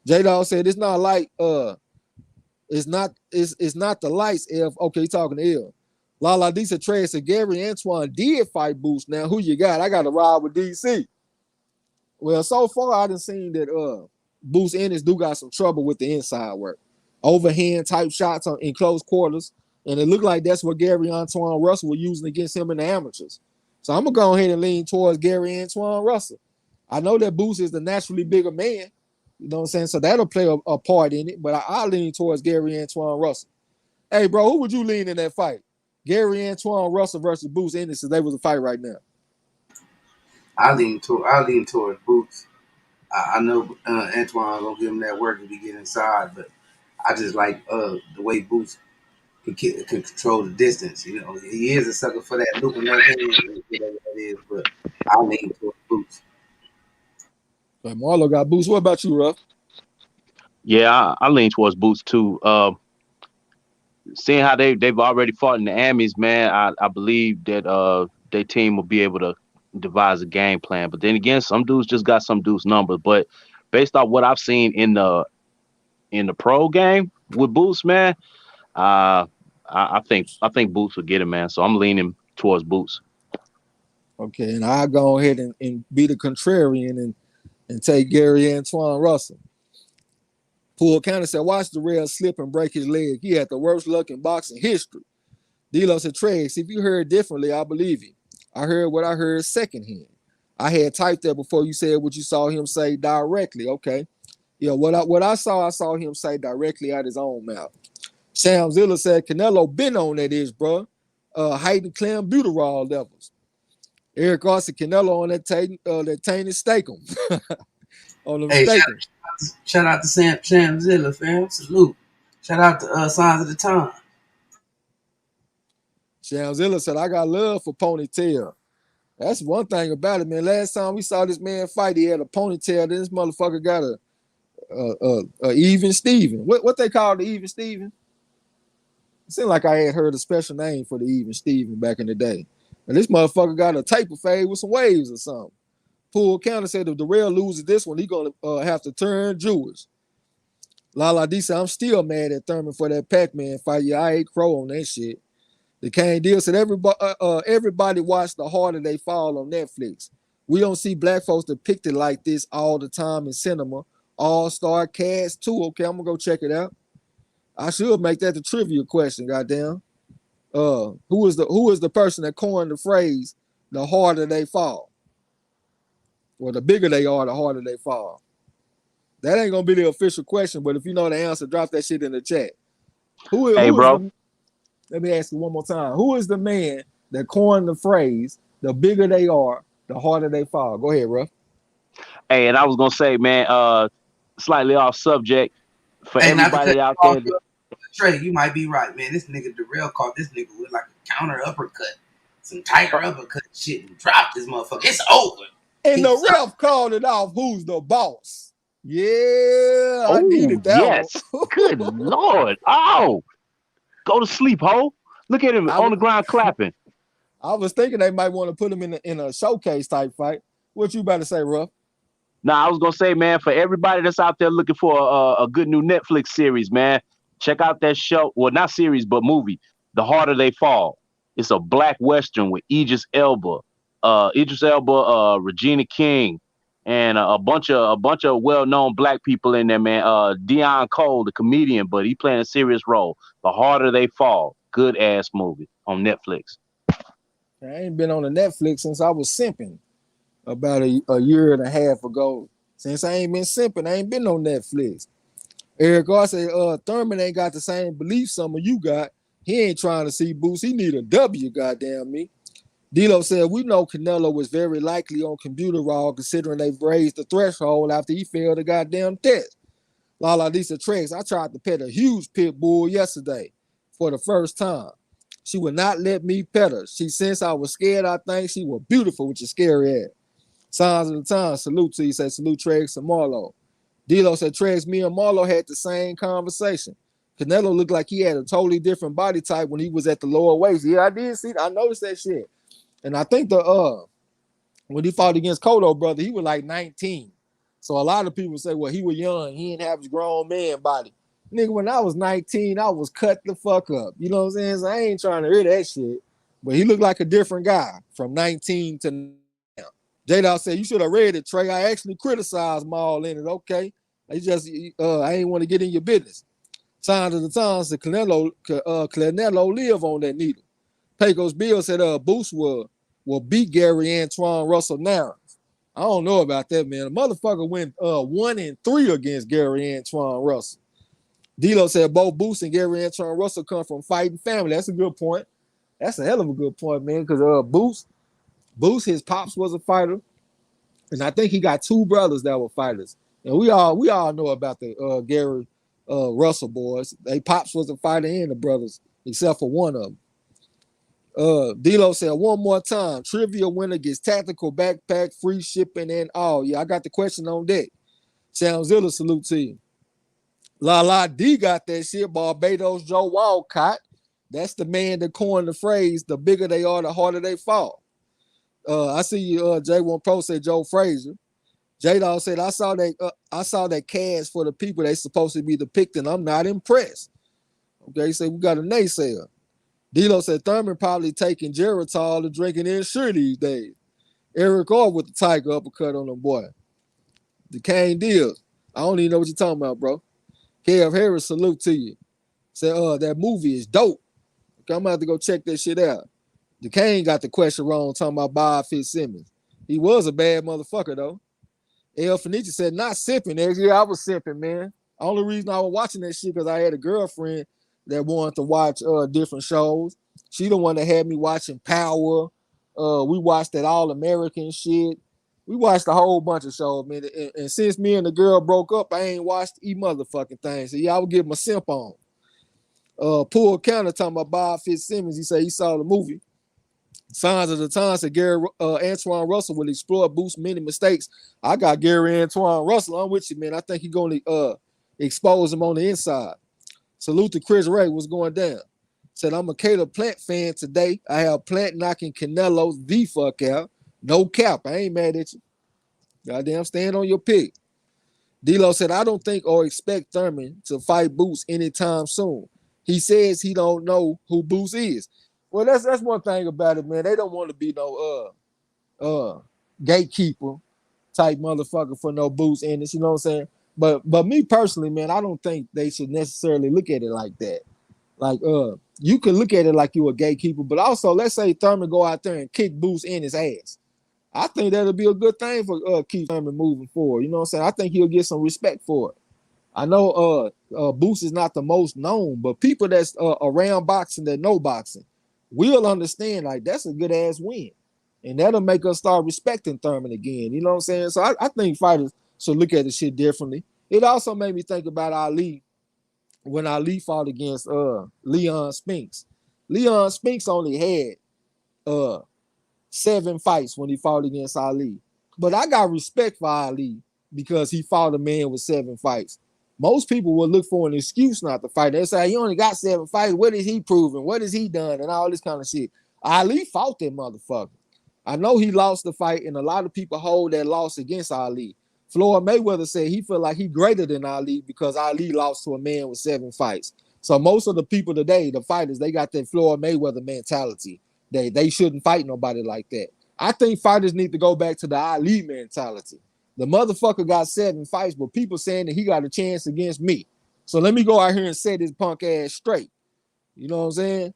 J-Dawg said it's not like it's not the lights if okay, he talking to L. Lala Disa Trey said Gary Antoine did fight Boost. Now who you got? I got to ride with DC. Well, so far I done seen that Boost Ennis do got some trouble with the inside work. Overhand type shots in close quarters. And it looked like that's what Gary Antoine Russell was using against him in the amateurs. So I'm gonna go ahead and lean towards Gary Antoine Russell. I know that Boost is the naturally bigger man. You know what I'm saying? So that'll play a part in it, but I lean towards Gary Antoine Russell. Hey, bro, who would you lean in that fight? Gary Antoine Russell versus Boost Ennis if they was a fight right now. I lean towards Boots. I know Antoine gonna give him that work if he get inside, but I just like the way Boots can control the distance. You know, he is a sucker for that loop and that hand, whatever that is, but I lean towards Boots. Like Marlo got Boost. What about you, Ruff? Yeah, I lean towards Boots too. Seeing how they've already fought in the Amis, man, I believe that their team will be able to devise a game plan. But then again, some dudes just got some dudes numbers. But based off what I've seen in the pro game with Boots, man, I think Boots will get it, man. So I'm leaning towards Boots. Okay, and I'll go ahead and be the contrarian and take Gary Antoine Russell. Poole County said, watch the rail slip and break his leg. He had the worst luck in boxing history. D-Lo said, Trace, if you heard differently, I believe you. I heard what I heard secondhand. I had typed that before you said what you saw him say directly. Okay. Yeah, what I saw him say directly out his own mouth. Sam Zilla said, Canelo been on that ish, bro. Heightened clenbuterol levels. Eric Ross said, Canelo on that tainted steakum. On them Hey, steakum. shout out to Sam Zilla, fam. Salute. Shout out to Signs of the Time. Sam Zilla said, I got love for ponytail. That's one thing about it, man. Last time we saw this man fight, he had a ponytail. Then this motherfucker got a even Steven. What they call the even Steven? It seemed like I had heard a special name for the even Steven back in the day. And this motherfucker got a taper fade with some waves or something. Poole County said if Darrell loses this one, he's going to have to turn Jewish. Lala D said, I'm still mad at Thurman for that Pac-Man fight. Yeah, I ate crow on that shit. The Kane Deal said everybody watched The Harder They Fall on Netflix. We don't see black folks depicted like this all the time in cinema. All-Star Cast 2. Okay, I'm going to go check it out. I should make that the trivia question, goddamn. Who is the person that coined the phrase, the harder they fall? Well, the bigger they are, the harder they fall. That ain't going to be the official question, but if you know the answer, drop that shit in the chat. Hey, bro. Let me ask you one more time. Who is the man that coined the phrase, the bigger they are, the harder they fall? Go ahead, Ruff. Hey, and I was gonna say, man, slightly off subject for Hey, not to cut everybody out you there. off, Trey, you might be right, man. This nigga Darrell caught this nigga with like a counter uppercut, some tiger uppercut shit, and dropped this motherfucker. It's over. And the ref called it off. Who's the boss? Yeah, I needed that yes. one. Good Lord. Oh, go to sleep, ho. Look at him on the ground clapping. I was thinking they might want to put him in a showcase type fight. What you about to say, Ruff? Now, I was gonna say, man, for everybody that's out there looking for a good new Netflix series, man, check out that show. Well, not series, but movie. The Harder They Fall. It's a black western with Idris Elba, Regina King, and a bunch of well-known black people in there, man. Dion Cole, the comedian, but he playing a serious role. The Harder They Fall, good ass movie on Netflix. I ain't been on the Netflix since I was simping about a year and a half ago. Since I ain't been simping, I ain't been on Netflix. Eric R said, Thurman ain't got the same belief some of you got. He ain't trying to see Boost. He need a W, goddamn me. D'Lo said, we know Canelo was very likely on computer raw considering they've raised the threshold after he failed the goddamn test. Lala Lisa Trex, I tried to pet a huge pit bull yesterday for the first time. She would not let me pet her. She sensed I was scared. I think she was beautiful with your scary ass. Signs of the time. Salute to you. Say salute Trex and Marlo. D'Lo said Trex, me and Marlo had the same conversation. Canelo looked like he had a totally different body type when he was at the lower weights. Yeah, I did see. I noticed that shit. And I think when he fought against Cotto, brother, he was like 19. So a lot of people say, well, he was young. He didn't have his grown man body. Nigga, when I was 19, I was cut the fuck up. You know what I'm saying? So I ain't trying to hear that shit. But he looked like a different guy from 19 to now. J-Dawg said, you should have read it, Trey. I actually criticized Maul in it. Okay. I ain't want to get in your business. Signs of the times that Canelo live on that needle. Pecos Bill said Boost will beat Gary Antoine Russell now. I don't know about that, man. The motherfucker went 1-3 against Gary Antoine Russell. D'Lo said both Boost and Gary Antoine Russell come from fighting family. That's a good point. That's a hell of a good point, man. Because Boost, his pops was a fighter, and I think he got two brothers that were fighters. And we all know about the Gary Russell boys. They pops was a fighter and the brothers, except for one of them. D'Lo said one more time, trivia winner gets tactical backpack, free shipping, and all. Yeah, I got the question on deck. Soundzilla, salute to you. La D got that shit. Barbados Joe Walcott. That's the man that coined the phrase, the bigger they are, the harder they fall. I see you, J1 Pro said Joe Frazier. J-Dawg said, I saw that cast for the people they supposed to be depicting. I'm not impressed. Okay, he said we got a naysayer. D'Lo said Thurman probably taking Geritol to drinking insure these days. Eric R with the tiger uppercut on them boy. The Kane deals. I don't even know what you're talking about, bro. Kev Harris, salute to you. Said, that movie is dope. Okay, I'm gonna have to go check that shit out. The Kane got the question wrong, talking about Bob Fitzsimmons. He was a bad motherfucker, though. El Fenici said, not simping. Yeah, I was simping, man. Only reason I was watching that shit because I had a girlfriend that wanted to watch different shows. She the one that had me watching Power. We watched that All American shit. We watched a whole bunch of shows, man. And since me and the girl broke up, I ain't watched motherfucking thing. So yeah, I would give him a simp on. Pool Counter talking about Bob Fitzsimmons. He said he saw the movie. Signs of the times that Gary Antoine Russell will explore Boost many mistakes. I got Gary Antoine Russell. I'm with you, man. I think he's going to expose him on the inside. Salute to Chris Ray. What's going down? Said, I'm a Caleb Plant fan today. I have Plant knocking Canelo the fuck out. No cap. I ain't mad at you. Goddamn, stand on your pick. D'Lo said, I don't think or expect Thurman to fight Boost anytime soon. He says he don't know who Boost is. Well, that's one thing about it, man. They don't want to be no gatekeeper type motherfucker for no Boost in this, you know what I'm saying? But me personally, man, I don't think they should necessarily look at it like that. Like, you can look at it like you a gatekeeper, but also let's say Thurman go out there and kick Boost in his ass. I think that'll be a good thing for Keith Thurman moving forward. You know what I'm saying? I think he'll get some respect for it. I know Boost is not the most known, but people that's around boxing that know boxing we'll understand like that's a good ass win. And that'll make us start respecting Thurman again. You know what I'm saying? So I think fighters should look at the shit differently. It also made me think about Ali when Ali fought against Leon Spinks. Leon Spinks only had 7 fights when he fought against Ali. But I got respect for Ali because he fought a man with 7 fights. Most people will look for an excuse not to fight. They say, he only got 7 fights. What is he proving? What has he done? And all this kind of shit. Ali fought that motherfucker. I know he lost the fight, and a lot of people hold that loss against Ali. Floyd Mayweather said he feel like he greater than Ali because Ali lost to a man with 7 fights. So most of the people today, the fighters, they got that Floyd Mayweather mentality. They shouldn't fight nobody like that. I think fighters need to go back to the Ali mentality. The motherfucker got 7 fights, but people saying that he got a chance against me. So let me go out here and set his punk ass straight. You know what I'm saying?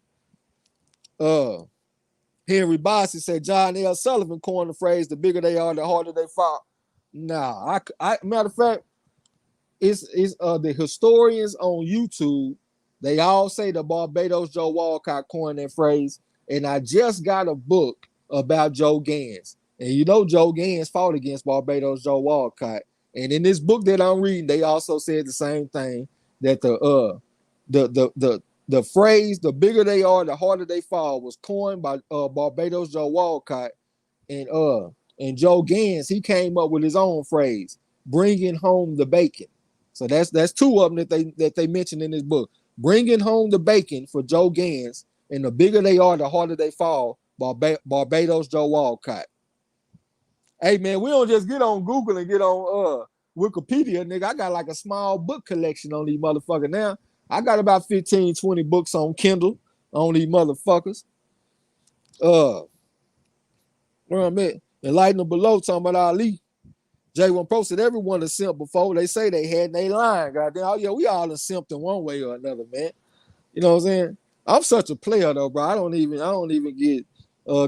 Henry Bossie said John L. Sullivan coined the phrase, the bigger they are, the harder they fall. Nah, matter of fact, it's the historians on YouTube, they all say the Barbados Joe Walcott coined that phrase. And I just got a book about Joe Gans. And you know Joe Gans fought against Barbados Joe Walcott. And in this book that I'm reading, they also said the same thing, that the phrase, the bigger they are, the harder they fall, was coined by Barbados Joe Walcott. And Joe Gans, he came up with his own phrase, bringing home the bacon. So that's 2 of them that they mentioned in this book. Bringing home the bacon for Joe Gans, and the bigger they are, the harder they fall, Barbados Joe Walcott. Hey man, we don't just get on Google and get on Wikipedia, nigga. I got like a small book collection on these motherfuckers now. I got about 15, 20 books on Kindle on these motherfuckers. Where I'm at, Enlighten below talking about Ali. J1 Pro said everyone is simp before. They say they had, and they lying. Goddamn, oh yeah, we all are simped in one way or another, man. You know what I'm saying? I'm such a player though, bro. I don't even get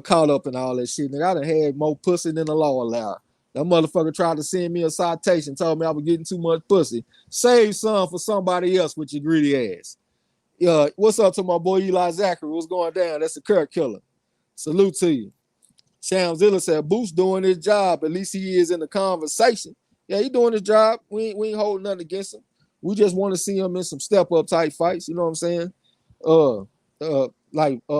caught up in all that shit. Nigga, I done had more pussy than the law allowed. That motherfucker tried to send me a citation, told me I was getting too much pussy. Save some for somebody else with your greedy ass. What's up to my boy Eli Zachary? What's going down? That's the Kirk killer. Salute to you. Shamzilla said, Boost doing his job. At least he is in the conversation. Yeah, he doing his job. We ain't holding nothing against him. We just want to see him in some step-up type fights. You know what I'm saying?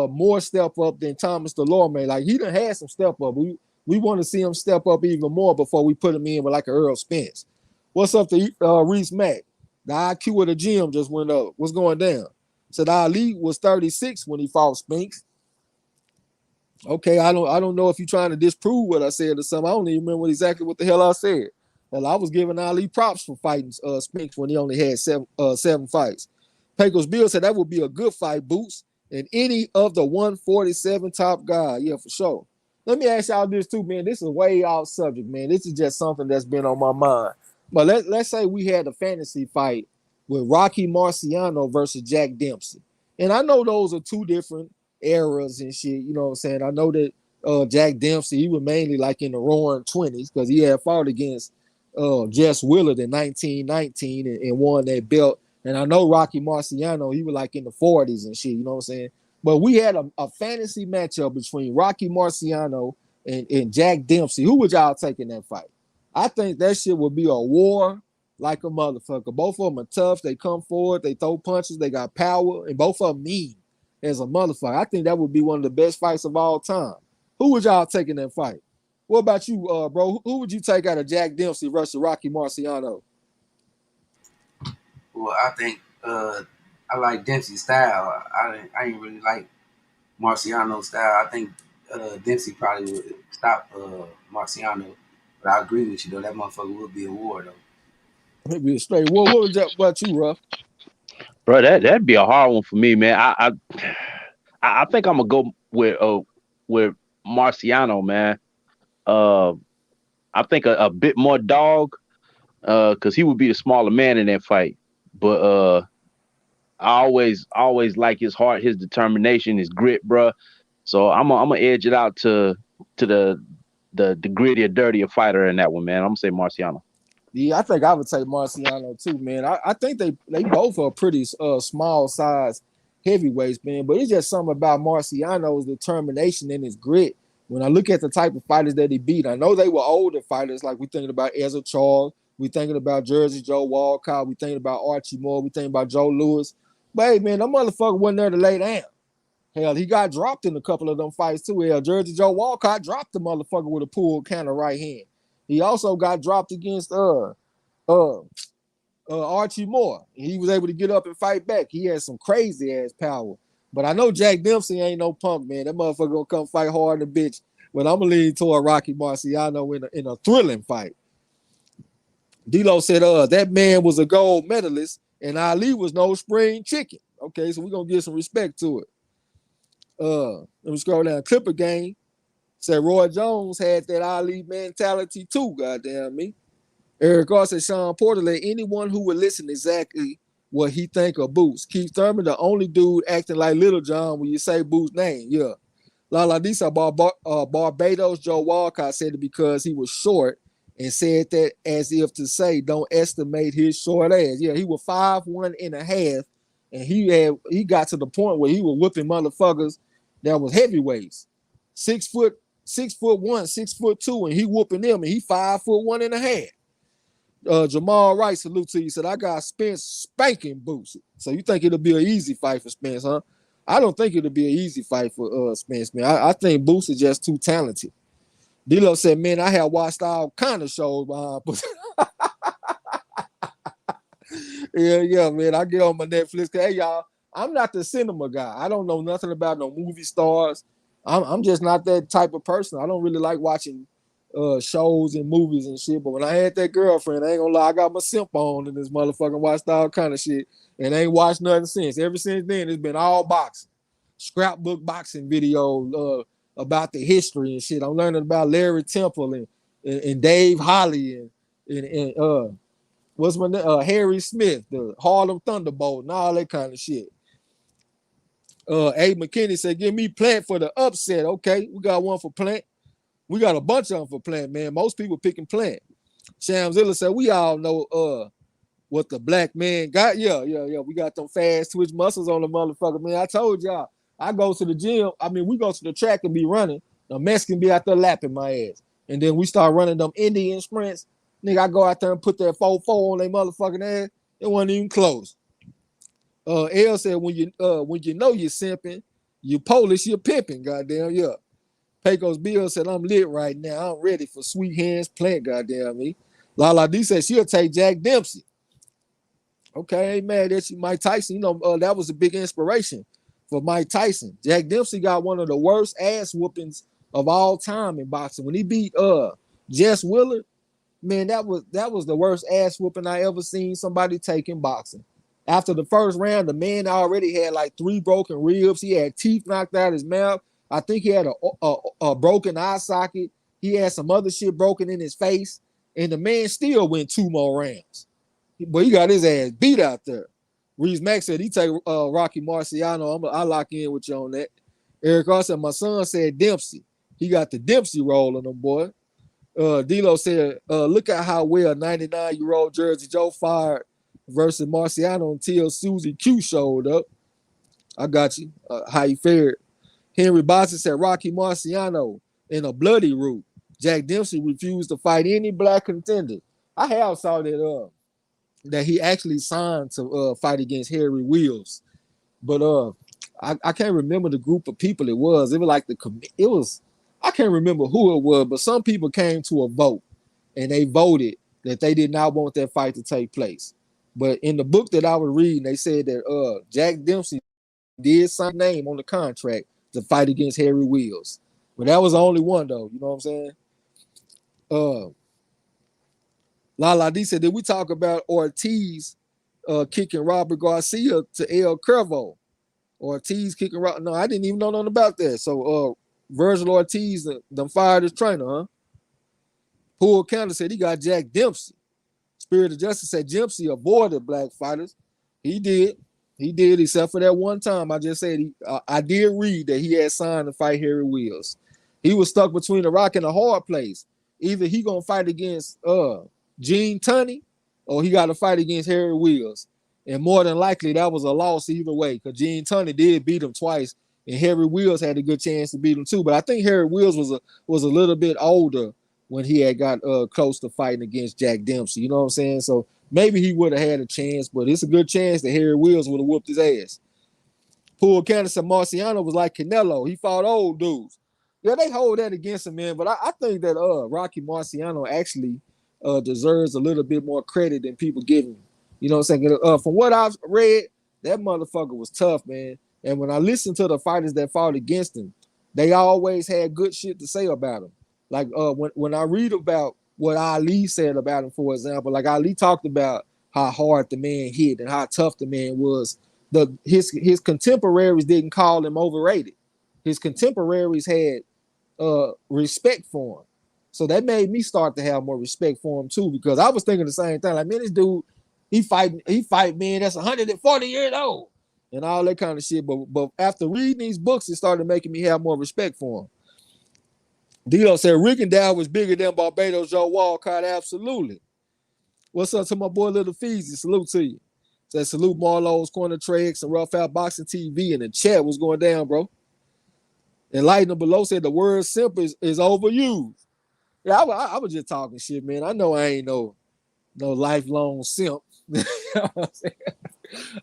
More step up than Thomas the Lawman. Like, he done had some step up. We want to see him step up even more before we put him in with like an Earl Spence. What's up to Reese Mack? The IQ of the gym just went up. What's going down? Said Ali was 36 when he fought Spinks. Okay, I don't know if you're trying to disprove what I said or something. I don't even remember exactly what the hell I said. Well, I was giving Ali props for fighting Spinks when he only had seven fights. Pecos Bill said that would be a good fight, Boots, and any of the 147 top guys. Yeah, for sure. Let me ask y'all this too, man. This is way off subject, man. This is just something that's been on my mind. But let's say we had a fantasy fight with Rocky Marciano versus Jack Dempsey. And I know those are 2 different eras and shit, you know what I'm saying? I know that Jack Dempsey, he was mainly like in the roaring 20s because he had fought against Jess Willard in 1919 and won that belt. And I know Rocky Marciano, he was like in the 40s and shit, you know what I'm saying? But we had a fantasy matchup between Rocky Marciano and Jack Dempsey. Who would y'all take in that fight? I think that shit would be a war like a motherfucker. Both of them are tough. They come forward, they throw punches, they got power, and both of them mean as a motherfucker. I think that would be one of the best fights of all time. Who would y'all take in that fight? What about you, bro? Who would you take out of Jack Dempsey versus Rocky Marciano? Well, I think I like Dempsey's style. I ain't really like Marciano's style. I think Dempsey probably would stop Marciano. But I agree with you though. That motherfucker would be a war though. Maybe straight. What was that about you, Ruff? Bro, that'd be a hard one for me, man. I think I'm gonna go with Marciano, man. Uh, I think a bit more dog, because he would be the smaller man in that fight. But I always like his heart, his determination, his grit, bro. So I'm gonna edge it out to the grittier, dirtier fighter in that one, man. I'm gonna say Marciano. Yeah, I think I would take Marciano too, man. I think they both are pretty small size heavyweights, man. But it's just something about Marciano's determination and his grit. When I look at the type of fighters that he beat, I know they were older fighters, like we thinking about Ezra Charles, we thinking about Jersey Joe Walcott, we thinking about Archie Moore, we thinking about Joe Louis. But hey, man, that motherfucker wasn't there to lay down. Hell, he got dropped in a couple of them fights too. Hell, Jersey Joe Walcott dropped the motherfucker with a pulled counter right hand. He also got dropped against Archie Moore. He was able to get up and fight back. He had some crazy ass power. But I know Jack Dempsey ain't no punk, man. That motherfucker gonna come fight hard in the bitch. But I'm gonna lean toward Rocky Marciano in a thrilling fight. D-Lo said, that man was a gold medalist and Ali was no spring chicken. Okay, so we're gonna give some respect to it. Let me scroll down. Clipper Game said Roy Jones had that Ali mentality too, goddamn me. Eric Ross said Sean Porter let anyone who would listen exactly what he think of Boots. Keith Thurman, the only dude acting like Little John when you say Boots' name. Yeah. La Disa Barbados Joe Walcott said it because he was short and said that as if to say, don't estimate his short ass. Yeah, he was 5'1 and a half, and he got to the point where he was whooping motherfuckers that was heavyweights. 6'1", 6'2", and he whooping them, and he 5'1 and a half. Jamal Wright, salute to you. Said I got Spence spanking Boots. So you think it'll be an easy fight for Spence, huh? I don't think it'll be an easy fight for Spence, man. I think Boots is just too talented. D-Lo said, man, I have watched all kind of shows behind Boots. Yeah, man. I get on my Netflix. Hey, y'all, I'm not the cinema guy. I don't know nothing about no movie stars. I'm just not that type of person. I don't really like watching shows and movies and shit. But when I had that girlfriend, I ain't gonna lie, I got my simp on in this motherfucking watched all kind of shit and ain't watched nothing since. Ever since then, it's been all boxing, scrapbook boxing videos about the history and shit. I'm learning about Larry Temple and Dave Holly and what's my name? Harry Smith, the Harlem Thunderbolt, and all that kind of shit. A. McKinney said, give me Plant for the upset. Okay, we got one for Plant. We got a bunch of them for Plant, man. Most people picking Plant. Shamzilla said, we all know what the black man got. Yeah. We got them fast twitch muscles on the motherfucker, man. I told y'all, I go to the gym. I mean, we go to the track and be running. The Mexican be out there lapping my ass. And then we start running them Indian sprints. Nigga, I go out there and put that 4-4 on their motherfucking ass. It wasn't even close. L said, when you know you're simping, you Polish, you're pimping, goddamn, yeah. Pecos Bill said, I'm lit right now. I'm ready for sweet hands Plant, goddamn me. Lala D said she'll take Jack Dempsey. Okay, ain't mad at you, Mike Tyson. You know, that was a big inspiration for Mike Tyson. Jack Dempsey got one of the worst ass whoopings of all time in boxing. When he beat Jess Willard, man, that was the worst ass whooping I ever seen somebody take in boxing. After the first round, the man already had like 3 broken ribs. He had teeth knocked out his mouth. I think he had a broken eye socket. He had some other shit broken in his face. And the man still went 2 more rounds. But he got his ass beat out there. Reese Mack said he take Rocky Marciano. I lock in with you on that. Eric Ross said, my son said Dempsey. He got the Dempsey roll on him, boy. D-Lo said, look at how well 99-year-old Jersey Joe fired versus Marciano until Susie Q showed up. I got you. How you fared? Henry Boston said Rocky Marciano in a bloody route. Jack Dempsey refused to fight any black contender. I have saw that he actually signed to fight against Harry Wheels, but I can't remember the group of people it was. It was like I can't remember who it was, but some people came to a vote and they voted that they did not want that fight to take place. But in the book that I was reading, they said that Jack Dempsey did sign name on the contract to fight against Harry Wheels. But that was the only one, though. You know what I'm saying? Lala D said, did we talk about Ortiz kicking Robert Garcia to El Curvo? Ortiz kicking Robert? No, I didn't even know nothing about that. So Virgil Ortiz done fired his trainer, huh? Poole Counter said he got Jack Dempsey. Spirit of Justice said Dempsey avoided black fighters. He did, except for that one time. I just said I did read that he had signed to fight Harry Wheels. He was stuck between a rock and a hard place. Either he gonna fight against Gene Tunney or he got to fight against Harry Wheels. And more than likely that was a loss either way, because Gene Tunney did beat him twice, and Harry Wheels had a good chance to beat him too. But I think Harry Wheels was a little bit older when he had got close to fighting against Jack Dempsey. You know what I'm saying? So maybe he would have had a chance, but it's a good chance that Harry Wheels would have whooped his ass. Poole Candace and Marciano was like Canelo. He fought old dudes. Yeah, they hold that against him, man. But I think that Rocky Marciano actually deserves a little bit more credit than people give him. You know what I'm saying? From what I've read, that motherfucker was tough, man. And when I listened to the fighters that fought against him, they always had good shit to say about him. Like when I read about what Ali said about him, for example, like Ali talked about how hard the man hit and how tough the man was. His contemporaries didn't call him overrated. His contemporaries had respect for him. So that made me start to have more respect for him too, because I was thinking the same thing. Like, man, this dude, he fight man that's 140 years old and all that kind of shit. But after reading these books, it started making me have more respect for him. Dilo said Rickendale was bigger than Barbados Joe Walcott. Absolutely. What's up to my boy Little Feezy? Salute to you. Said salute MARLO'S, Corner Trades, and Rough Out Boxing TV. And the chat was going down, bro. And Lightning below said the word simp is overused. Yeah, I was just talking shit, man. I know I ain't no lifelong simp. You know what I'm saying?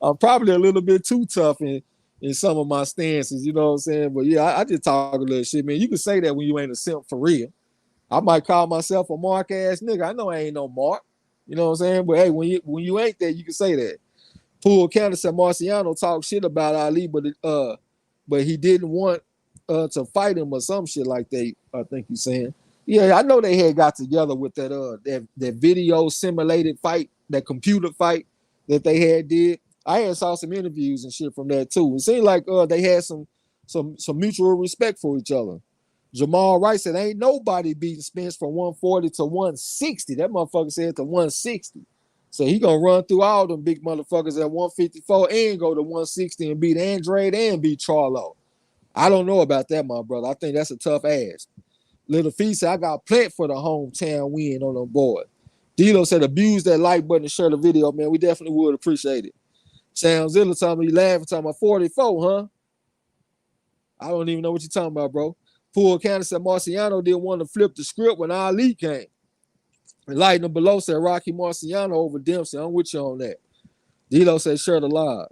I'm probably a little bit too tough in some of my stances, you know what I'm saying? But yeah, I just talk a little shit, man. You can say that when you ain't a simp for real. I might call myself a mark ass nigga. I know I ain't no mark. You know what I'm saying? But hey, when you ain't that, you can say that. Poole County said Marciano talked shit about Ali, but he didn't want to fight him or some shit like that. I think he's saying. Yeah, I know they had got together with that video simulated fight, that computer fight that they had did. I had saw some interviews and shit from that too. It seemed like they had some mutual respect for each other. Jamal Wright said, ain't nobody beating Spence from 140 to 160. That motherfucker said to 160. So he gonna run through all them big motherfuckers at 154 and go to 160 and beat Andrade and beat Charlo. I don't know about that, my brother. I think that's a tough ass. Little Fee said, I got plenty for the hometown win on them board. Dilo said, abuse that like button and share the video, man. We definitely would appreciate it. Sam Zilla told me you laughing, talking about 44, huh? I don't even know what you're talking about, bro. Poole County said Marciano didn't want to flip the script when Ali came. And Lightning below said Rocky Marciano over Dempsey. I'm with you on that. Dilo said shirt alive.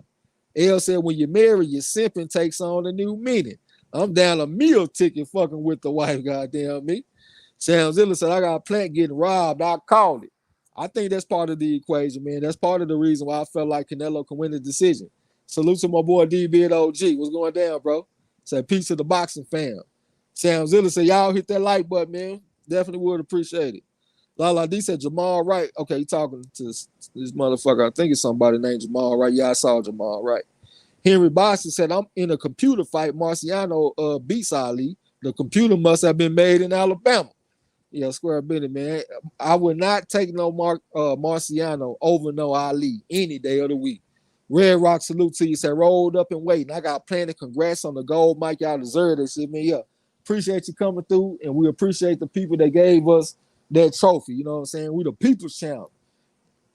L said when you're married, your simping takes on a new meaning. I'm down a meal ticket fucking with the wife, goddamn me. Sam Zilla said I got a plant getting robbed. I called it. I think that's part of the equation, man. That's part of the reason why I felt like Canelo can win the decision. Salute to my boy D-Beard OG. What's going down, bro? Said peace to the boxing fam. Sam Zilla said, y'all hit that like button, man. Definitely would appreciate it. Lala D said Jamal Wright. Okay, you talking to this motherfucker. I think it's somebody named Jamal Wright. Yeah, I saw Jamal Wright. Henry Boston said, I'm in a computer fight. Marciano beats Ali. The computer must have been made in Alabama. Yeah, square bit, man. I would not take no Marciano over no Ali any day of the week. Red Rock salute to you. Said rolled up and waiting. I got plenty. Congrats on the gold, Mike. Y'all deserve this shit, man. Yeah, appreciate you coming through, and we appreciate the people that gave us that trophy. You know what I'm saying? We the people's champ,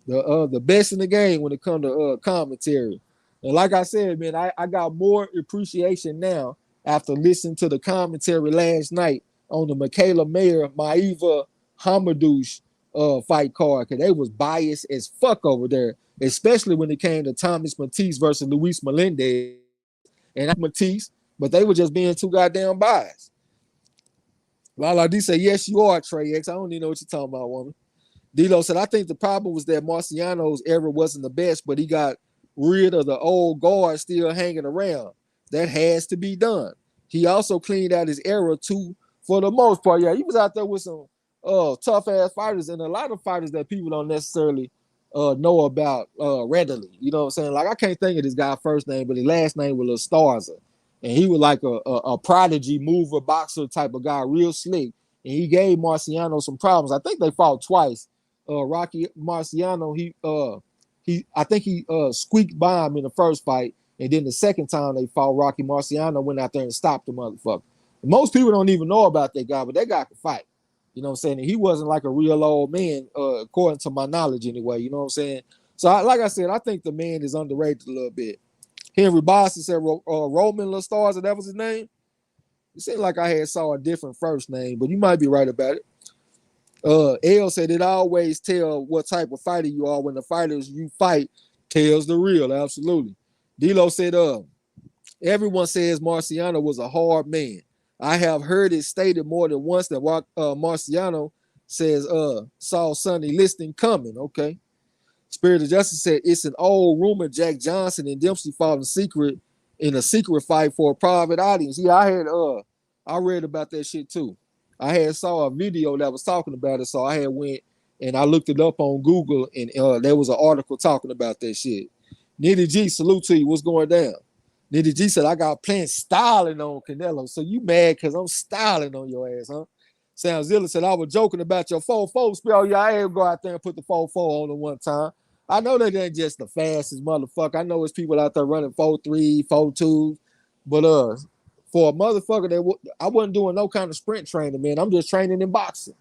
the best in the game when it comes to commentary. And like I said, man, I got more appreciation now after listening to the commentary last night on the Michaela Mayer Maiva Hamadouche fight card, because they was biased as fuck over there, especially when it came to Thomas Matisse versus Luis Melendez and Matisse, but they were just being too goddamn biased. Lala D said, yes, you are, Trey X. I don't even know what you're talking about, woman. Dilo said, I think the problem was that Marciano's era wasn't the best, but he got rid of the old guard still hanging around. That has to be done. He also cleaned out his era too, for the most part. Yeah, he was out there with some tough ass fighters, and a lot of fighters that people don't necessarily know about readily. You know what I'm saying? Like, I can't think of this guy's first name, but his last name was Starza. And he was like a prodigy mover, boxer type of guy, real slick. And he gave Marciano some problems. I think they fought twice. Rocky Marciano, I think he squeaked by him in the first fight, and then the second time they fought, Rocky Marciano went out there and stopped the motherfucker. Most people don't even know about that guy, but that guy could fight. You know what I'm saying? And he wasn't like a real old man, according to my knowledge anyway. You know what I'm saying? So, like I said, I think the man is underrated a little bit. Henry Boston said Roman LaStars, and that was his name. It seemed like I saw a different first name, but you might be right about it. L said it always tell what type of fighter you are when the fighters you fight tells the real. Absolutely. D'Lo said, everyone says Marciano was a hard man. I have heard it stated more than once that Marciano says saw Sonny Liston coming. Okay. Spirit of Justice said it's an old rumor Jack Johnson and Dempsey fought in a secret fight for a private audience. Yeah, I read about that shit too. I had saw a video that was talking about it, so I had went and I looked it up on Google, and there was an article talking about that shit. Nitty G, salute to you. What's going down? Nitty G said, I got plans styling on Canelo. So you mad because I'm styling on your ass, huh? Sam Zilla said, I was joking about your 4-4 spell. Yeah, I ain't go out there and put the 4-4 on them one time. I know that ain't just the fastest motherfucker. I know it's people out there running 4-3, 4-2. But for a motherfucker I wasn't doing no kind of sprint training, man. I'm just training in boxing.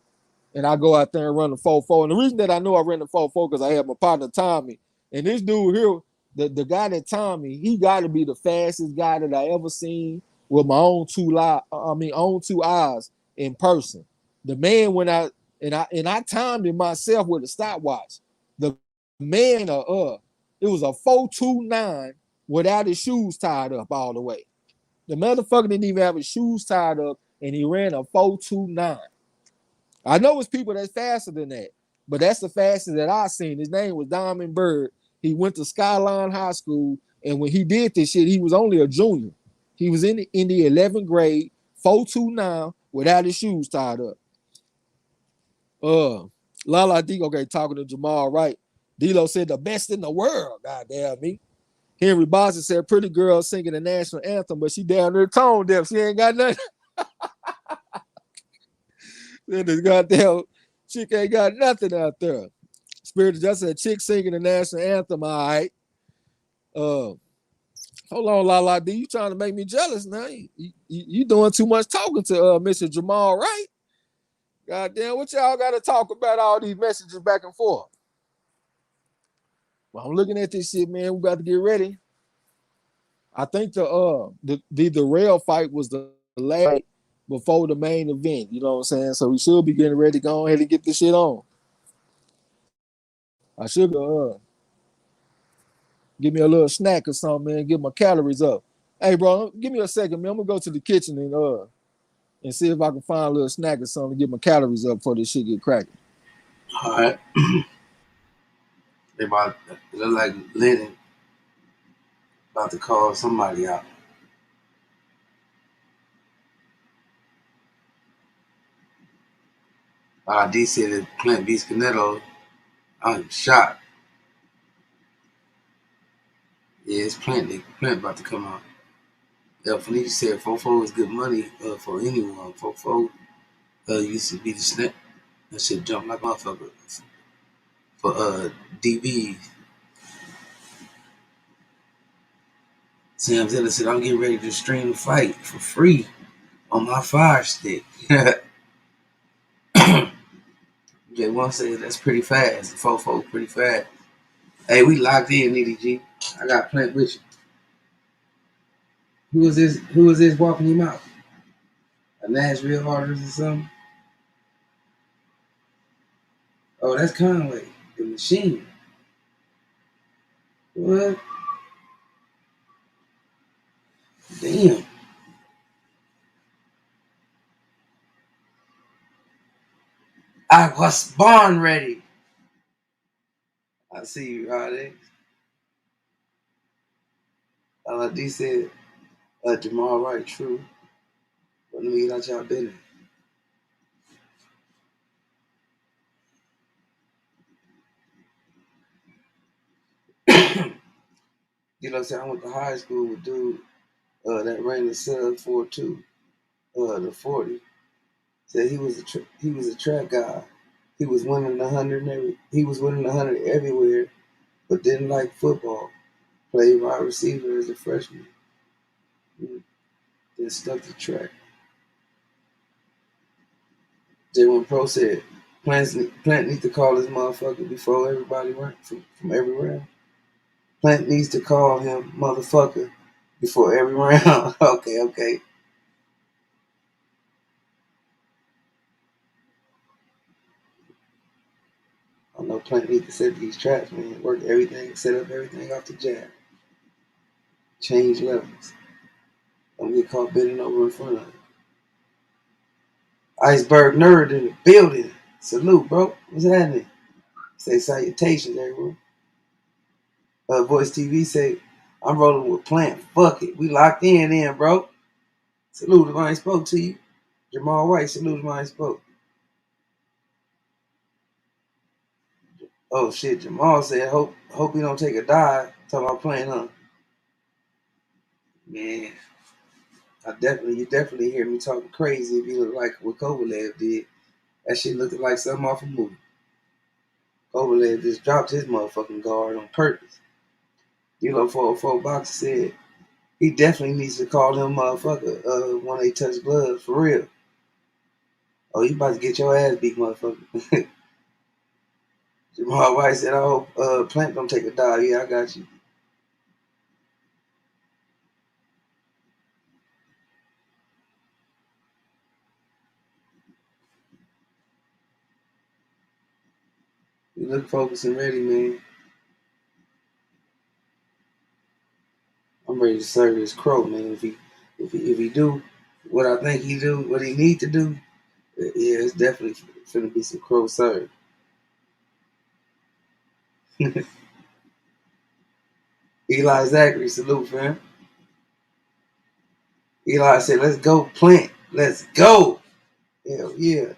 And I go out there and run the 4-4. And the reason that I know I ran the 4-4 because I had my partner Tommy. And this dude here, the guy that Tommy, he got to be the fastest guy that I ever seen with my own two eyes in person. The man I timed it myself with a stopwatch. The man it was a 4.29 without his shoes tied up all the way. The motherfucker didn't even have his shoes tied up, and he ran a 4.29. I know it's people that's faster than that, but that's the fastest that I seen. His name was Diamond Bird. He went to Skyline High School, and when he did this shit, he was only a junior. He was in the 11th grade, 4.29 without his shoes tied up. Lala D, okay, talking to Jamal Wright. D-Lo said the best in the world. Goddamn me. Henry Boston said pretty girl singing the national anthem, but she down there tone deaf. She ain't got nothing. Then this goddamn chick ain't got nothing out there. Spirit of Justice, a chick singing the national anthem. All right. Hold on, Lala D. You trying to make me jealous now? You doing too much talking to Mr. Jamal Wright. Goddamn, what y'all got to talk about all these messages back and forth? Well, I'm looking at this shit, man. We about to get ready. I think the rail fight was the last before the main event. You know what I'm saying? So we should be getting ready to go ahead and get this shit on. I should give me a little snack or something, man. Get my calories up. Hey, bro, give me a second, man. I'm gonna go to the kitchen and see if I can find a little snack or something to get my calories up before this shit get cracking. All right. They look like Lennon about to call somebody out. D said that Plant beats Canelo. I'm shocked. Yeah, it's Plant about to come out. Felicia said 4-4 is good money for anyone. 4-4 used to be the snap. That shit jump like a motherfucker. For DB. Sam Zilla said, I'm getting ready to stream the fight for free on my Fire Stick. J1 said that's pretty fast. 4-4 pretty fast. Hey, we locked in, EDG. I got Plant with you. Who is this walking him out? A Nashville artist or something? Oh, that's Conway, the machine. What? Damn. I was born ready. I see you, Alex. D said, Jamal Wright, true. But let me get out y'all business. You know what I'm saying? I went to high school with dude that ran the sub 4.2, the 40. Said he was a track guy. He was winning the 100 everywhere, but didn't like football. Played wide receiver as a freshman. Then stuck to track. J1 Pro said, Plant needs to call this motherfucker before everybody run from every round. Plant needs to call him motherfucker before every round. Okay. I know Plant needs to set these traps, man. Work everything, set up everything off the jab. Change levels. Don't get caught bending over in front of him. Iceberg nerd in the building. Salute, bro. What's happening? Say salutations, everyone. Voice TV say, I'm rolling with Plant. Fuck it. We locked in, bro. Salute if I ain't spoke to you. Jamal White, salute if I ain't spoke. Oh shit, Jamal said, hope he don't take a dive. Talking about Plant, huh? Man. You definitely hear me talking crazy if you look like what Kovalev did. That shit looking like something off a movie. Kovalev just dropped his motherfucking guard on purpose. D'Lo 404 Boxer said he definitely needs to call him motherfucker when they touch gloves for real. Oh, you about to get your ass beat, motherfucker. Jamal White said, I hope Plant don't take a dive. Yeah, I got you. You look focused and ready, man. I'm ready to serve this crow, man. If he do what I think he do, what he need to do, yeah, it's definitely finna be some crow served. Eli Zachary, salute, fam. Eli said, let's go, Plant. Let's go. Hell yeah.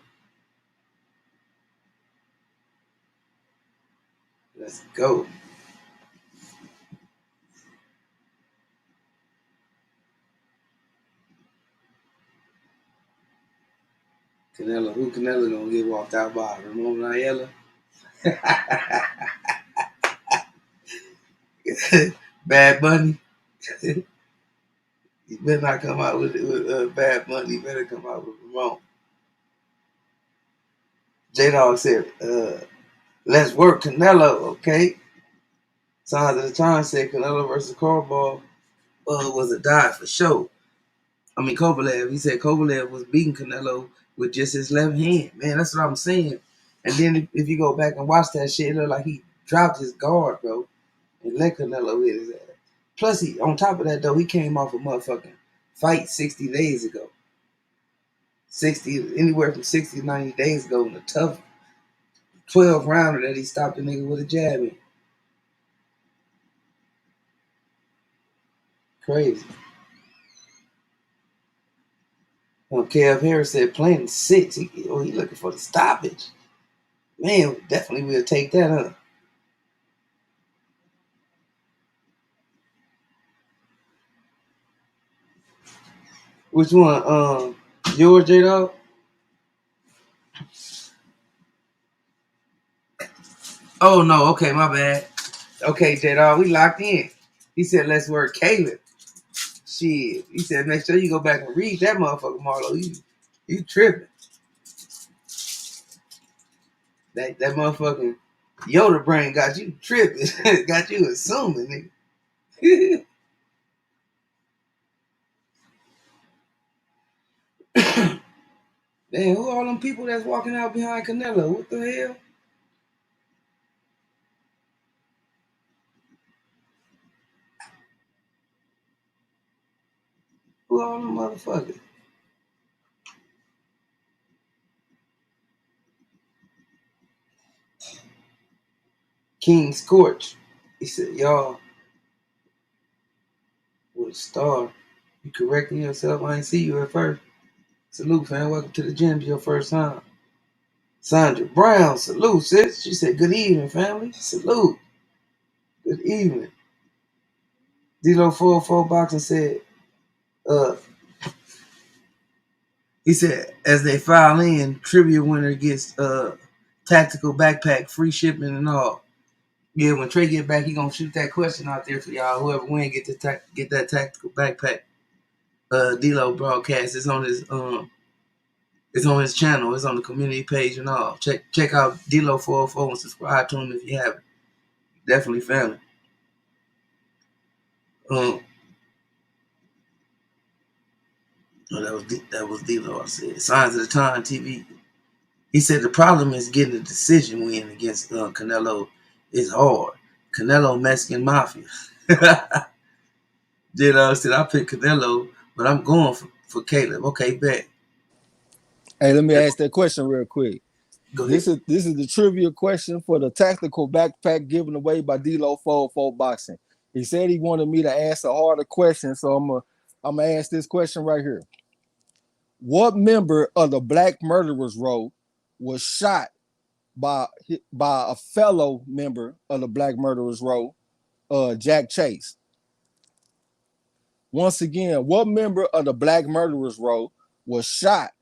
Let's go. Canelo gonna get walked out by? Ramon Ayala? Bad Bunny? You better not come out with Bad Bunny. You better come out with Ramon. J-Dog said, let's work Canelo, okay? Signs of the Time said Canelo versus Cornball was a die for sure. I mean, Kovalev, he said Kovalev was beating Canelo with just his left hand. Man, that's what I'm saying. And then if you go back and watch that shit, it looked like he dropped his guard, bro, and let Canelo hit his ass. Plus, on top of that, though, he came off a motherfucking fight 60 days ago. 60, anywhere from 60 to 90 days ago in a tough 12 rounder that he stopped the nigga with a jab in. Crazy. Kev Harris said playing 6. He looking for the stoppage. Man, definitely we'll take that, huh? Which one? Yours, J Dog? Oh no, okay, my bad. Okay, J Dog, we locked in. He said let's work Caleb. Shit. He said make sure you go back and read that motherfucker, Marlo. You tripping. That motherfucking Yoda brain got you tripping. Got you assuming, nigga. Damn, who all them people that's walking out behind Canelo? What the hell? Who all them motherfuckers? King Scorch. He said, y'all with a star. You correcting yourself? I ain't see you at first. Salute, fam. Welcome to the gym. It's your first time. Sandra Brown, salute, sis. She said, good evening, family. Salute. Good evening. D-Lo 404 Boxing said, uh, he said, as they file in, trivia winner gets tactical backpack, free shipping and all. Yeah, when Trey get back, he gonna shoot that question out there for y'all. Whoever win get that tactical backpack. D-Lo broadcast. It's on his channel. It's on the community page and all. Check out D-Lo 404 and subscribe to him if you haven't. Definitely family. Oh, that was D-Lo. I said Signs of the Time TV. He said the problem is getting a decision win against Canelo is hard. Canelo Mexican Mafia. J-Dog said I picked Canelo, but I'm going for Caleb. Okay, bet. Hey, let me ask that question real quick. Go This ahead. is the trivia question for the tactical backpack given away by D-Lo 404 Boxing. He said he wanted me to ask a harder question, so I'm gonna ask this question right here. What member of the Black Murderers Row was shot by a fellow member of the Black Murderers Row, Jack Chase? Once again, what member of the Black Murderers Row was shot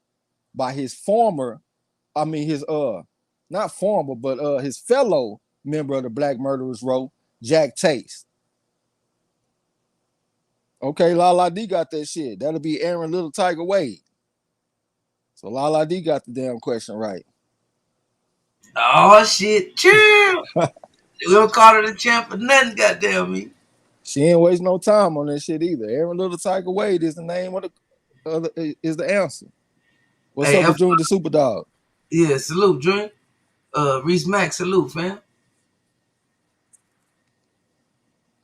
by his former, I mean his not former, but his fellow member of the Black Murderers Row, Jack Chase? Okay, Lala D got that shit. That'll be Aaron Little Tiger Wade. So Lala D got the damn question right. Oh shit, chill. We don't call her the champ for nothing, goddamn me. She ain't waste no time on that shit either. Aaron Little Tiger Wade is the name of is the answer. What's Hey, up with Junior the Super Dog? yeah, salute, Dream. Reese Mack, salute, fam.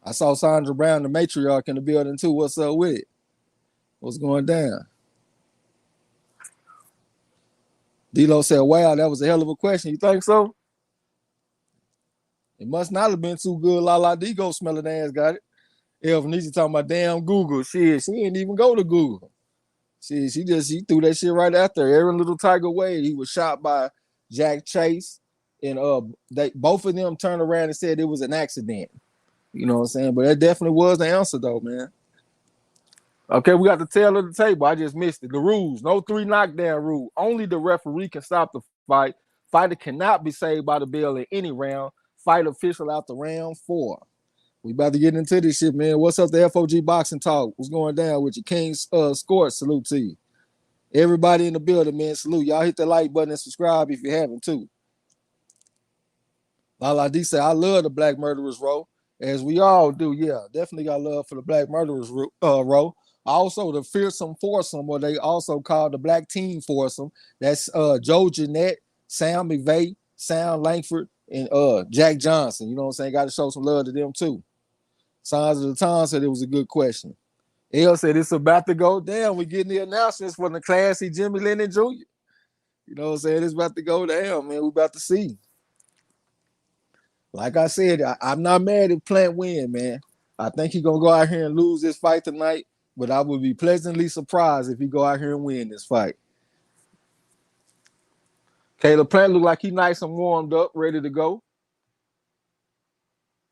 I saw Sandra Brown, the matriarch, in the building too. What's up with it? What's going down? D-Lo said, wow, that was a hell of a question. You think so? It must not have been too good. La La D go smelling ass got it. El Venetia talking about damn Google. Shit, she didn't even go to Google. She threw that shit right after. Aaron Little Tiger Wade, he was shot by Jack Chase. And they both of them turned around and said it was an accident. You know what I'm saying? But that definitely was the answer though, man. Okay, we got the tail of the table. I just missed it. The rules: no 3 knockdown rule. Only the referee can stop the fight. Fighter cannot be saved by the bell in any round. Fight official after round 4. We about to get into this shit, man. What's up, the FOG Boxing Talk? What's going down with you? King's Score, salute to you. Everybody in the building, man, salute. Y'all hit the like button and subscribe if you haven't, too. Lala D said, I love the Black Murderers Row, as we all do. Yeah, definitely got love for the Black Murderers Row. Also, the Fearsome Foursome, or they also call the Black Team Foursome. That's Joe Jeanette, Sam McVeigh, Sam Langford, and Jack Johnson. You know what I'm saying? Got to show some love to them, too. Signs of the Time said it was a good question. El said it's about to go down. We're getting the announcements from the classy Jimmy Lennon Jr. You know what I'm saying? It's about to go down, man. We're about to see. Like I said, I'm not mad if Plant win, man. I think he's going to go out here and lose this fight tonight, but I would be pleasantly surprised if he go out here and win this fight. Caleb Plant look like he nice and warmed up, ready to go.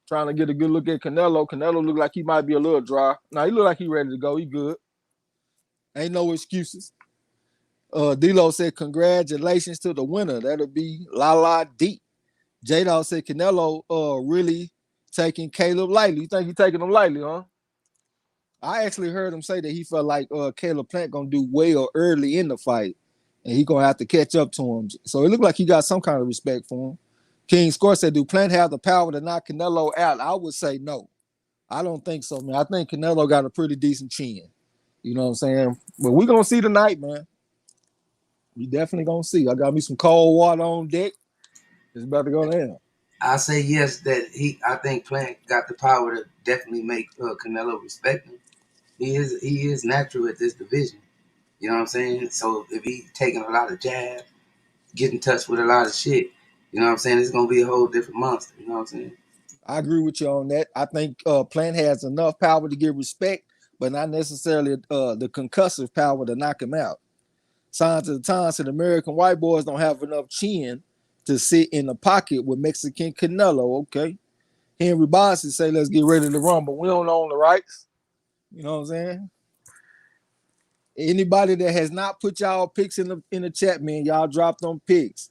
Trying to get a good look at Canelo. Canelo look like he might be a little dry. Now, he look like he ready to go. He good. Ain't no excuses. D-Lo said, congratulations to the winner. That'll be Lala D. J-Dog said, Canelo really taking Caleb lightly. You think he taking him lightly, huh? I actually heard him say that he felt like Caleb Plant going to do well early in the fight, and he going to have to catch up to him. So it looked like he got some kind of respect for him. King Score said, do Plant have the power to knock Canelo out? I would say no. I don't think so, man. I think Canelo got a pretty decent chin. You know what I'm saying? But we're going to see tonight, man. We definitely going to see. I got me some cold water on deck. It's about to go down. I say yes, I think Plant got the power to definitely make Canelo respect him. He is natural at this division. You know what I'm saying? So if he taking a lot of jabs, get in touch with a lot of shit, you know what I'm saying? It's going to be a whole different monster. You know what I'm saying? I agree with you on that. I think Plant has enough power to get respect, but not necessarily the concussive power to knock him out. Signs of the Times said American white boys don't have enough chin to sit in the pocket with Mexican Canelo. Okay. Henry Boston say, let's get ready to run, but we don't own the rights. You know what I'm saying? Anybody that has not put y'all picks in the chat, man, y'all drop them picks.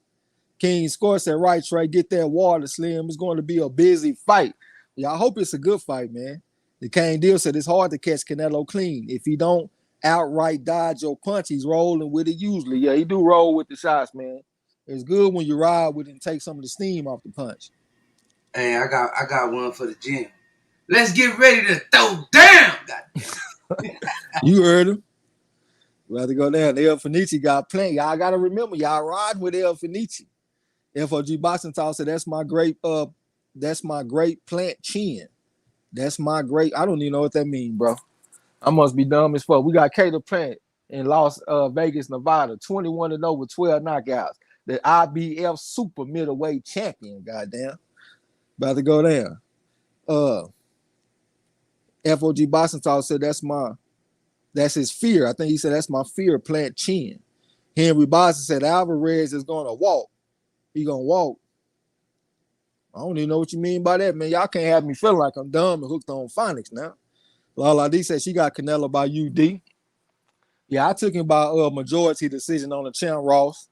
King Score said, right, Trey, get that water, Slim. It's going to be a busy fight. Y'all hope it's a good fight, man. The Kane Deal said it's hard to catch Canelo clean. If he don't outright dodge your punch, he's rolling with it usually. Yeah, he do roll with the shots, man. It's good when you ride with it and take some of the steam off the punch. Hey, I got one for the gym. Let's get ready to throw down. Goddamn. You heard him. We have to go down. El Fenici got plenty. Y'all got to remember, y'all riding with El Fenici. FOG Boxing Talk said that's my great Plant chin. That's my great. I don't even know what that means, bro. I must be dumb as fuck. We got Caleb Plant in Las Vegas, Nevada, 21-0 with 12 knockouts. The IBF super middleweight champion, goddamn. About to go down. FOG Boxing Talk said that's his fear. I think he said that's my fear, Plant chin. Henry Boston said Alvarez is gonna walk. He gonna walk. I don't even know what you mean by that, man. Y'all can't have me feeling like I'm dumb and hooked on phonics now. Lala D said she got Canelo by UD. Yeah, I took him by majority decision on the Champ Ross,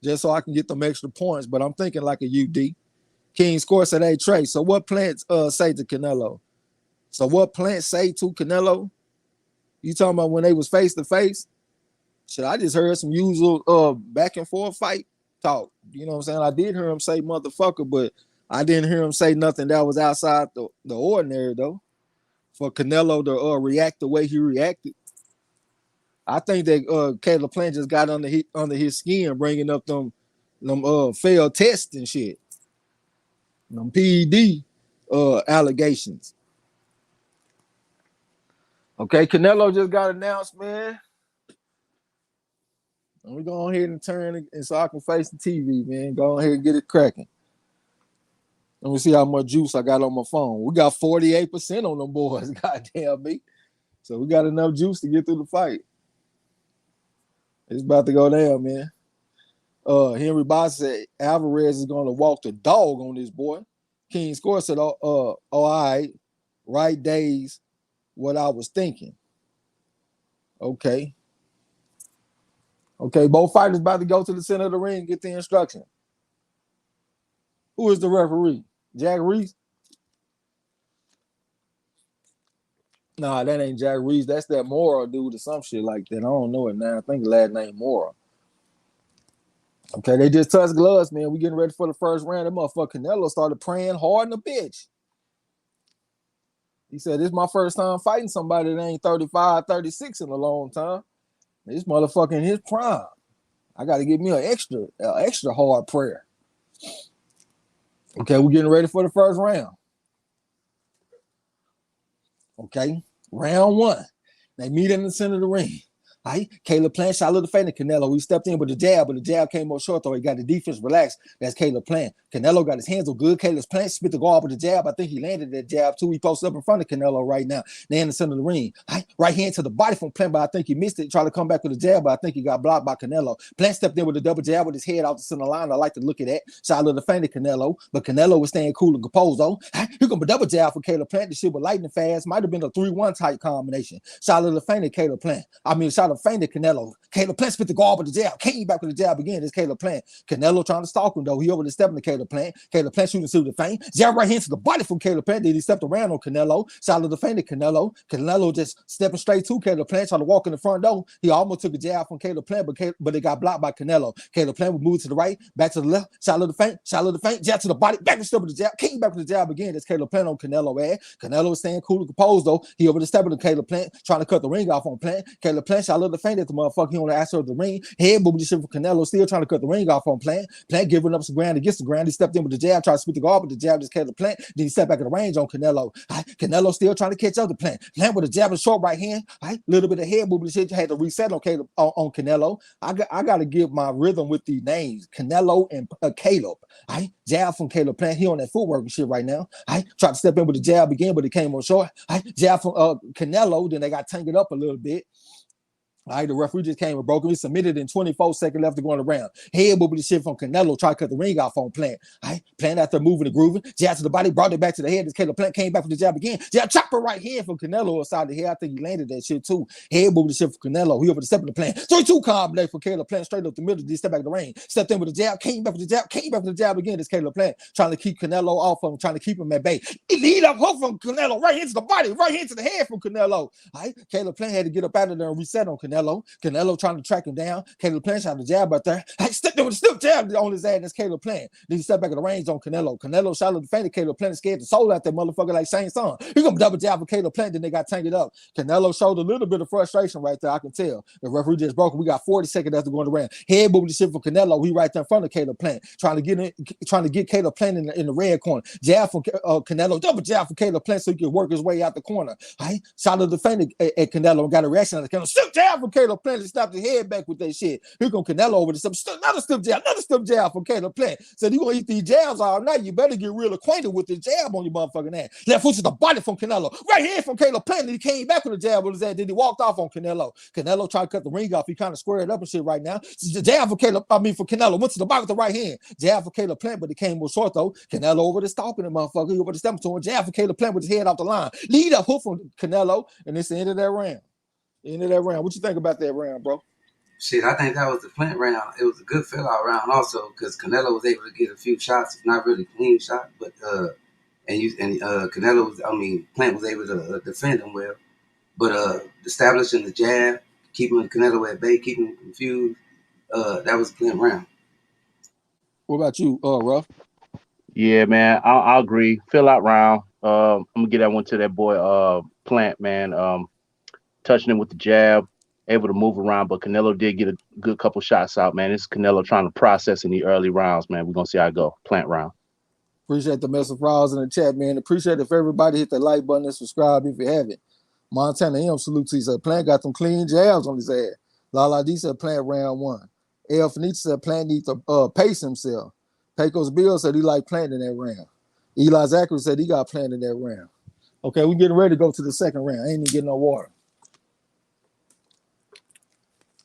just so I can get them extra points. But I'm thinking like a UD. King Score said, hey, Trey, so what Plant say to Canelo? So what Plant say to Canelo? You talking about when they was face to face? Shit, I just heard some usual back and forth fight talk. You know what I'm saying? I did hear him say motherfucker, but I didn't hear him say nothing that was outside the ordinary, though. For Canelo to react the way he reacted. I think that Caleb Plant just got under his skin, bringing up them failed tests and shit. Them PED allegations. Okay, Canelo just got announced, man. And we go ahead and turn it so I can face the TV, man. Go ahead and get it cracking. Let me see how much juice I got on my phone. We got 48% on them boys, goddamn me. So we got enough juice to get through the fight. It's about to go down, man. Henry Boss said Alvarez is going to walk the dog on this boy. King Score said, all right days, what I was thinking. Okay, both fighters about to go to the center of the ring and get the instruction. Who is the referee? Jack Reese? Nah, that ain't Jack Reese. That's that Mora dude or some shit like that. I don't know it now. I think the last name Mora. Okay, they just touched gloves, man. We getting ready for the first round. That motherfucker Canelo started praying hard in the bitch. He said, this is my first time fighting somebody that ain't 35, 36 in a long time. This motherfucker in his prime. I got to give me an extra hard prayer. Okay, we're getting ready for the first round. Okay, round one. They meet in the center of the ring. All right, Caleb Plant shot a little faint to Canelo. He stepped in with the jab, but the jab came up short, though. He got the defense relaxed. That's Caleb Plant. Canelo got his hands on good. Caleb Plant spit the guard with the jab. I think he landed that jab, too. He posted up in front of Canelo right now. They're in the center of the ring. Right hand to the body from Plant, but I think he missed it. Tried to come back with the jab, but I think he got blocked by Canelo. Plant stepped in with a double jab with his head out the center line. I like to look at that. Shot a little faint to Canelo, but Canelo was staying cool and composed, though. Here come a double jab for Caleb Plant. The shit was lightning fast. Might have been a 3-1 type combination. Shot a little faint to Caleb Plant. Shot a faint to Canelo. Caleb Plant spit the guard with the jab. Came back with the jab again. It's Caleb Plant. Canelo trying to stalk him, though. He over the stepping to Caleb Plant. Caleb Plant shooting through the feint. Jab right hand to the body from Caleb Plant. Then he stepped around on Canelo. Shot of the feint to Canelo. Canelo just stepping straight to Caleb Plant, trying to walk in the front door. He almost took a jab from Caleb Plant, but it got blocked by Canelo. Caleb Plant would move to the right, back to the left. Shot of the feint. Jab to the body. Back to step with the jab. Came back with the jab again. That's Caleb Plant on Canelo, man. Canelo was staying cool and composed, though. He over the stepping to Caleb Plant, trying to cut the ring off on Plant. Caleb Plant shot a little feint at the motherfucker. He on the ass of the ring. Head moving the shit for Canelo, still trying to cut the ring off on Plant. Plant giving up some ground against the ground. He stepped in with the jab, tried to spit the guard with the jab, just Caleb Plant. Then he stepped back in the range on Canelo. Canelo still trying to catch up to Plant. Plant with a jab and short right hand. Little bit of head moving the shit. Had to reset on Canelo. I got to give my rhythm with the names Canelo and Caleb. Jab from Caleb Plant. He on that footwork and shit right now. Tried to step in with the jab again, but it came on short. Jab from Canelo. Then they got tangled up a little bit. The referee just came and broke him. He submitted in 24 seconds left to go on the round. Head moving the shit from Canelo, tried to cut the ring off on Plant. Plant after moving and grooving. Jab to the body, brought it back to the head. This Caleb Plant came back with the jab again. Jab chopper right hand from Canelo inside the head. I think he landed that shit too. Head moving the shit from Canelo. He over the step of the Plant. 3-2 combination for Caleb Plant straight up the middle. He stepped back in the ring. Stepped in with the jab. Came back with the jab. Came back with the jab again. This Caleb Plant trying to keep Canelo off of him, trying to keep him at bay. He lead up hook from Canelo. Right into the body. Right into the head from Canelo. Caleb Plant had to get up out of there and reset on Canelo. Canelo trying to track him down. Caleb Plant shot the jab right there. Stepped in with a stiff jab on his ass. That's Caleb Plant. Then he stepped back in the range on Canelo. Canelo shot the feint. Caleb Plant scared the soul out that motherfucker like Shane Song. He gonna double jab for Caleb Plant. Then they got tangled up. Canelo showed a little bit of frustration right there. I can tell. The referee just broke. We got 40 seconds after going around. Head moving the shit for Canelo. He right there in front of Caleb Plant, trying to get Caleb Plant in the red corner. Jab from Canelo. Double jab for Caleb Plant so he can work his way out the corner. Shot of the feint at Canelo and got a reaction out of Canelo. Stiff jab from Caleb Plant. He snapped his head back with that shit. Here come Canelo over the step. Another step jab from Caleb Plant. Said, you going to eat these jabs all night. You better get real acquainted with the jab on your motherfucking ass. Left foot to the body from Canelo. Right here from Caleb Plant. And he came back with a jab on his ass. Then he walked off on Canelo. Canelo tried to cut the ring off. He kind of squared up and shit right now. The jab for Canelo. Went to the body with the right hand. Jab for Caleb Plant, but it came more short though. Canelo over the stomping the motherfucker. He over the stepping to him. Jab for Caleb Plant with his head off the line. Lead up hook from Canelo. And it's the end of that round. What you think about that round, bro? Shit, I think that was the Plant round. It was a good fill-out round also because Canelo was able to get a few shots, not really clean shots, but Canelo Plant was able to defend him well. But establishing the jab, keeping Canelo at bay, keeping him confused, that was a Plant round. What about you, Ruff? Yeah, man, I'll agree. Fill out round. I'm gonna get that one to that boy Plant, man. Touching him with the jab, able to move around, but Canelo did get a good couple shots out, man. This is Canelo trying to process in the early rounds, man. We're gonna see how it go. Plant round. Appreciate the message files in the chat, man. Appreciate if everybody hit the like button and subscribe if you haven't. Montana M salute to you. Said Plant got them clean jabs on his ass. Lala D said Plant round one. El Finich said Plant needs to pace himself. Pecos Bill said he like Plant in that round. Eli Zachary said he got Plant in that round. Okay, we getting ready to go to the second round. I ain't even getting no water.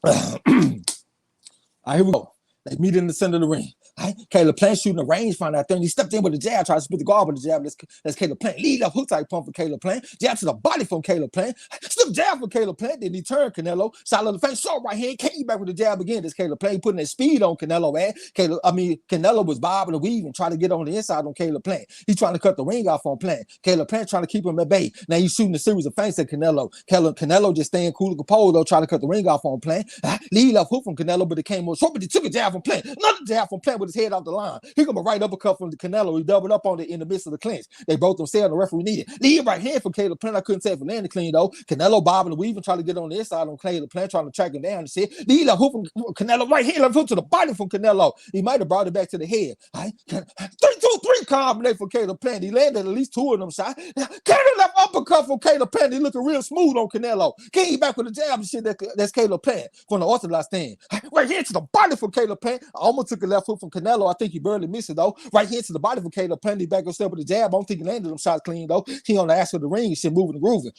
All right, here we go. They meet in the center of the ring. Right? Caleb Plant shooting a rangefinder out there, and he stepped in with a jab, tried to spit the guard with the jab. That's Caleb Plant. Lead up hook type pump for Caleb Plant. Jab to the body from Caleb Plant. Slip jab for Caleb Plant. Then he turned Canelo. Side of the face, short right hand. Came back with the jab again. That's Caleb Plant. He putting that speed on Canelo, man. Canelo was bobbing and weaving, trying to get on the inside on Caleb Plant. He's trying to cut the ring off on Plant. Caleb Plant trying to keep him at bay. Now he's shooting a series of feints at Canelo. Canelo just staying cool and composed, though, trying to cut the ring off on Plant. Lead up hook from Canelo, but it came more short, but he took a jab from Plant. Another jab from Plant with his head off the line. He come a right uppercut from the Canelo. He doubled up on it in the midst of the clinch. They both them said the referee needed. Lead right hand from Caleb Plant. I couldn't say for landing clean though. Canelo bobbing and weaving, trying to get on the inside on Caleb Plant, trying to track him down and shit. Lead up hook from Canelo right hand, left hook to the body from Canelo. He might have brought it back to the head. Right? 3-2-3 combination for Caleb Plant. He landed at least two of them shots. Canelo left uppercut from Caleb Plant. He looking real smooth on Canelo. Came back with a jab and shit. That's Caleb Plant from the orthodox stand. Right here to the body from Caleb Plant. I almost took a left hook from Canelo. I think he barely missed it though. Right here to the body from Caleb Plant. He back himself with the jab. I don't think he landed them shots clean though. He on the ass of the ring and shit, moving and grooving.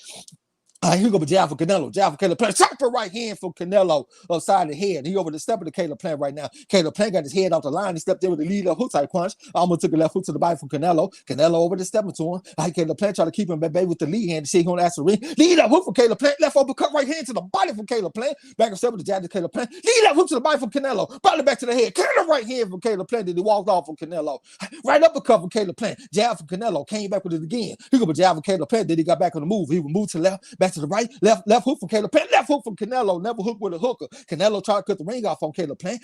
Here go a jab for Canelo. Jab for Caleb Plant. Shot for right hand from Canelo upside the head. He over the step of the Caleb Plant right now. Caleb Plant got his head off the line. He stepped in with the lead up hook type punch. Almost took a left hook to the body from Canelo. Canelo over the stepping to him. Caleb Plant try to keep him baby with the lead hand. Shit, he on the ass of the ring. Lead up hook for Caleb Plant. Left uppercut right hand to the body from Caleb Plant. Back himself with the jab to Caleb Plant. Lead up hook to the body from Canelo. Body back to the head. Canelo right hand from Caleb Plant. Then he walked off from Canelo. Right uppercut from Caleb Plant. Jab from Canelo. Came back with it again. He go a jab from Caleb Plant. Then he got back on the move. He would move to the left, back to the right, left hook from Caleb Plant, left hook from Canelo, never hook with a hooker. Canelo tried to cut the ring off on Caleb Plant.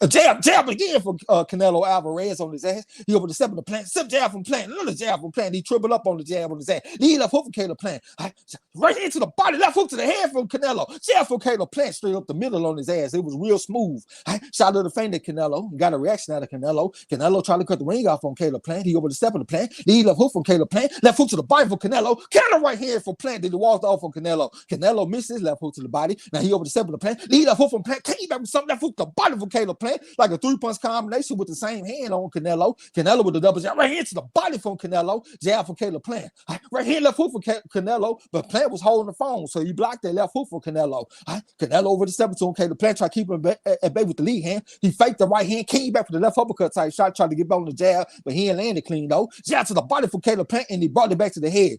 A jab again from Canelo Alvarez on his ass. He over the step of the Plant, step jab from Plant, another jab from Plant. He tripled up on the jab on his ass. Lead left hook from Caleb Plant. Right into the body, left hook to the head from Canelo. Jab from Caleb Plant, straight up the middle on his ass. It was real smooth. Shot of the feint at Canelo. Got a reaction out of Canelo. Canelo tried to cut the ring off on Caleb Plant. He over the step of the Plant. Lead left hook from Caleb Plant. Left hook to the body for Canelo. Canelo right hand for Plant. Then he walked off on Canelo. Canelo missed his left hook to the body. Now he over the step of the Plant. Lead left hook from Plant. Came back with something left hook to the body from Caleb Plant. Like a three-punch combination with the same hand on Canelo. Canelo with the double jab. Right hand to the body from Canelo. Jab from Caleb Plant. Right hand left hook for Canelo. But Plant was holding the phone. So he blocked that left hook for Canelo. Canelo over the step to him. Caleb Plant tried to keep him at bay with the lead hand. He faked the right hand. Came back with the left uppercut type shot. Tried to get back on the jab. But he ain't landed clean though. Jab to the body from Caleb Plant. And he brought it back to the head.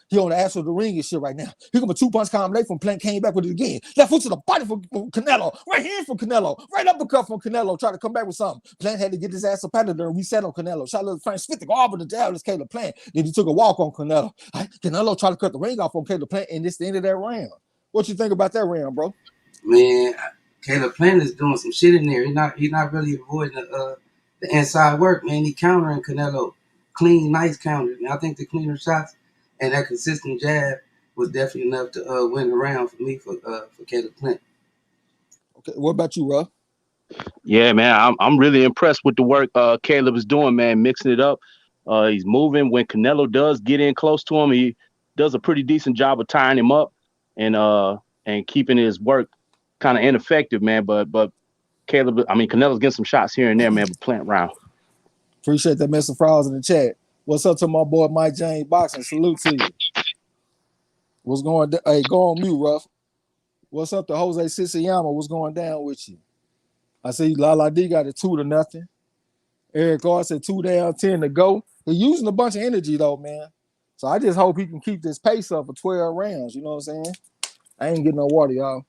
He on the ass of the ring and shit right now. He come a two-punch combination from Plant. Came back with it again. Left foot to the body from Canelo. Right hand from Canelo. Right uppercut from Canelo. Try to come back with something. Plant had to get his ass up out of there and reset on Canelo. Shot a little Frank spit the guard with the jab. This Caleb Plant. Then he took a walk on Canelo. Canelo tried to cut the ring off on Caleb Plant, and this the end of that round. What you think about that round, bro? Man, Caleb Plant is doing some shit in there. He's not really avoiding the inside work, man. He countering Canelo. Clean, nice counters. I think the cleaner shots and that consistent jab was definitely enough to win the round for me for Caleb Plant. Okay, what about you, Ruff? Yeah, man, I'm really impressed with the work Caleb is doing, man, mixing it up. He's moving. When Canelo does get in close to him, he does a pretty decent job of tying him up and and keeping his work kind of ineffective, man. But Canelo's getting some shots here and there, man. But Plant round. Appreciate that, Mr. Frows in the chat. What's up to my boy Mike James Boxing? Salute to you. What's going? Hey, go on mute, Ruff. What's up to Jose Siciliano? What's going down with you? I see Lala D got a 2-0. Eric R said 2 down, 10 to go. He's using a bunch of energy though, man. So I just hope he can keep this pace up for 12 rounds. You know what I'm saying? I ain't getting no water, y'all.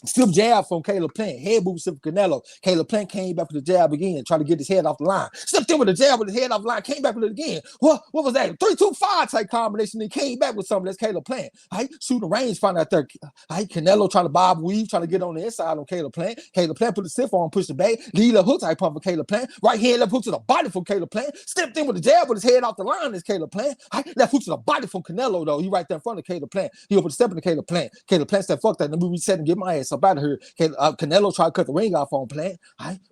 Stiff jab from Caleb Plant. Head boost from Canelo. Caleb Plant came back with the jab again, trying to get his head off the line. Stepped in with the jab with his head off the line, came back with it again. What was that? 3-2-5 type combination. He came back with something. That's Caleb Plant. Shooting range, find out there. Canelo trying to bob weave, trying to get on the inside on Caleb Plant. Caleb Plant put the stiff on, push the back. Lead up hook type pump for Caleb Plant. Right hand, left hook to the body from Caleb Plant. Stepped in with the jab with his head off the line. That's Caleb Plant. Left hook to the body from Canelo, though. He right there in front of Caleb Plant. He opened the step into Caleb Plant. Caleb Plant said, fuck that. Let me reset and get my ass up out of here. Canelo tried to cut the ring off on Plant.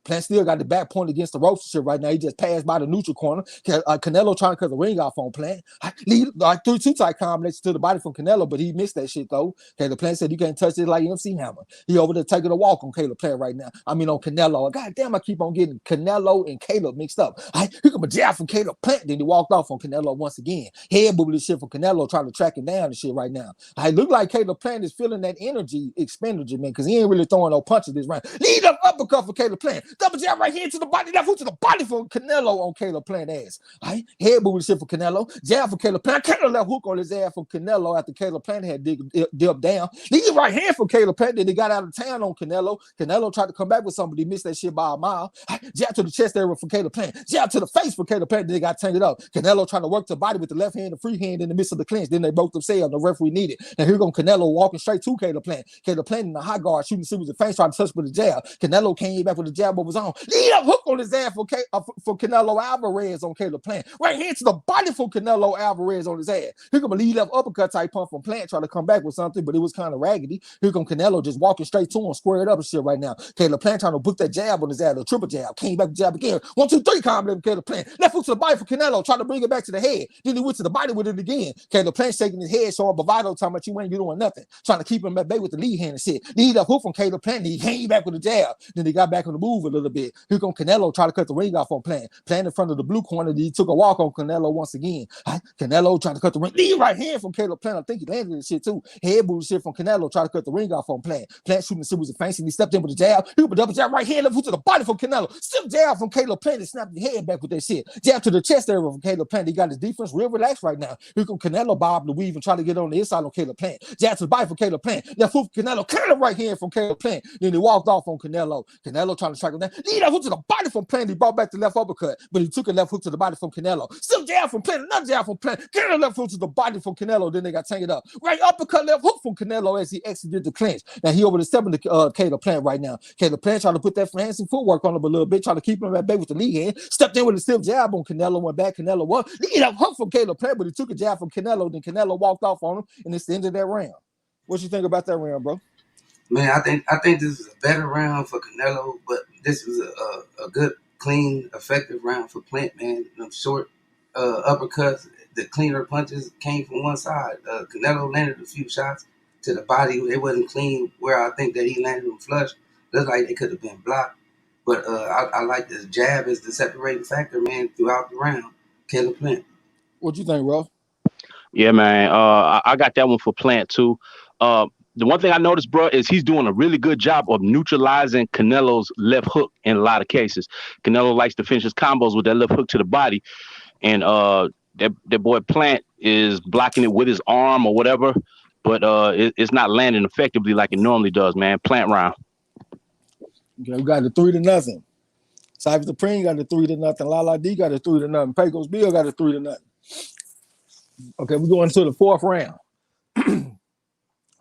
Plant still got the back point against the ropes shit right now. He just passed by the neutral corner. Canelo trying to cut the ring off on Plant. Lead 3-2 type combination to the body from Canelo, but he missed that shit though. Caleb Plant said you can't touch it like MC Hammer. He over there taking a walk on Caleb Plant right now. I mean on Canelo. God damn, I keep on getting Canelo and Caleb mixed up. He come a jab from Caleb Plant, then he walked off on Canelo once again. Head boobly shit from Canelo trying to track him down and shit right now. Look like Caleb Plant is feeling that energy expenditure, man, because he ain't really throwing no punches this round. Lead up uppercut for Caleb Plant. Double jab right here to the body. Left hook to the body for Canelo on Caleb Plant ass. Head moving shit for Canelo. Jab for Caleb Plant. Canelo left hook on his ass for Canelo after Caleb Plant had dipped down. Lead right hand for Caleb Plant. Then he got out of town on Canelo. Canelo tried to come back with somebody. Missed that shit by a mile. Jab to the chest area for Caleb Plant. Jab to the face for Caleb Plant. Then they got tangled up. Canelo trying to work the body with the left hand, the free hand in the midst of the clinch. Then they both themselves. The referee needed. Now here goes Canelo walking straight to Caleb Plant. Caleb Plant in the high guard shooting series of face, trying to touch with the jab. Canelo came back with the jab of his own. Lead up hook on his ass for Canelo Alvarez on Caleb Plant. Right hand to the body for Canelo Alvarez on his ass. Here come a lead up uppercut type pump from Plant, trying to come back with something, but it was kind of raggedy. Here come Canelo just walking straight to him, squared up and shit right now. Caleb Plant trying to book that jab on his ass, a triple jab. Came back with jab again. 1-2-3 combo with Caleb Plant. Left hook to the body for Canelo, trying to bring it back to the head. Then he went to the body with it again. Caleb Plant shaking his head, showing bravado, talking about you ain't doing nothing. Trying to keep him at bay with the lead hand and shit. Lead up hook from Caleb Plant. He came back with a jab. Then he got back on the move a little bit. Here come Canelo try to cut the ring off on Plant. Plant in front of the blue corner. He took a walk on Canelo once again. Canelo trying to cut the ring. Lead right hand from Caleb Plant. I think he landed this shit too. Head booty shit from Canelo. Try to cut the ring off on Plant. Plant shooting the series of fancy. He stepped in with a jab. He put a double jab right hand left foot to the body from Canelo. Stiff jab from Caleb Plant and snapped his head back with that shit. Jab to the chest area from Caleb Plant. He got his defense real relaxed right now. Here come Canelo bob the weave and try to get on the inside on Caleb Plant. Jab to the body from Caleb Plant. Left foot from Canelo. Canelo right hand from Caleb Plant. Then he walked off on Canelo. Canelo trying to track him down. Lead that hook to the body from Plant. He brought back the left uppercut, but he took a left hook to the body from Canelo. Still jab from Plant. Another jab from Plant. Get a left hook to the body from Canelo. Then they got tangled up. Right uppercut, left hook from Canelo as he exited the clinch. Now he over the step into Caleb Plant right now. Caleb Plant trying to put that fancy footwork on him a little bit, trying to keep him at bay with the lead hand. Stepped in with a stiff jab on Canelo, went back. Canelo won. Lead up hook from Caleb Plant, but he took a jab from Canelo. Then Canelo walked off on him, and it's the end of that round. What you think about that round, bro? Man, I think this is a better round for Canelo, but this was a good, clean, effective round for Plant, man. Them short uppercuts, the cleaner punches came from one side. Canelo landed a few shots to the body. They wasn't clean where I think that he landed them flush. Looked like they could have been blocked. But I like this jab as the separating factor, man, throughout the round. Caleb Plant. What you think, Ruff? Yeah, man. I got that one for Plant too. The one thing I noticed, bro, is he's doing a really good job of neutralizing Canelo's left hook in a lot of cases. Canelo likes to finish his combos with that left hook to the body, and that boy Plant is blocking it with his arm or whatever, but it's not landing effectively like it normally does, man. Plant round. Okay, we got the 3-0. Cypher Supreme got the 3-0. Lala D got the 3-0. Pecos Bill got the 3-0. Okay, we're going to the fourth round.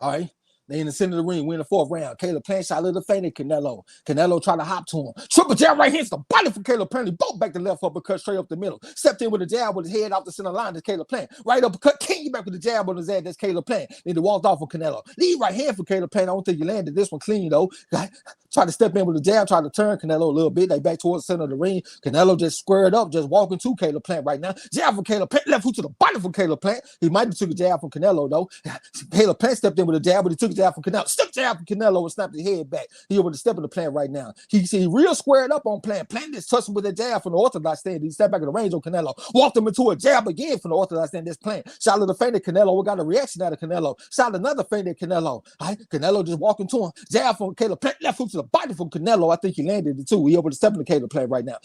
All right. They in the center of the ring, win the 4th round. Caleb Plant shot a little fainted Canelo. Canelo tried to hop to him. Triple jab right here to the body from Caleb Plant. He both back the left uppercut straight up the middle. Stepped in with a jab with his head off the center line. That's Caleb Plant. Right uppercut, came back with the jab on his head. That's Caleb Plant. Then he walked off with Canelo. Lead right hand for Caleb Plant. I don't think he landed this one clean though. Tried to step in with a jab, tried to turn Canelo a little bit. They back towards the center of the ring. Canelo just squared up, just walking to Caleb Plant right now. Jab from Caleb Plant, left hook to the body from Caleb Plant. He might have took a jab from Canelo though. Caleb Plant stepped in with a jab, but he took a jab from Canelo. Step jab from Canelo and snapped his head back. He able to step in the Plant right now. He real squared up on Plant. Plant just touched him with a jab from the orthodox stand. He stepped back in the range on Canelo. Walked him into a jab again from the orthodox stand. This Plant. Shot the feint at Canelo. We got a reaction out of Canelo. Shot another feint at Canelo. Canelo just walking to him. Jab from Caleb Plant. Left hook to the body from Canelo. I think he landed it too. He able to step in the Caleb Plant right now.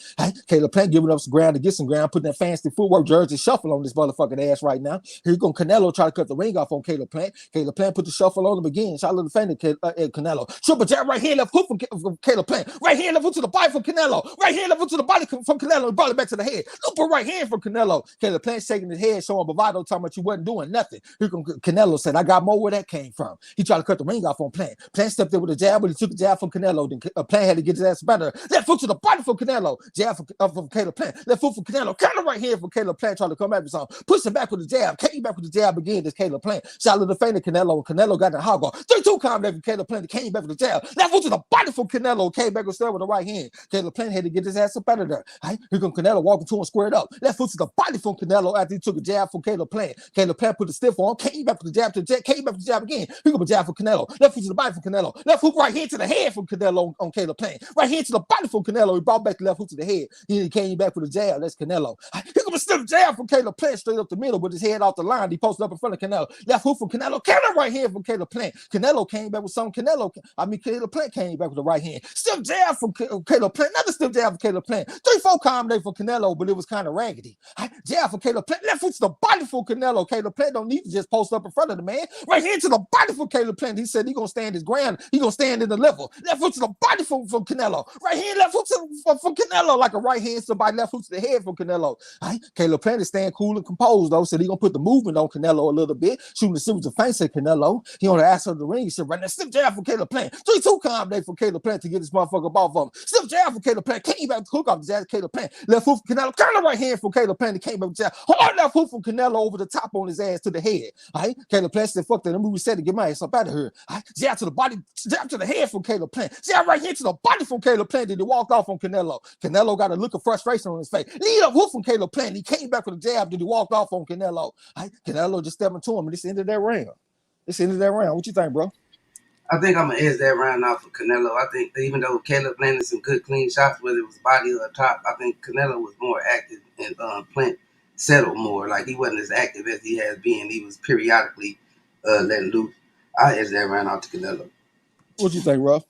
Caleb Plant giving up some ground to get some ground, putting that fancy footwork jersey shuffle on this motherfucking ass right now. Here go Canelo try to cut the ring off on Caleb Plant. Caleb Plant put the shuffle on him again. Shot the feint at Canelo. Triple jab right hand, left hook from Caleb Plant. Right hand, left hook to the body from Canelo. Right hand, left hook to the body from Canelo. And brought it back to the head. Loop right hand from Canelo. Caleb Plant shaking his head, showing bravado, talking about you wasn't doing nothing. Here come Canelo said, I got more where that came from. He tried to cut the ring off on Plant. Plant stepped in with a jab, but he took a jab from Canelo. Then Plant had to get his ass better. Left foot to the body from Canelo. Jab from Caleb Plant. Left foot from Canelo. Counter right hand from Caleb Plant, trying to come back with something. Push him back with the jab. Came back with the jab again. This Caleb Plant. Shot a little feint at Canelo. And Canelo got the hog off. 3-2 combination from Caleb Plant. Came back with the jab. Left foot to the body from Canelo. Came back with the right hand. Caleb Plant had to get his ass up out of there. Here come Canelo walking to him squared up. Left foot to the body from Canelo after he took a jab from Caleb Plant. Caleb Plant put the stiff on. Came back with the jab to the jab. Came back with the jab again. Here come a jab from Canelo. Left foot to the body from Canelo. Left hook right hand to the head from Canelo on Caleb Plant. Right hand to the body from Canelo. He brought back the left hook to the head. Then he came back with a jab. That's Canelo. Here come a stiff jab from Caleb Plant straight up the middle with his head off the line. He posted up in front of Canelo. Left hook from Canelo. Counter right hand from Caleb Plant. Canelo came back with some. Caleb Plant came back with the right hand. Stiff jab from Caleb Plant. Another stiff jab from Caleb Plant. 3-4 combination for Canelo, but it was kind of raggedy. Jab from Caleb Plant. Left foot to the body for Canelo. Caleb Plant don't need to just post up in front of the man. Right hand to the body for Caleb Plant. He said he gonna stand his ground. He gonna stand in the level. Left foot to the body from Canelo. Right hand, left foot from Canelo, like a right hand, somebody left foot to the head from Canelo. Caleb Plant is staying cool and composed though, so he gonna put the movement on Canelo a little bit, shooting the series of feints at Canelo. He on the ass of the ring. He said, right now, stiff jab from Caleb Plant. 3-2 combination for Caleb Plant to get this motherfucker off of him. Stiff jab from Caleb Plant. Came back to hook off the jab Caleb Plant. Left hook from Canelo. Counter right hand from Caleb Plant. He came back with jab. Hard left hook from Canelo over the top on his ass to the head. Caleb Plant said, fuck that. Let me reset to get my ass up out of here. Jab to the body, jab to the head from Caleb Plant. Jab right here to the body from Caleb Plant. Then he walked off on Canelo. Canelo got a look of frustration on his face. Lead up hook from Caleb Plant. He came back with a jab. Then he walked off on Canelo. Canelo just stepped into him, and this ended that round. What you think, bro? I think I'm going to edge that round out for Canelo. I think even though Caleb landed some good clean shots, whether it was body or top, I think Canelo was more active and Plant settled more. Like he wasn't as active as he has been. He was periodically letting loose. I edge that round out to Canelo. What you think, Ruff?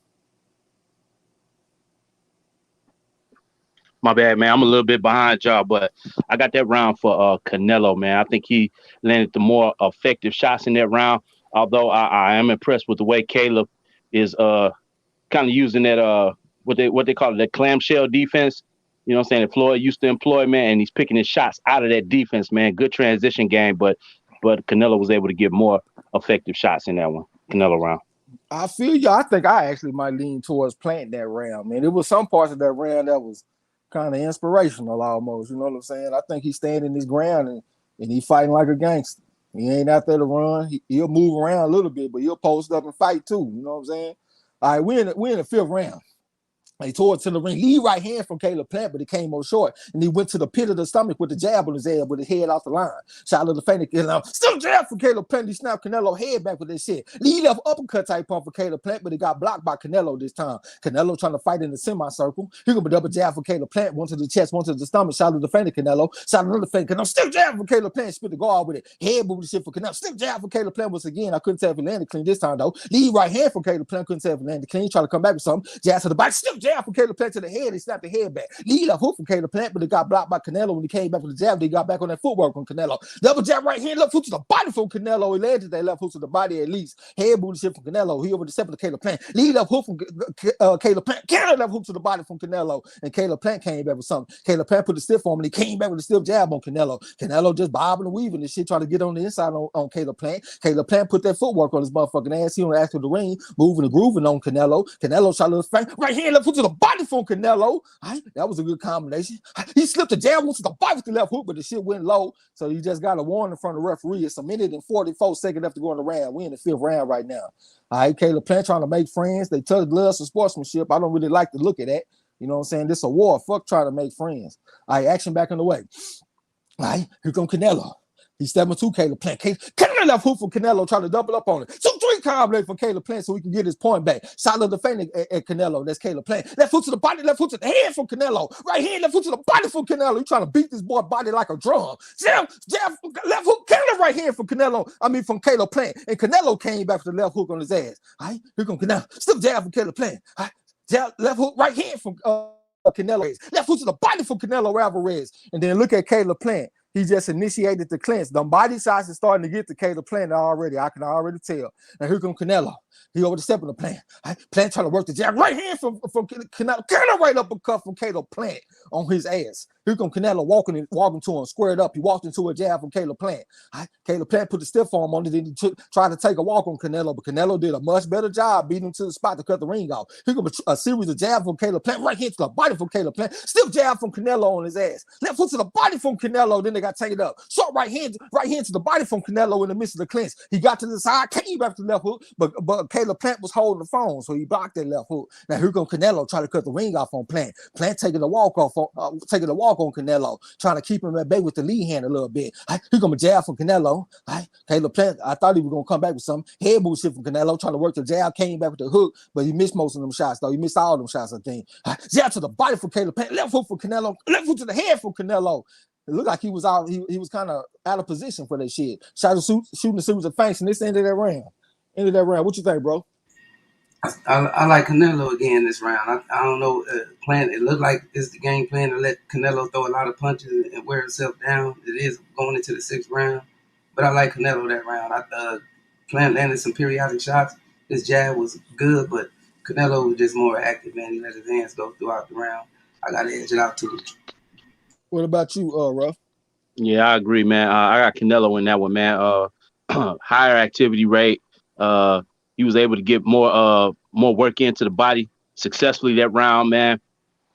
My bad, man. I'm a little bit behind y'all, but I got that round for Canelo, man. I think he landed the more effective shots in that round. Although I am impressed with the way Caleb is kind of using that what they call it, that clamshell defense. You know what I'm saying? That Floyd used to employ, man, and he's picking his shots out of that defense, man. Good transition game, but Canelo was able to get more effective shots in that one. Canelo round. I feel you. I think I actually might lean towards Plant that round, man. There was some parts of that round that was kind of inspirational almost. You know what I'm saying? I think he's standing his ground and he's fighting like a gangster. He ain't out there to run. He'll move around a little bit, but he'll post up and fight too. You know what I'm saying? All right, we're in the 5th round. He tore it to the ring. Lead right hand from Caleb Plant, but it came on short. And he went to the pit of the stomach with the jab on his head with his head off the line. Shot of the feint. Still jab from Caleb Plant. He snapped Canelo head back with this shit. Lead up uppercut type pump for Caleb Plant, but it got blocked by Canelo this time. Canelo trying to fight in the semicircle. Here come a double jab for Caleb Plant. One to the chest, one to the stomach. Shot of the feint Canelo. Shot another feint. Canelo. Still jab for Caleb Plant. Spit the guard with it. Head moved the shit for Canelo. Still jab for Caleb Plant once again. I couldn't tell if he landed clean this time though. Lead right hand for Caleb Plant. Couldn't tell if he landed clean. Trying to come back with something. Jab to the back. Still jab from Caleb Plant to the head. He snapped the head back. Lead left hook from Caleb Plant, but it got blocked by Canelo when he came back with the jab. They got back on that footwork on Canelo. Double jab right hand, left hook to the body from Canelo. He landed that left hook to the body at least. Head booty shit from Canelo. He over the step of the Caleb Plant. Lead left hook from Caleb Plant. Counter left hook to the body from Canelo. And Caleb Plant came back with something. Caleb Plant put the stiff on him and he came back with a stiff jab on Canelo. Canelo just bobbing and weaving and shit, trying to get on the inside on Caleb Plant. Caleb Plant put that footwork on his motherfucking ass. He on the ass of the ring, moving and grooving on Canelo. Canelo shot a little frank. Right hand left hook to the body from Canelo. Right? That was a good combination. He slipped the jab to the body with the left hook, but the shit went low. So he just got a warning from the referee. It's a minute and 44 seconds left to go in the round. We're in the 5th round right now. All right, Caleb Plant trying to make friends. They touch gloves for sportsmanship. I don't really like to look at that. You know what I'm saying? This is a war. Fuck trying to make friends. All right, action back in the way. All right, here comes Canelo. He's stepping to Caleb Plant. Canelo left hook from Canelo, trying to double up on it. 2-3 combination for Caleb Plant so he can get his point back. Solid defending at Canelo. That's Caleb Plant. Left foot to the body, left foot to the head from Canelo. Right hand, left foot to the body from Canelo. He trying to beat this boy body like a drum. Jab, left hook, Canelo right hand from Canelo. From Caleb Plant. And Canelo came back with the left hook on his ass. All right, here comes Canelo. Still jab from Caleb Plant. All right, jab, left hook, right hand from Canelo. Left foot to the body from Canelo Alvarez. And then look at Caleb Plant. He just initiated the clinch. The body size is starting to get to Caleb Plant already. I can already tell. And here comes Canelo. He over the step of the Plant. Plant trying to work the jab. Right hand from Canelo. Canelo right uppercut from Caleb Plant on his ass. Here comes Canelo walking to him, squared up. He walked into a jab from Caleb Plant. Caleb Plant put the stiff arm on it. Then he tried to take a walk on Canelo, but Canelo did a much better job beating him to the spot to cut the ring off. Here comes a series of jabs from Caleb Plant. Right hand to the body from Caleb Plant. Still jab from Canelo on his ass. Left foot to the body from Canelo. Then they got taken up. Short right hand to the body from Canelo in the midst of the clinch. He got to the side, came back to the left hook, but Caleb Plant was holding the phone, so he blocked that left hook. Now here comes Canelo trying to cut the ring off on Plant. Plant taking the walk on Canelo, trying to keep him at bay with the lead hand a little bit. Here comes a jab from Canelo. Caleb Plant, I thought he was gonna come back with some head move shit from Canelo, trying to work the jab, came back with the hook, but he missed most of them shots though. He missed all of them shots, I think. Jab to the body for Caleb Plant, left hook for Canelo, left hook to the head for Canelo. It looked like he was out. He was kind of out of position for that shit. Shooting a series of feints, and this ended that round. What you think, bro? I like Canelo again this round. I don't know. Plan. It looked like it's the game plan to let Canelo throw a lot of punches and wear himself down. It is going into the 6th round, but I like Canelo that round. Plant landed some periodic shots. His jab was good, but Canelo was just more active, man. He let his hands go throughout the round. I got to edge it out too. What about you, Ruff? Yeah, I agree, man. I got Canelo in that one, man. Higher activity rate. He was able to get more work into the body successfully that round, man.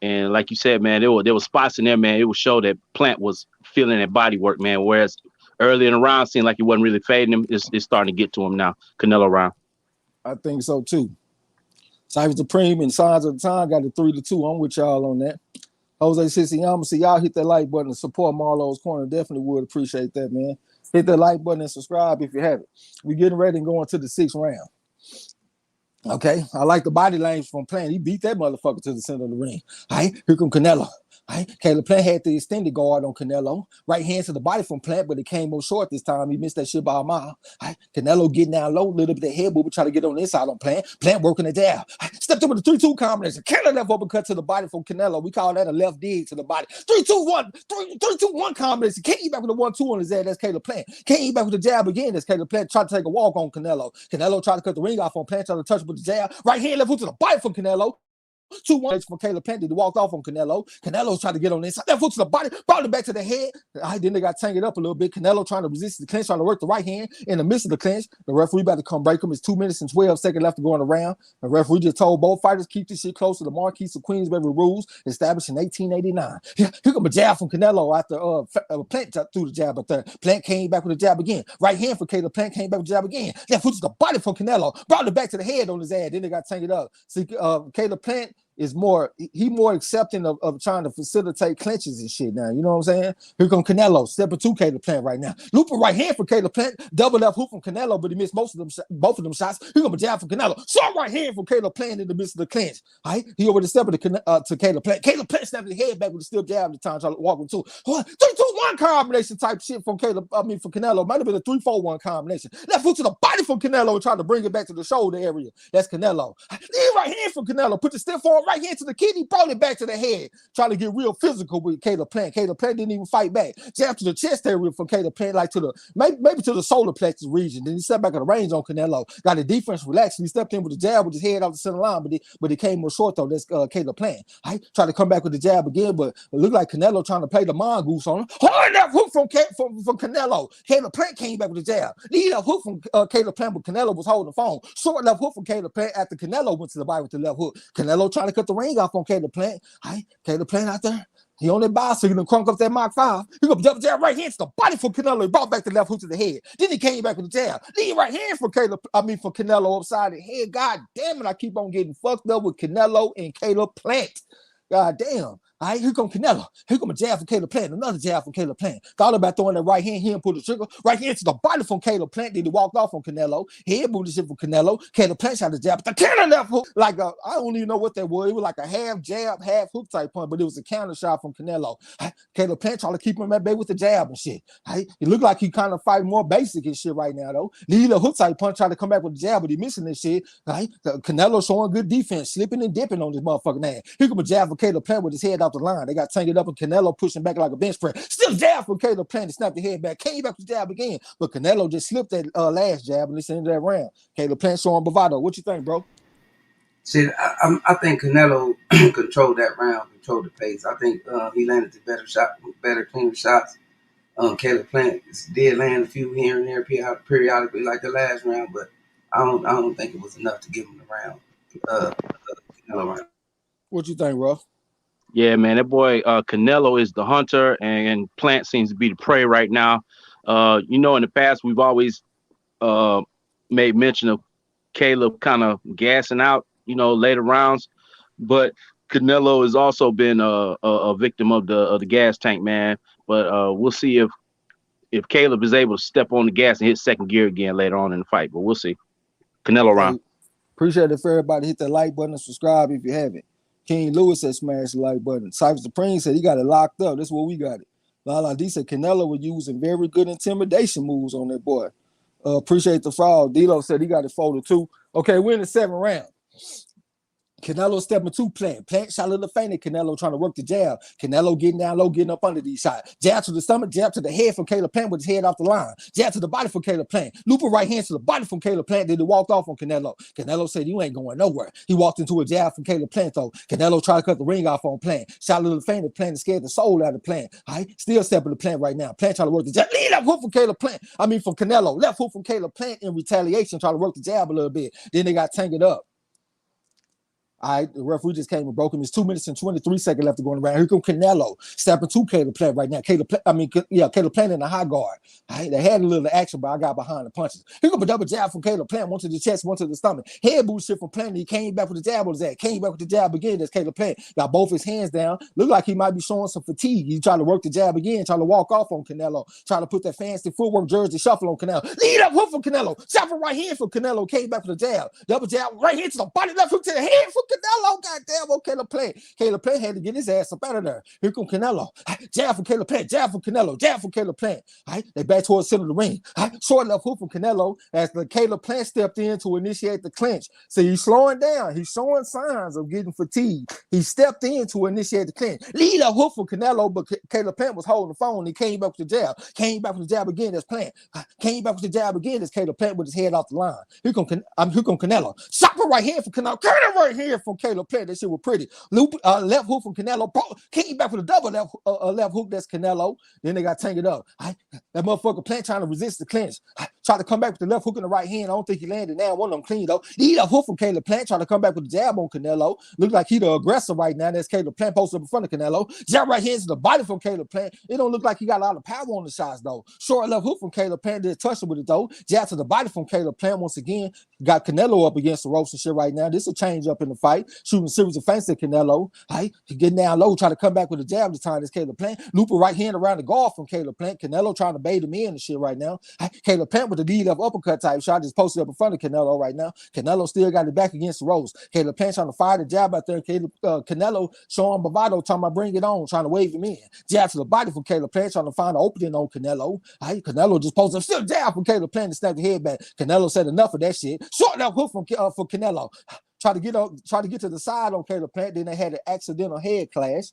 And like you said, man, there were spots in there, man. It would show that Plant was feeling that body work, man. Whereas early in the round, seemed like he wasn't really fading him. It's starting to get to him now. Canelo round. I think so too. Cypher Supreme and Signs of the Time got the 3-2. I'm with y'all on that. Jose Siciliano, see y'all hit that like button and support Marlo's Corner. Definitely would appreciate that, man. Hit that like button and subscribe if you haven't. We're getting ready and going to the 6th round. Okay, I like the body language from Plant. He beat that motherfucker to the center of the ring. All right, here comes Canelo. All right, Caleb Plant had the extended guard on Canelo. Right hand to the body from Plant, but it came up short this time. He missed that shit by a mile. All right, Canelo getting down low, a little bit of head movement, trying to get on the inside on Plant. Plant working it down. Stepped up with the 3-2 combination. Canelo left uppercut to the body from Canelo. We call that a left dig to the body. 3-2-1 combination. Came back with a 1-2 on his ass. That's Caleb Plant. Came back with the jab again. That's Caleb Plant. Tried to take a walk on Canelo. Canelo tried to cut the ring off on Plant, tried to touch with the jab. Right hand left hook to the body from Canelo. 2-1 from Caleb Plant. He walked off on Canelo. Canelo's trying to get on the inside. Left hook to the body, brought it back to the head. Then they got tangled up a little bit. Canelo trying to resist the clinch, trying to work the right hand in the midst of the clinch. The referee about to come break him. It's 2 minutes and 12 seconds left to go in the round. The referee just told both fighters keep this shit close to the Marquis of Queensberry rules established in 1889. Here comes a jab from Canelo after Plant threw the jab, but Plant came back with a jab again. Right hand for Caleb Plant, came back with a jab again. Left hook to the body from Canelo, brought it back to the head on his ass. Then they got tangled up. See, Caleb Plant is more accepting of trying to facilitate clinches and shit now. You know what I'm saying? Here comes Canelo, stepping to Caleb Plant right now. Looping right hand for Caleb Plant, double left hook from Canelo, but he missed both of them shots. Here comes a jab from Canelo. Short right hand from Caleb Plant in the midst of the clinch. All right? He over the step of to Caleb Plant. Caleb Plant snapped his head back with a stiff jab at the time, trying to walk him to 3-2-1 combination type shit from Canelo. Might have been a 3-4-1 combination. Left foot to the body from Canelo, trying to bring it back to the shoulder area. That's Canelo. Then right hand from Canelo. Put the stiff arm right hand to the kidney, brought it back to the head, trying to get real physical with Caleb Plant. Caleb Plant didn't even fight back. Jab to the chest area from Caleb Plant, like to the maybe to the solar plexus region. Then he stepped back on the range on Canelo. Got the defense relaxed. He stepped in with the jab with his head off the center line, but he came more short though. That's Caleb Plant. I tried to come back with the jab again, but it looked like Canelo trying to play the mongoose on him. Hard enough hook from Canelo. Caleb Plant came back with the jab. Lead up hook from Caleb Plant, but Canelo was holding the phone. Short left hook from Caleb Plant after Canelo went to the body with the left hook. Canelo trying to cut the ring off on Caleb Plant. Caleb Plant out there. He on that bicycle and crunk up that Mach 5. He gonna double jab right hand to the body for Canelo. He brought back the left hook to the head. Then he came back with the jab. Lead right hand for Canelo upside the head. God damn it, I keep on getting fucked up with Canelo and Caleb Plant. God damn. All right, here come Canelo. Here come a jab from Caleb Plant. Another jab from Caleb Plant. Thought about throwing that right hand here and pull the trigger. Right hand to the body from Caleb Plant. Then he walked off on Canelo. Head moved the shit from Canelo. Caleb Plant shot the jab. The counter left hook. I don't even know what that was. It was like a half jab, half hook type punch, but it was a counter shot from Canelo. Caleb Plant trying to keep him at bay with the jab and shit. It looked like he kind of fighting more basic and shit right now, though. Need a hook type punch, trying to come back with the jab, but he missing this shit. Canelo showing good defense, slipping and dipping on this motherfucking ass. Here come a jab for Caleb Plant with his head off the line. They got tangled up and Canelo pushing back like a bench press. Still jab for Caleb Plant to snap the head back. Came back to jab again, but Canelo just slipped that last jab and it's into that round. Caleb Plant showing bravado. What you think, bro? Shit, I think Canelo controlled that round, controlled the pace. I think he landed the better, cleaner shots. Caleb Plant did land a few here and there periodically, like the last round, but I don't think it was enough to give him the round. Canelo round. What you think, bro? Yeah, man, that boy Canelo is the hunter, and Plant seems to be the prey right now. In the past we've always made mention of Caleb kind of gassing out, later rounds, but Canelo has also been a victim of the gas tank, man. But we'll see if Caleb is able to step on the gas and hit second gear again later on in the fight. But we'll see. Canelo round. Appreciate it for everybody. Hit that like button and subscribe if you haven't. King Lewis said smash the like button. Cypher Supreme said he got it locked up. That's where we got it. Lala D said Canelo was using very good intimidation moves on that boy. Appreciate the fraud. Dilo said he got it folded too. Okay, we're in the 7th round. Canelo stepping to Plant. Plant shot a little fainted. Canelo trying to work the jab. Canelo getting down low, getting up under these shots. Jab to the stomach, jab to the head from Caleb Plant with his head off the line. Jab to the body from Caleb Plant. Looper right hand to the body from Caleb Plant. Then he walked off on Canelo. Canelo said, you ain't going nowhere. He walked into a jab from Caleb Plant, though. Canelo tried to cut the ring off on Plant. Shot a little fainted. Plant and scared the soul out of Plant. Still stepping to Plant right now. Plant trying to work the jab. Lead up hook from Caleb Plant. From Canelo. Left hook from Caleb Plant in retaliation, trying to work the jab a little bit. Then they got tangled up. All right, the referee just came and broke him. It's 2 minutes and 23 seconds left to go around. Here comes Canelo stepping to Caleb Plant right now. Caleb Plant in the high guard. All right, they had a little action, but I got behind the punches. Here comes a double jab from Caleb Plant. One to the chest, one to the stomach. Head boot shit from Plant. He came back with the jab on his ass. Came back with the jab again. That's Caleb Plant. Got both his hands down. Look like he might be showing some fatigue. He tried to work the jab again, trying to walk off on Canelo. Trying to put that fancy footwork jersey shuffle on Canelo. Lead up hook from Canelo. Shot for right hand for Canelo. Came back with the jab. Double jab right hand to the body, left hook to the head for Canelo. God damn, on Caleb Plant. Caleb Plant had to get his ass up out of there. Here come Canelo. Jab for Caleb Plant. Jab for Canelo. Jab for Caleb Plant. They back towards the center of the ring. Short left hook from Canelo as the Caleb Plant stepped in to initiate the clinch. So he's slowing down. He's showing signs of getting fatigued. He stepped in to initiate the clinch. Lead up hook for Canelo, but Caleb Plant was holding the phone. He came back with the jab. Came back with the jab again. That's Plant. Came back with the jab again. That's Caleb Plant with his head off the line. Here come Canelo. Shot for right hand from Canelo. Curtain right here from Caleb Plant. That shit was pretty. Left hook from Canelo. Came back with a double left hook. That's Canelo. Then they got tangled up. That motherfucker Plant trying to resist the clinch. Try to come back with the left hook in the right hand. I don't think he landed now. One of them clean though. He left hook from Caleb Plant. Trying to come back with the jab on Canelo. Look like he the aggressor right now. That's Caleb Plant posted up in front of Canelo. Jab right hand to the body from Caleb Plant. It don't look like he got a lot of power on the shots though. Short left hook from Caleb Plant. Did touch him with it though. Jab to the body from Caleb Plant once again. Got Canelo up against the ropes and shit right now. This will change up in the fight. Shooting a series of feints at Canelo. He getting down low, try to come back with a jab this time. This Caleb Plant. Looper right hand around the guard from Caleb Plant. Canelo trying to bait him in and shit right now. Caleb Plant with the lead up uppercut type shot just posted up in front of Canelo right now. Canelo still got it back against the ropes. Caleb Plant trying to fire the jab out there. Canelo showing bravado, talking about bring it on, trying to wave him in. Jab to the body from Caleb Plant, trying to find an opening on Canelo. Canelo just posted up, still jab from Caleb Plant to snap the head back. Canelo said enough of that shit. Short that hook for Canelo. try to get to the side on Caleb Plant. Then they had an accidental head clash.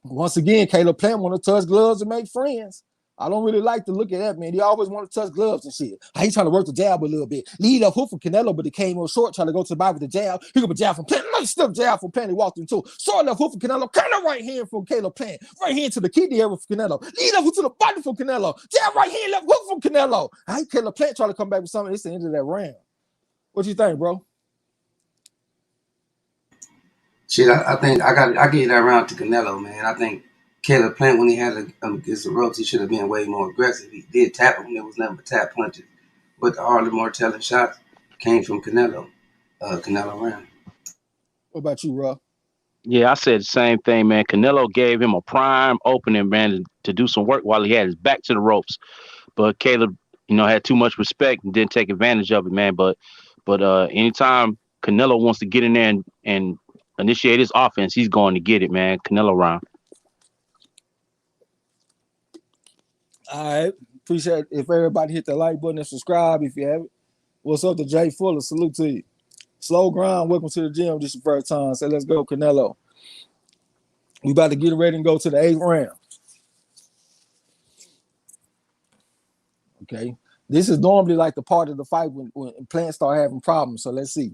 Once again, Caleb Plant want to touch gloves and make friends. I don't really like to look at that, man. He always want to touch gloves and shit. He trying to work the jab a little bit. Lead up hook from Canelo, but he came on short, trying to go to the body with the jab. He got a jab from Plant. Nice step jab from Plant. He walked into. Short left hook from Canelo. Kind of right hand from Caleb Plant. Right hand to the kidney area from Canelo. Lead up hook to the body from Canelo. Jab right hand, left hook from Canelo. Caleb Plant trying to come back with something. It's the end of that round. What you think, bro? Shit, I think I gave that round to Canelo, man. I think Caleb Plant, when he had against the ropes, he should have been way more aggressive. He did tap him. There was nothing but tap punches. But the hardly more telling shots came from Canelo. Canelo round. What about you, Ruff? Yeah, I said the same thing, man. Canelo gave him a prime opening, man, to do some work while he had his back to the ropes. But Caleb, had too much respect and didn't take advantage of it, man. But anytime Canelo wants to get in there and initiate his offense, he's going to get it, man. Canelo round. All right. Appreciate if everybody hit the like button and subscribe if you haven't. What's up to Jay Fuller? Salute to you. Slow grind. Welcome to the gym. This is your first time. Say let's go, Canelo. We about to get ready and go to the 8th round. Okay. This is normally like the part of the fight when plants start having problems. So let's see.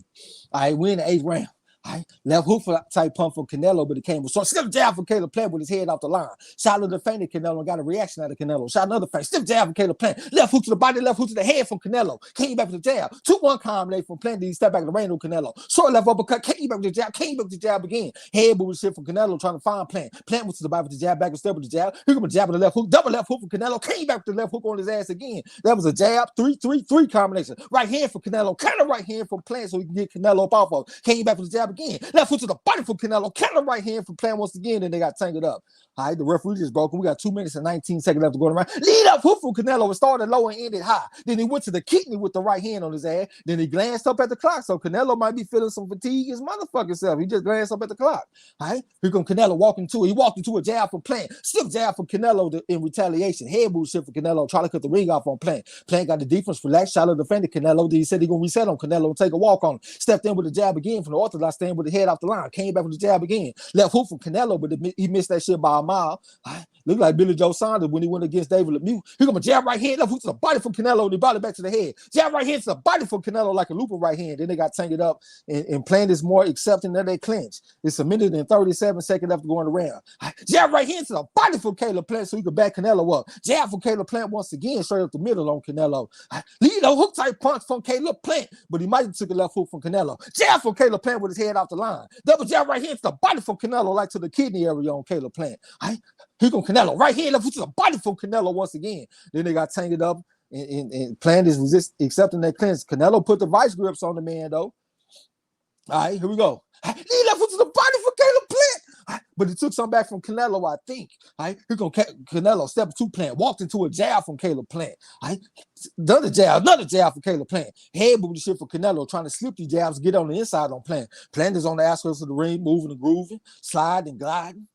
All right, we're in the 8th round. All right, left hook for type pump from Canelo, but it came with stiff jab from Caleb Plant with his head off the line. Shot of the fainted Canelo and got a reaction out of Canelo. Shot another feint. Stiff jab from Caleb Plant. Left hook to the body, left hook to the head from Canelo. Came back with the jab. 2-1 combination from Plant. Then he stepped back to the rain on Canelo. Short left uppercut. Came back with the jab. Came back with the jab again. Head moving shit from Canelo trying to find Plant. Plant went to the body with the jab, back and step with the jab. He got a jab with the left hook. Double left hook from Canelo. Came back with the left hook on his ass again. That was a jab. 3-3-3 combination. Right hand for Canelo. Kind of right hand from Plant so he can get Canelo up off of. Came back with the jab again. Left hook to the body from Canelo, kind of right hand from Plant once again, and they got tangled up. All right, the referee just broke him. We got 2 minutes and 19 seconds left to go around. Lead up hook from Canelo. It started low and ended high. Then he went to the kidney with the right hand on his ass. Then he glanced up at the clock. So Canelo might be feeling some fatigue his motherfucking self. He just glanced up at the clock. All right, here comes Canelo walking to it. He walked into a jab from Plant. Stiff jab from Canelo in retaliation. Head move shit for Canelo. Try to cut the ring off on Plant. Plant got the defense relaxed. Shot defended Canelo. Then he said he gonna reset on Canelo and take a walk on him. Stepped in with the jab again from the orthodox stand with the head off the line. Came back with the jab again. Left hook from Canelo, but he missed that shit by a mile. Looked like Billy Joe Saunders when he went against David Lemieux. He got a jab right hand, left hook to the body from Canelo, and he brought it back to the head. Jab right hand to the body from Canelo like a looping right hand. Then they got tangled up and Plant is more accepting that they clinch. It's a minute and 37 seconds left to go in the round. Jab right hand to the body from Caleb Plant so he could back Canelo up. Jab from Caleb Plant once again, straight up the middle on Canelo. Lead a hook type punch from Caleb Plant, but he might have took a left hook from Canelo. Jab from Caleb Plant with his head off the line. Double jab right hand to the body from Canelo, like to the kidney area on Caleb Plant. Here comes Canelo. Right hand, left hook to the body from Canelo once again. Then they got tangled up and Plant is accepting that clinch. Canelo put the vice grips on the man, though. All right, here we go. He left hook to the body for Caleb Plant. But he took some back from Canelo, I think. All right, here comes Canelo, step 2 Plant, walked into a jab from Caleb Plant. All right, another jab for Caleb Plant. Head moving the shit for Canelo, trying to slip these jabs, get on the inside on Plant. Plant is on the outskirts of the ring, moving and grooving, sliding, gliding.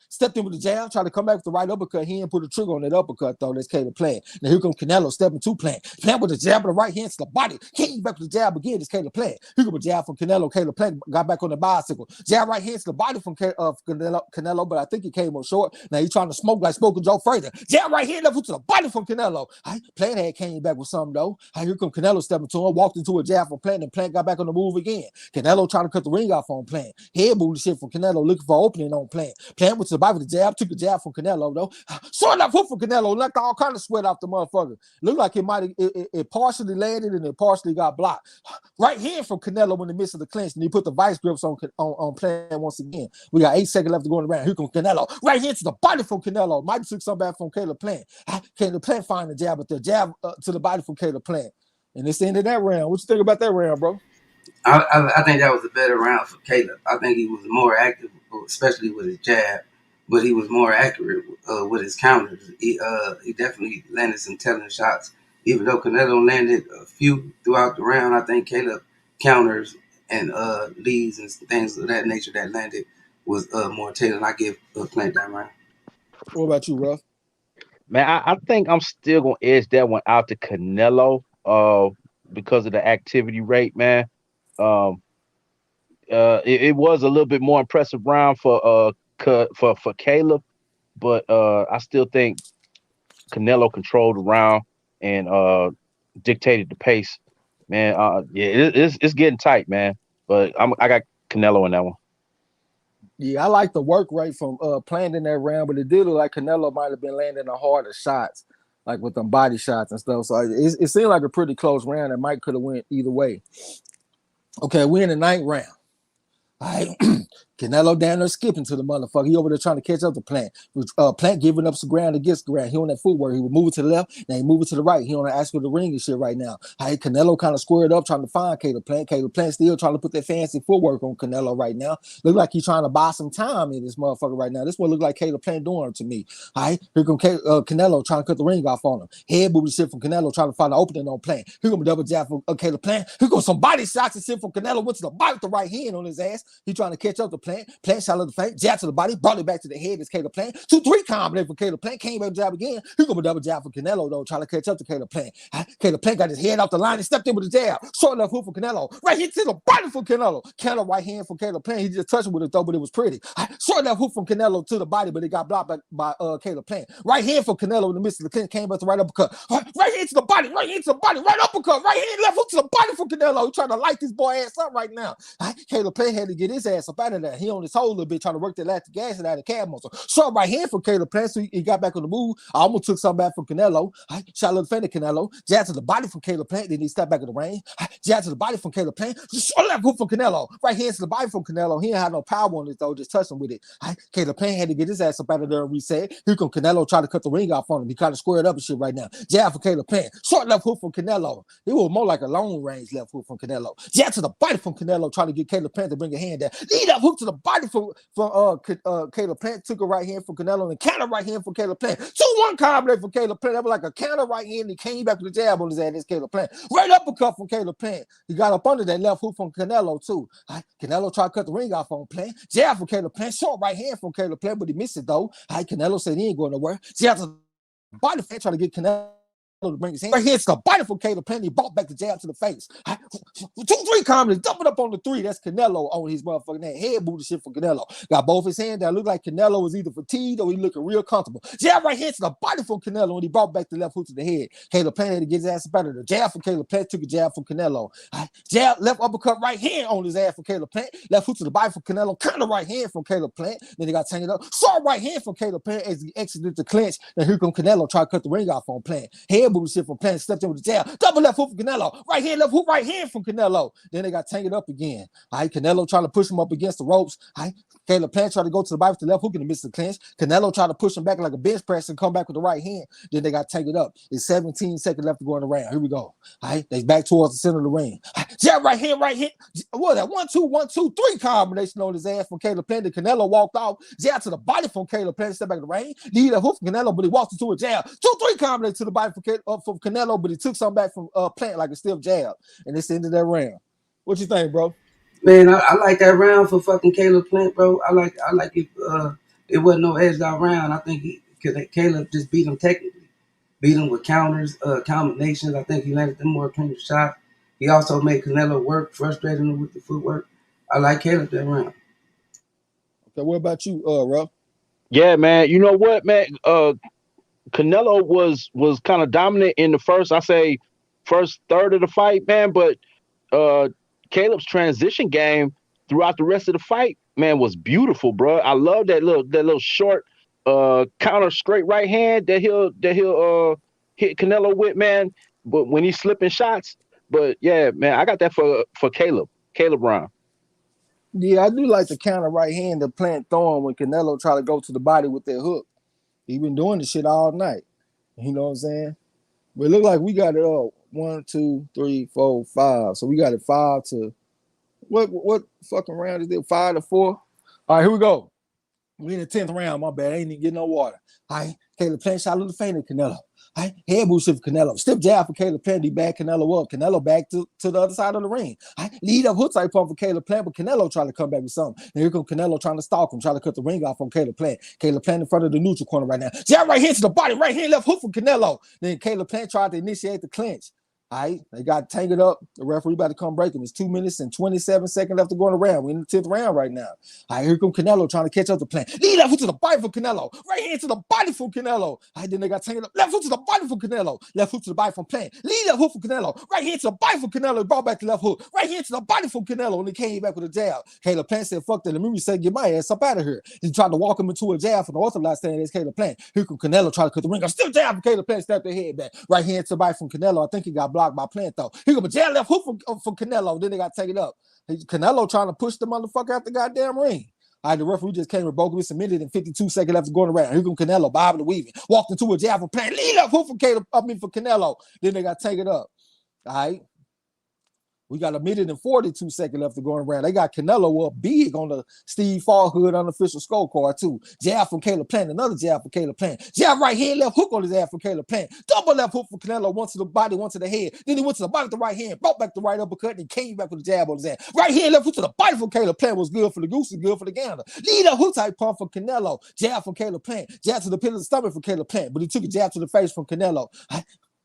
Stepped in with the jab, tried to come back with the right uppercut. He didn't put a trigger on that uppercut, though. That's Caleb Plant. Now here comes Canelo, stepping 2 Plant. Plant with the jab with the right hand to the body. Came back with the jab again. It's Caleb Plant. Here comes a jab from Canelo. Caleb Plant got back on the bicycle. Jab right hand to the body from Canelo, but I think he came up short. Now he's trying to smoke like Smoking Joe Frazier. Jab right hand left to the body from Canelo. Plant had came back with something, though. Here comes Canelo stepping to him, walked into a jab from Plant, and Plant got back on the move again. Canelo trying to cut the ring off on Plant. Head moved the shit from Canelo, looking for opening on Plant. Plant went to the body with the jab, took the jab from Canelo, though. Short left hook from Canelo, knocked all kind of sweat off the motherfucker. Looked like it partially landed and it partially got blocked. Right hand from Canelo in the midst of the clinch, and he put the vice grips on Plant once again. We got 8 seconds left to go in the round. Here comes Canelo. Right hand to the body from Canelo. Might took some back from Caleb Plant. Caleb Plant find the jab, but the jab to the body from Caleb Plant. And it's the end of that round. What you think about that round, bro? I think that was a better round for Caleb. I think he was more active, especially with his jab, but he was more accurate with his counters. He definitely landed some telling shots. Even though Canelo landed a few throughout the round, I think Caleb counters and leads and things of that nature that landed was more telling. I give Plant that round. What about you, Ruff? Man, I think I'm still gonna edge that one out to Canelo, because of the activity rate, man. it was a little bit more impressive round for Caleb, but I still think Canelo controlled the round and dictated the pace. Man, yeah, it's getting tight, man. But I got Canelo in that one. Yeah, I like the work rate from playing in that round, but it did look like Canelo might have been landing the harder shots, like with them body shots and stuff. So it seemed like a pretty close round. It might could have went either way. Okay, we're in the ninth round. All right. Canelo down there skipping to the motherfucker. He over there trying to catch up to Plant. Plant giving up some ground against ground. He on that footwork. He was moving to the left, now he moving to the right. He on the ask for the ring and shit right now. All right, Canelo kind of squared up trying to find Caleb Plant. Caleb Plant still trying to put that fancy footwork on Canelo right now. Look like he's trying to buy some time in this motherfucker right now. This what look like Caleb Plant doing to me. All right, here come Canelo trying to cut the ring off on him. Head moving shit from Canelo trying to find an opening on Plant. Here come a double jab from Caleb Plant. Here goes some body shots and shit from Canelo. Went to the body with the right hand on his ass. He trying to catch up to Plant. Plant shot the flank, jab to the body, brought it back to the head. It's Caleb Plant. 2-3 combination for Caleb Plant. Came back jab again. Here come a double jab for Canelo, though, trying to catch up to Caleb Plant. Caleb Plant got his head off the line and stepped in with a jab. Short left hook for Canelo. Right hit to the body for Canelo. Canelo right hand for Caleb Plant. He just touched it with it, though, but it was pretty. Short left hook from Canelo to the body, but it got blocked by Caleb Plant. Right hand for Canelo in the midst of the clinch, came back to right uppercut. Right hand to the body, right hand to the body, right uppercut. Right hand, left hook to the body for Canelo. He trying to light this boy ass up right now. Caleb Plant had to get his ass up out of there. He on his whole little bit trying to work that lactic acid out of the calf muscle. Short right hand for Caleb Plant, so he got back on the move. I almost took something back from Canelo. Shot a little fender Canelo. Jab to the body from Caleb Plant, then he stepped back in the range. Jab to the body from Caleb Plant. Short left hook from Canelo. Right hand to the body from Canelo. He ain't had no power on it though, just touching with it. Caleb Plant had to get his ass up out of there and reset. Here come Canelo try to cut the ring off on him. He kind of squared up and shit right now. Jab for Caleb Plant. Short left hook from Canelo. It was more like a long range left hook from Canelo. Jab to the body from Canelo, trying to get Caleb Plant to bring a hand down. Lead up hook to the body from Caleb Plant. Took a right hand from Canelo and counter right hand from Caleb Plant. 2-1 combination for Caleb Plant. That was like a counter right hand. He came back with a jab on his ass. This Caleb Plant. Right uppercut from Caleb Plant. He got up under that left hook from Canelo too. Canelo tried to cut the ring off on Plant. Jab from Caleb Plant. Short right hand from Caleb Plant, but he missed it though. Canelo said he ain't going nowhere. Jab to the body, trying to get Canelo to bring his hand. Right here's the body from Caleb Plant. He brought back the jab to the face. 2-3 combination, dumping up on the three. That's Canelo on his motherfucking head moving shit for Canelo. Got both his hands down. Looked like Canelo was either fatigued or he looking real comfortable. Jab right here to the body from Canelo, and he brought back the left hook to the head. Caleb Plant had to get his ass better. The jab from Caleb Plant took a jab from Canelo. Jab, left uppercut, right hand on his ass from Caleb Plant. Left hook to the body from Canelo. Kind of right hand from Caleb Plant. Then he got tangled up. Short right hand from Caleb Plant as he exited the clinch. Then here come Canelo try to cut the ring off on Plant. Head moving shit from Plant. Stepped in with the jab. Double left hook from Canelo. Right hand, left hook, right hand from Canelo. Then they got tangled up again. Canelo trying to push him up against the ropes. Caleb Plant tried to go to the body with the left hook in the midst of the clinch. Canelo tried to push him back like a bench press and come back with the right hand. Then they got tangled up. It's 17 seconds left to go in the round. Here we go. They back towards the center of the ring. Jab right hand, right hand. What that 1-2-1-2-3 combination on his ass from Caleb Plant. Then Canelo walked off. Jab to the body from Caleb Plant. Step back in the ring. Lead a hook from Canelo, but he walked into a jab. 2-3 combination to the body from Canelo, but he took something back from Plant like a stiff jab. And it's the end of that round. What you think, bro? Man, I like that round for fucking Caleb Plant, bro. I like it. It wasn't no edged out round. I think Caleb just beat him technically, beat him with counters, combinations. I think he landed them more clean shots. He also made Canelo work, frustrating him with the footwork. I like Caleb that round. Okay, what about you, Ruff? Yeah, man. You know what, man? Canelo was kind of dominant in the first third of the fight, man. But Caleb's transition game throughout the rest of the fight, man, was beautiful, bro. I love that little short counter straight right hand that he'll hit Canelo with, man. But when he's slipping shots, but yeah, man, I got that for Caleb Brown. Yeah, I do like the counter right hand that Plant throwing when Canelo try to go to the body with that hook. He been doing this shit all night. You know what I'm saying? But it look like we got it up. 1, 2, 3, 4, 5. So we got it 5 to what fucking round is it? 5 to 4. All right, here we go. We in the 10th round. My bad. I ain't even getting no water. All right, Caleb Plant shot a little faint at Canelo. All right, head boost for Canelo. Stiff jab for Caleb Plant. He back Canelo up. Canelo back to the other side of the ring. All right, lead up hook type pump for Caleb Plant, but Canelo trying to come back with something. And here comes Canelo trying to stalk him, trying to cut the ring off on Caleb Plant. Caleb Plant in front of the neutral corner right now. Jab right hand to the body, right hand left hook for Canelo. Then Caleb Plant tried to initiate the clinch. All right, they got tangled up. The referee about to come break him. It's 2 minutes and 27 seconds left to go in the round. We're in the 10th round right now. All right, here comes Canelo trying to catch up to Plant. Lead left foot to the body for Canelo. Right hand to the body for Canelo. All right, then they got tangled up. Left foot to the body for Canelo. Left foot to the body from Plant. Lead left hook for Canelo. Right hand to the body for Canelo. Brought back the left hook. Right hand to the body for Canelo. And he came back with a jab. Caleb Plant said, fuck that. Let me say, get my ass up out of here. He tried to walk him into a jab from the orthodox stand. It's Caleb Plant. Here comes Canelo trying to cut the ring. I'm still jab from Caleb Plant. Snap their head back. Right hand to the body from Canelo. I think he got blocked by Plant though. He go, but jab left hook for Canelo. Then they got to take it up. Canelo trying to push the motherfucker out the goddamn ring. All right, the referee just came and broke him. It's a minute and 52 seconds left to go around. Here comes Canelo, bobbing and weaving. Walked into a jab for Plant. Lead up hook for Canelo. Then they got to take it up. All right. We got a minute and 42 seconds left to go around. They got Canelo up big on the Steve Fallhood unofficial scorecard, too. Jab from Caleb Plant, another jab for Caleb Plant. Jab right hand, left hook on his ass for Caleb Plant. Double left hook for Canelo, one to the body, one to the head. Then he went to the body with the right hand, brought back the right uppercut, and he came back with the jab on his ass. Right hand, left hook to the body for Caleb Plant was good for the goose, was good for the gander. Lead up hook type pump for Canelo. Jab from Caleb Plant. Jab to the pit of the stomach for Caleb Plant, but he took a jab to the face from Canelo.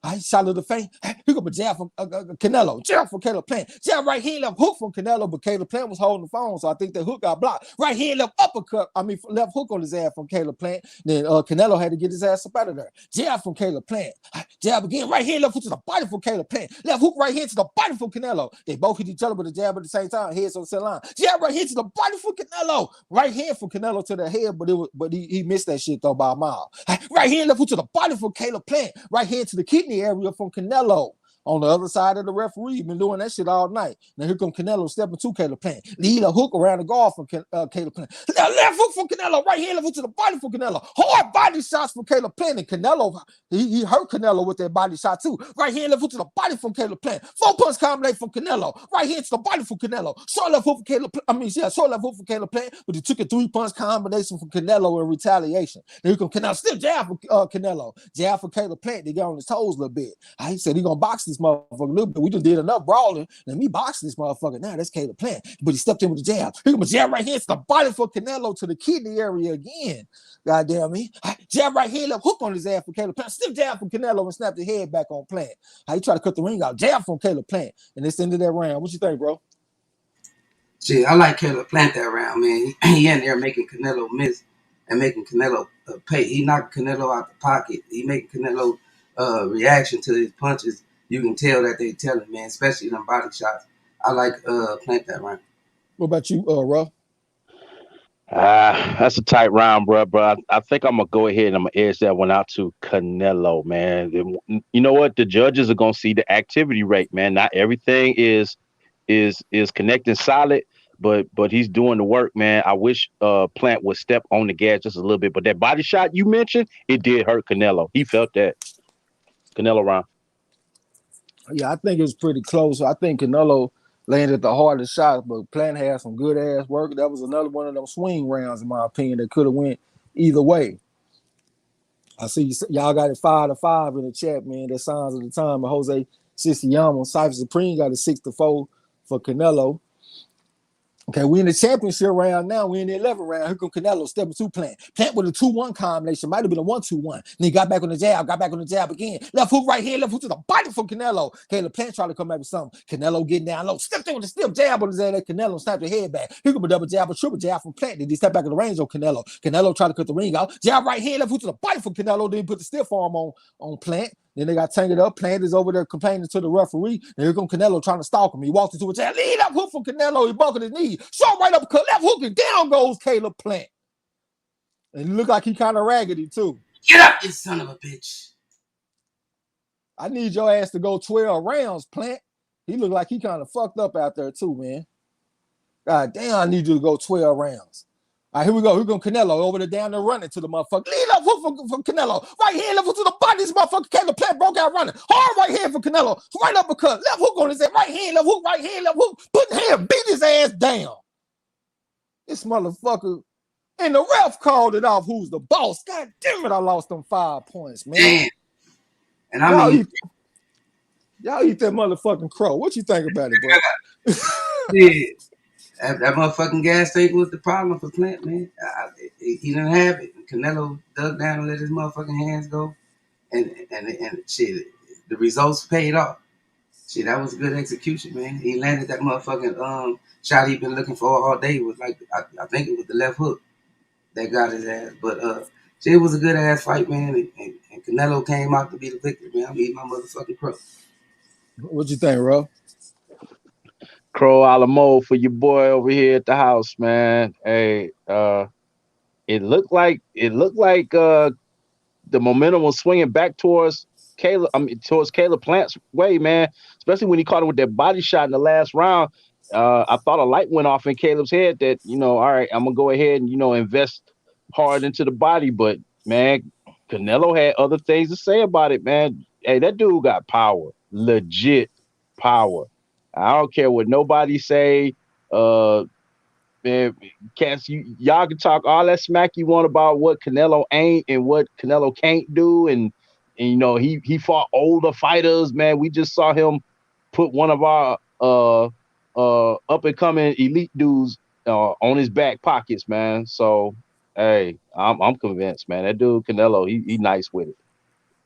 I shot of the face. He got a jab from Canelo. Jab from Caleb Plant. Jab right hand left hook from Canelo, but Caleb Plant was holding the phone, so I think that hook got blocked. Right hand left uppercut. Left hook on his ass from Caleb Plant. Then Canelo had to get his ass up out of there. Jab from Caleb Plant. Jab again. Right hand left hook to the body from Caleb Plant. Left hook right hand to the body from Canelo. They both hit each other with a jab at the same time. Heads on the center line. Jab right hand to the body for Canelo. Right hand for Canelo to the head, but he missed that shit though by a mile. Right hand left hook to the body for Caleb Plant. Right hand to the kidney area from Canelo. On the other side of the referee, been doing that shit all night. Now here come Canelo stepping to Caleb Plant. Lead a hook around the guard from Caleb Plant. Left hook for Canelo. Right hand left hook to the body for Canelo. Hard body shots from Caleb Plant. And Canelo, he hurt Canelo with that body shot too. Right hand left hook to the body from Caleb Plant. 4-punch combination from Canelo. Right hand to the body from Canelo. Short left hook for Caleb Plant. Short left hook for Caleb Plant, but he took a 3-punch combination from Canelo in retaliation. Now here come Canelo. Still jab for Canelo. Jab for Caleb Plant. They got on his toes a little bit. He said he gonna box this motherfucker a little bit. We just did enough brawling. Let me box this motherfucker. Now that's Caleb Plant. But he stepped in with a jab. Here comes a jab right here. It's the body for Canelo to the kidney area again. Goddamn me. Jab right here, left hook on his ass for Caleb Plant. Still jab from Canelo and snap the head back on Plant. He tried to cut the ring out. Jab from Caleb Plant. And it's the end of that round. What you think, bro? Shit, I like Caleb Plant that round, man. He in there making Canelo miss and making Canelo pay. He knocked Canelo out the pocket. He making Canelo reaction to his punches. You can tell that they telling, man, especially them body shots. I like Plant that round. What about you, Ruff? That's a tight round, bro. I think I'm gonna go ahead and I'm gonna edge that one out to Canelo, man. You know what? The judges are gonna see the activity rate, man. Not everything is connecting solid, but he's doing the work, man. I wish Plant would step on the gas just a little bit. But that body shot you mentioned, it did hurt Canelo. He felt that. Canelo round. Yeah, I think it was pretty close. I think Canelo landed the hardest shot, but Plant had some good ass work. That was another one of them swing rounds, in my opinion, that could have went either way. I see y'all got it 5-5 in the chat, man. That signs of the time. And Jose Siciliano, Cypher Supreme got a 6-4 for Canelo. Okay, we in the championship round now. We in the 11th round. Here come Canelo stepping to Plant. Plant with a 2-1 combination. Might have been a 1-2-1. Then he got back on the jab again. Left hook right here, left hook to the body from Canelo. Caleb Plant trying to come back with something. Canelo getting down low. Stepped in with a stiff jab on his head. Canelo snapped the head back. Here come a double jab, a triple jab from Plant. Then he stepped back in the range on Canelo. Canelo tried to cut the ring out. Jab right here, left hook to the body from Canelo. Then he put the stiff arm on Plant. Then they got tangled up. Plant is over there complaining to the referee. And here comes Canelo trying to stalk him. He walked into a jab. Lead up hook from Canelo. He buckled his knee. Short right up, left hook, and down goes Caleb Plant. And he looked like he kind of raggedy, too. Get up, you son of a bitch. I need your ass to go 12 rounds, Plant. He looked like he kind of fucked up out there, too, man. God damn, I need you to go 12 rounds. All right, here we go. Here comes Canelo over there down there running to the motherfucker. Lead up for Canelo. Right hand level to the body. This motherfucker Caleb Plant broke out running. Hard right hand for Canelo. Right uppercut. Left hook on his head. Right hand, left hook, right hand, left hook. Put hand, beat his ass down. This motherfucker. And the ref called it off. Who's the boss? God damn it, I lost them 5 points, man. Damn. And I mean, y'all eat that motherfucking crow. What you think about it, bro? Yeah. That motherfucking gas tank was the problem for Plant, man. He didn't have it. Canelo dug down and let his motherfucking hands go, and shit. The results paid off. Shit, that was good execution, man. He landed that motherfucking shot he been looking for all day. Was like I think it was the left hook that got his ass. But shit, it was a good ass fight, man. And Canelo came out to be the victor, man. I'm eating my motherfucking crow. What you think, bro? Crow a la mode for your boy over here at the house, man. Hey, it looked like the momentum was swinging back towards Caleb. I mean, towards Caleb Plant's way, man. Especially when he caught him with that body shot in the last round. I thought a light went off in Caleb's head that all right, I'm gonna go ahead and invest hard into the body. But man, Canelo had other things to say about it, man. Hey, that dude got power, legit power. I don't care what nobody say. Man, cats, y'all can talk all that smack you want about what Canelo ain't and what Canelo can't do, and he fought older fighters, man. We just saw him put one of our up and coming elite dudes on his back pockets, man. So hey, I'm convinced, man. That dude Canelo, he nice with it.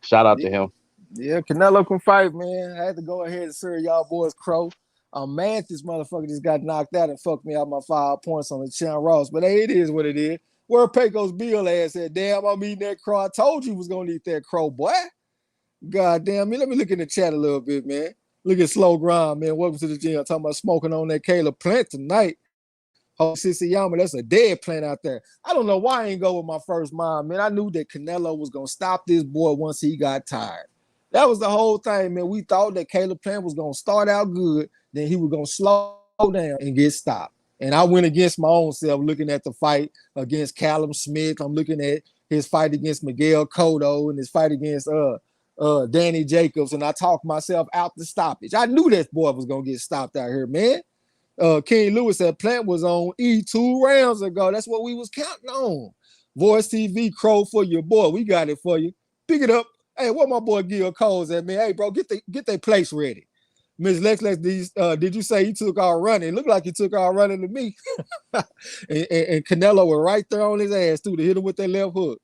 Shout out Yeah, to him. yeah, Canelo can fight, man. I had to go ahead and serve y'all boys crow. I'm mad this motherfucker just got knocked out and fucked me out my 5 points on the Chan Ross. But hey, it is what it is. Where Pecos Bill ass said, damn, I'm eating that crow. I told you was gonna eat that crow, boy. God damn me. Let me look in the chat a little bit, man. Look at Slow Grind, man. Welcome to the gym. Talking about smoking on that Caleb plant tonight. Oh, Sissy Yama, that's a dead plant out there. I don't know why I ain't go with my first mind, man. I knew that Canelo was gonna stop this boy once he got tired. That was the whole thing, man. We thought that Caleb Plant was gonna start out good, then he was gonna slow down and get stopped. And I went against my own self, looking at the fight against Callum Smith. I'm looking at his fight against Miguel Cotto and his fight against Danny Jacobs, and I talked myself out the stoppage. I knew that boy was gonna get stopped out here, man. King Lewis said Plant was on E 2 rounds ago. That's what we was counting on. Voice TV Crow for your boy. We got it for you. Pick it up. Hey, what my boy Gil Coles at, man? Hey, bro, get their place ready. Miss Lex, did you say he took our running? It looked like he took our running to me. and Canelo was right there on his ass, too, to hit him with that left hook.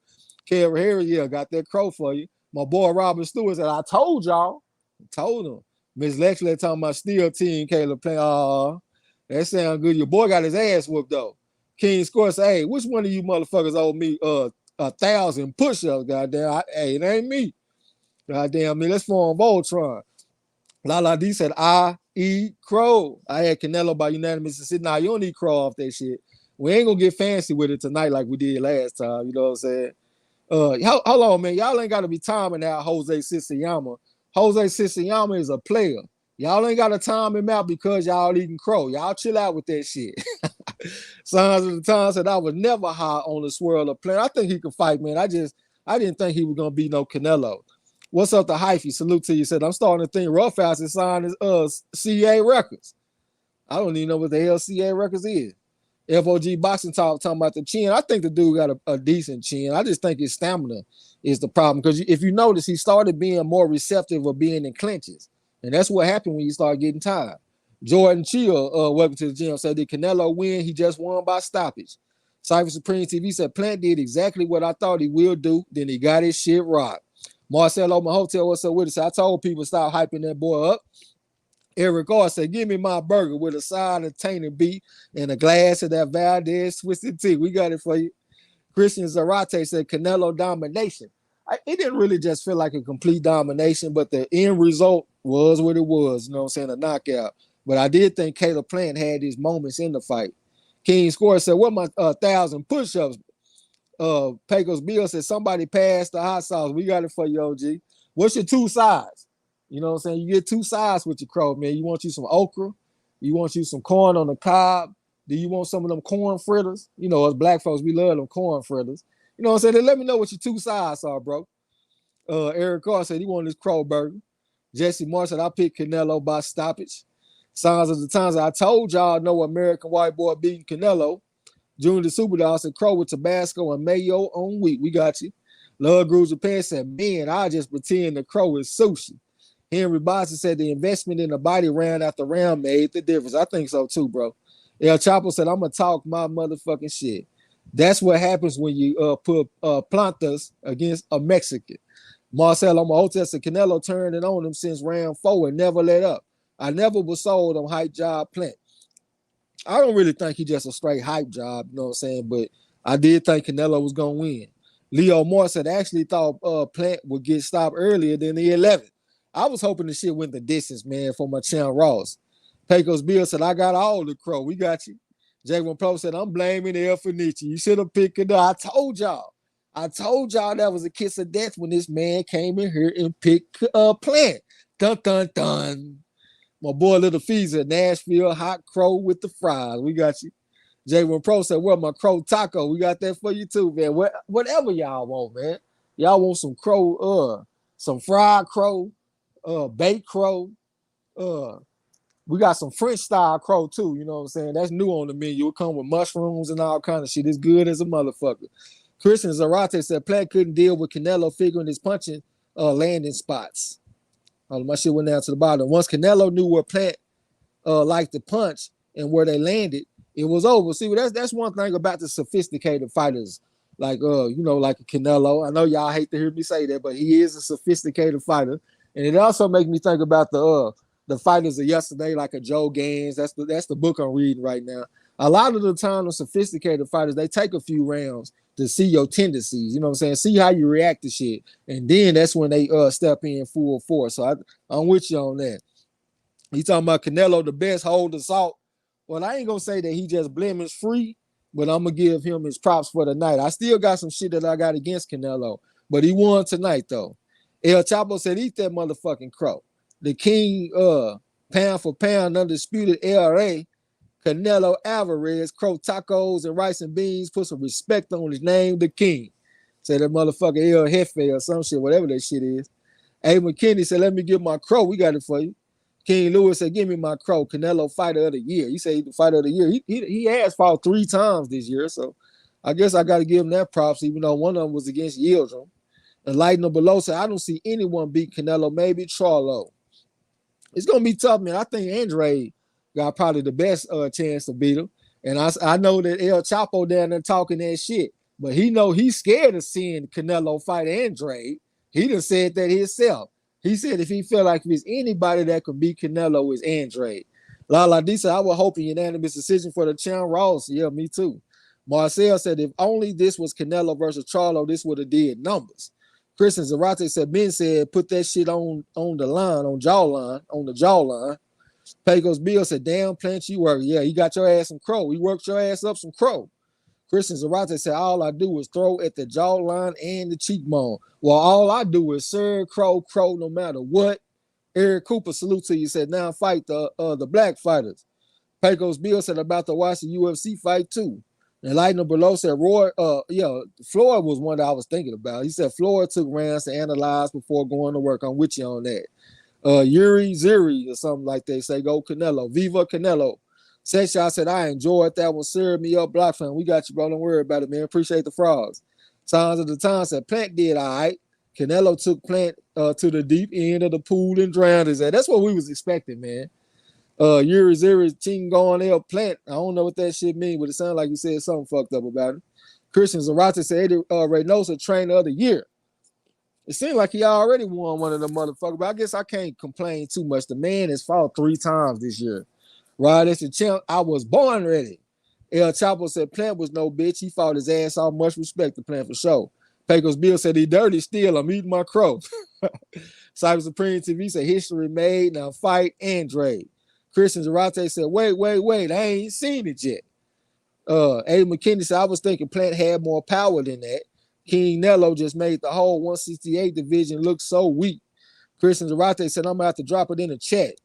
Kev Harry, yeah, got that crow for you. My boy Robert Stewart said, I told y'all. I told him. Miss Lexley talking about steel team, Caleb playing. That sound good. Your boy got his ass whooped, though. King Score said, hey, which one of you motherfuckers owe me 1,000 push-ups, goddamn? Hey, it ain't me. Goddamn, me. Let's form Voltron. Lala D said, I eat crow. I had Canelo by unanimous decision. Nah, you don't eat crow off that shit. We ain't gonna get fancy with it tonight like we did last time. You know what I'm saying? Hold on, man. Y'all ain't gotta be timing out Jose Sissayama. Jose Sissayama is a player. Y'all ain't gotta time him out because y'all eating crow. Y'all chill out with that shit. Signs of the Time said I was never high on the swirl of player. I think he could fight, man. I didn't think he was gonna be no Canelo. What's up to Hyphy? Salute to you. Said I'm starting to think Roughhouse is signed his CA Records. I don't even know what the hell CA Records is. FOG Boxing Talk talking about the chin. I think the dude got a decent chin. I just think his stamina is the problem. Because if you notice, he started being more receptive of being in clinches. And that's what happened when you start getting tired. Jordan Chill, welcome to the gym, said, did Canelo win? He just won by stoppage. Cypher Supreme TV said, Plant did exactly what I thought he will do. Then he got his shit rocked. Marcelo Mahotel, what's up with us? I told people stop hyping that boy up. Eric R said, give me my burger with a side of tainted beef and a glass of that Valdez twisted tea. We got it for you. Christian Zarate said, Canelo domination. It didn't really just feel like a complete domination, but the end result was what it was, you know what I'm saying, a knockout. But I did think Caleb Plant had his moments in the fight. King Score said, what my 1,000 push-ups? Pecos Bill said, somebody passed the hot sauce. We got it for you, OG. What's your 2 sides? You know what I'm saying? You get 2 sides with your crow, man. You want you some okra. You want you some corn on the cob. Do you want some of them corn fritters? You know, us black folks, we love them corn fritters. You know what I'm saying? Then let me know what your 2 sides are, bro. Eric Carr said he wanted his crow burger. Jesse Moore said, I picked Canelo by stoppage. Signs of the Times, I told y'all no American white boy beating Canelo. Junior the Superdog said, crow with Tabasco and mayo on wheat. We got you. Love Grooves Japan said, man, I just pretend the crow is sushi. Henry Boston said the investment in the body round after round made the difference. I think so too, bro. El Chapo said, I'm going to talk my motherfucking shit. That's what happens when you put plantas against a Mexican. Marcelo Mahotel said Canelo turned it on him since round 4 and never let up. I never was sold on hype job Plant. I don't really think he just a straight hype job, you know what I'm saying? But I did think Canelo was gonna win. Leo Moore said actually thought Plant would get stopped earlier than the 11th. I was hoping the shit went the distance, man, for my Chan Ross. Pecos Bill said, I got all the crow. We got you. J1 Pro said, I'm blaming El Fenici. You should have picked it up. I told y'all that was a kiss of death when this man came in here and picked Plant. Dun, dun, dun. My boy Little Feezer, Nashville hot crow with the fries. We got you. J1 Pro said, well, my crow taco. We got that for you too, man. Whatever y'all want, man. Y'all want some crow, some fried crow, baked crow, we got some French style crow too, you know what I'm saying? That's new on the menu. It come with mushrooms and all kind of shit. It's good as a motherfucker. Christian Zarate said Plant couldn't deal with Canelo figuring his punching landing spots. My shit went down to the bottom. Once Canelo knew where Plant liked to punch and where they landed, it was over. See, that's one thing about the sophisticated fighters, like like a Canelo. I know y'all hate to hear me say that, but he is a sophisticated fighter, and it also makes me think about the fighters of yesterday, like a Joe Gaines. That's the book I'm reading right now. A lot of the time, the sophisticated fighters, they take a few rounds to see your tendencies. You know what I'm saying? See how you react to shit, and then that's when they step in full force. So I'm with you on that. You talking about Canelo, the best hold assault? Well, I ain't gonna say that he just blemish free, but I'm gonna give him his props for the night. I still got some shit that I got against Canelo, but he won tonight though. El Chapo said, "Eat that motherfucking crow." The king, pound for pound, undisputed LRA, Canelo Alvarez, crow tacos and rice and beans, put some respect on his name, the king. Say that motherfucker El Jefe or some shit, whatever that shit is. A. McKinney said, let me get my crow. We got it for you. King Lewis said, give me my crow. Canelo fighter of the year. He said he's the fighter of the year. He has fought 3 times this year, so I guess I got to give him that props, even though one of them was against Yildirim. And Lightning Below said, I don't see anyone beat Canelo, maybe Charlo. It's going to be tough, man. I think Andre got probably the best chance to beat him. And I know that El Chapo down there talking that shit, but he know he's scared of seeing Canelo fight Andre. He done said that himself. He said if he felt like if there's anybody that could beat Canelo, is Andre. Lala D said, I was hoping unanimous decision for the Chan Ross. Yeah, me too. Marcel said, if only this was Canelo versus Charlo, this would have did numbers. Christian Zarate said, Ben said, put that shit on the line, on the jawline. Pecos Bill said, damn, Plant, you work. Yeah, he got your ass some crow. He worked your ass up some crow. Christian Zarate said, all I do is throw at the jawline and the cheekbone. Well, all I do is serve crow, no matter what. Eric Cooper, salute to you, said, now fight the black fighters. Pecos Bill said, about to watch the UFC fight too. And Lightning Below said, Floyd was one that I was thinking about. He said Floyd took rounds to analyze before going to work. I'm with you on that. Yuri Ziri or something like they say, go Canelo. Viva Canelo. Sesha said, I enjoyed that one. Serve me up, Block fan. We got you, bro. Don't worry about it, man. Appreciate the frogs. Signs of the Time said, Plant did all right. Canelo took Plant to the deep end of the pool and drowned his ass. That's what we was expecting, man. Yuri Ziri, Chingon El Plant. I don't know what that shit mean, but it sounded like you said something fucked up about it. Christian Zarate said, Eddie Reynosa trainer of the year. It seemed like he already won one of the motherfuckers, but I guess I can't complain too much. The man has fought 3 times this year. Right, that's the champ. I was born ready. El Chapo said Plant was no bitch. He fought his ass off. Much respect to Plant for sure. Pecos Bill said he dirty still. I'm eating my crow. Cyber Supreme TV said history made. Now fight Andre. Christian Zarate said, wait. I ain't seen it yet. A. McKinney said, I was thinking Plant had more power than that. King Nello just made the whole 168 division look so weak. Christian Zarate said, I'm going to have to drop it in the chat.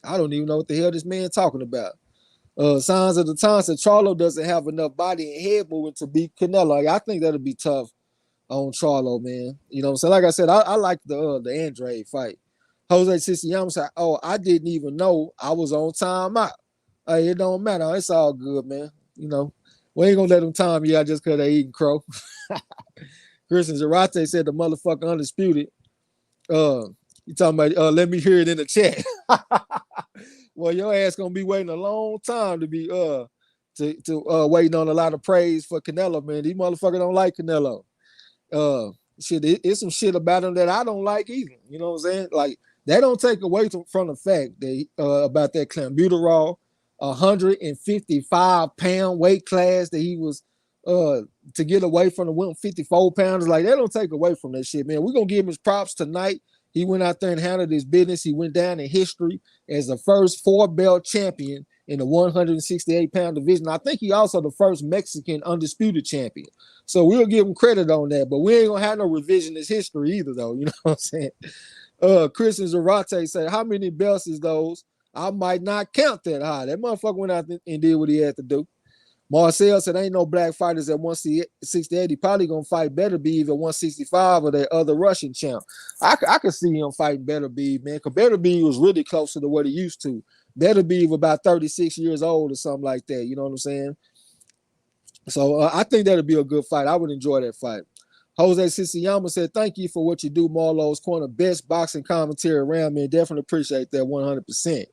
I don't even know what the hell this man talking about. Signs of the Time said Charlo doesn't have enough body and head movement to beat Canelo. I think that'll be tough on Charlo, man. You know what I'm saying? Like I said, I like the Andre fight. Jose Siciliano said, oh, I didn't even know I was on timeout. Hey, it don't matter. It's all good, man. You know, we ain't gonna let them time you out just because they eating crow. Christian Zarate said the motherfucker undisputed. You talking about let me hear it in the chat. Well, your ass gonna be waiting a long time to be waiting on a lot of praise for Canelo, man. These motherfuckers don't like Canelo. It's some shit about him that I don't like either. You know what I'm saying? Like That don't take away from the fact that about that clenbuterol, 155-pound weight class that he was to get away from the 154 pounders. Like, that don't take away from that shit, man. We're gonna give him his props tonight. He went out there and handled his business. He went down in history as the first 4-belt champion in the 168-pound division. I think he also the first Mexican undisputed champion. So we'll give him credit on that, but we ain't gonna have no revisionist history either, though. You know what I'm saying? Christian Zarate said, how many belts is those? I might not count that high. That motherfucker went out and did what he had to do. Marcel said, ain't no black fighters at 168. He probably gonna fight Better Beeve at 165 or that other Russian champ. I could see him fighting Better Beeve, man, because Better Beeve was really closer to what he used to. Better Beeve about 36 years old or something like that. You know what I'm saying? So I think that'd be a good fight. I would enjoy that fight. Jose Siciliano said, thank you for what you do, Marlo's Corner. Best boxing commentary around, man. Definitely appreciate that 100%.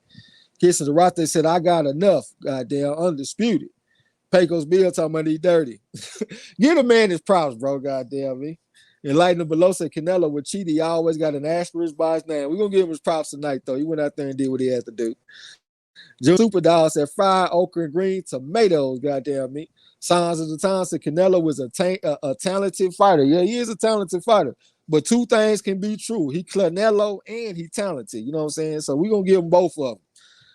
Kirsten Zarate said, I got enough. Goddamn, undisputed. Pecos Bill talking about he dirty. Give the man his props, bro. Goddamn me. Enlightened below said Canelo with cheat. He always got an asterisk by his name. We're going to give him his props tonight, though. He went out there and did what he had to do. June Super Dog said fried okra and green tomatoes. Goddamn me. Signs of the Times said Canelo was a talented fighter. Yeah, he is a talented fighter. But two things can be true. He Canelo and he talented. You know what I'm saying? So we're going to give him both of them.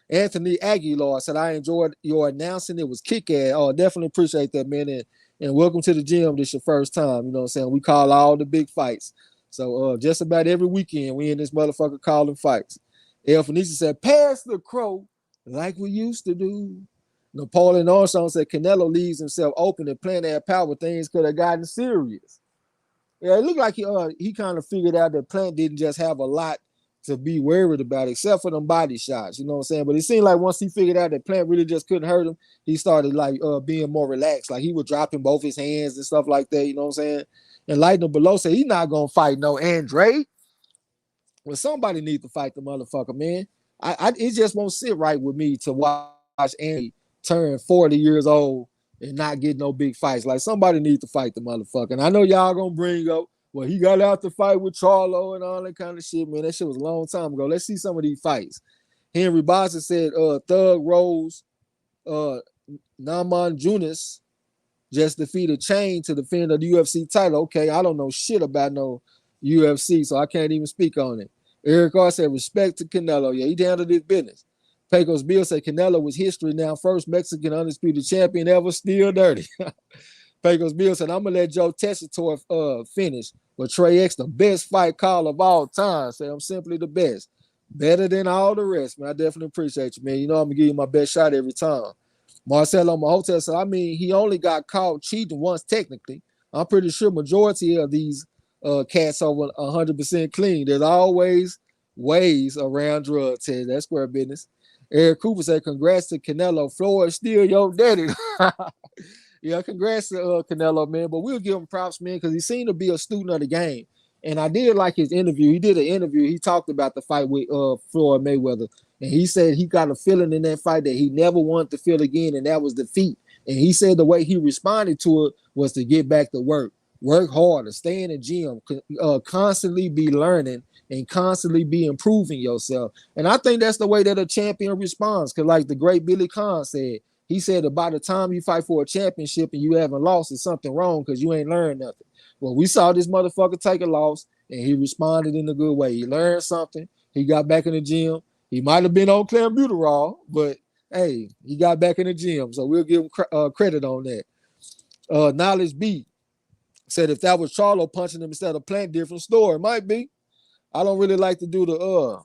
Anthony Aguilar said, I enjoyed your announcing. It was kick-ass. Oh, definitely appreciate that, man. And welcome to the gym. This is your first time. You know what I'm saying? We call all the big fights. So just about every weekend, we in this motherfucker calling fights. El Fenicia said, pass the crow like we used to do. Napoleon Armstrong said, Canelo leaves himself open and playing that power. Things could have gotten serious. Yeah, it looked like he kind of figured out that Plant didn't just have a lot to be worried about, except for them body shots, you know what I'm saying? But it seemed like once he figured out that Plant really just couldn't hurt him, he started like being more relaxed. Like he was dropping both his hands and stuff like that, you know what I'm saying? And Lightning Below said he's not gonna fight no Andre. Well, somebody needs to fight the motherfucker, man. It just won't sit right with me to watch Andy turn 40 years old and not get no big fights. Like somebody needs to fight the motherfucker. And I know y'all gonna bring up, well, he got out to fight with Charlo and all that kind of shit, man. That shit was a long time ago. Let's see some of these fights. Henry Boston said Thug Rose, Naman Junis just defeated Chain to defend the UFC title. Okay, I don't know shit about no UFC, so I can't even speak on it. Eric R said, respect to Canelo. Yeah, he handled his business. Pecos Bill said Canelo was history now. First Mexican undisputed champion ever, still dirty. Pecos Bill said, I'm going to let Joe Tessitore finish. But Trey X, the best fight call of all time. Say, I'm simply the best. Better than all the rest, man. I definitely appreciate you, man. You know I'm going to give you my best shot every time. Marcelo Mahotel said, I mean, he only got caught cheating once technically. I'm pretty sure majority of these cats over 100% clean. There's always ways around drug tests. That's square business. Eric Cooper said, congrats to Canelo. Floyd still your daddy. Yeah, congrats to Canelo, man. But we'll give him props, man, because he seemed to be a student of the game. And I did like his interview. He did an interview. He talked about the fight with Floyd Mayweather. And he said he got a feeling in that fight that he never wanted to feel again, and that was defeat. And he said the way he responded to it was to get back to work harder, stay in the gym, constantly be learning and constantly be improving yourself. And I think that's the way that a champion responds. Because like the great Billy Conn said, he said that by the time you fight for a championship and you haven't lost, it's something wrong because you ain't learned nothing. Well, we saw this motherfucker take a loss and he responded in a good way. He learned something. He got back in the gym. He might have been on clenbuterol, but hey, he got back in the gym. So we'll give him credit on that. Knowledge B said if that was Charlo punching him instead of Plant, different story. It might be. I don't really like to do the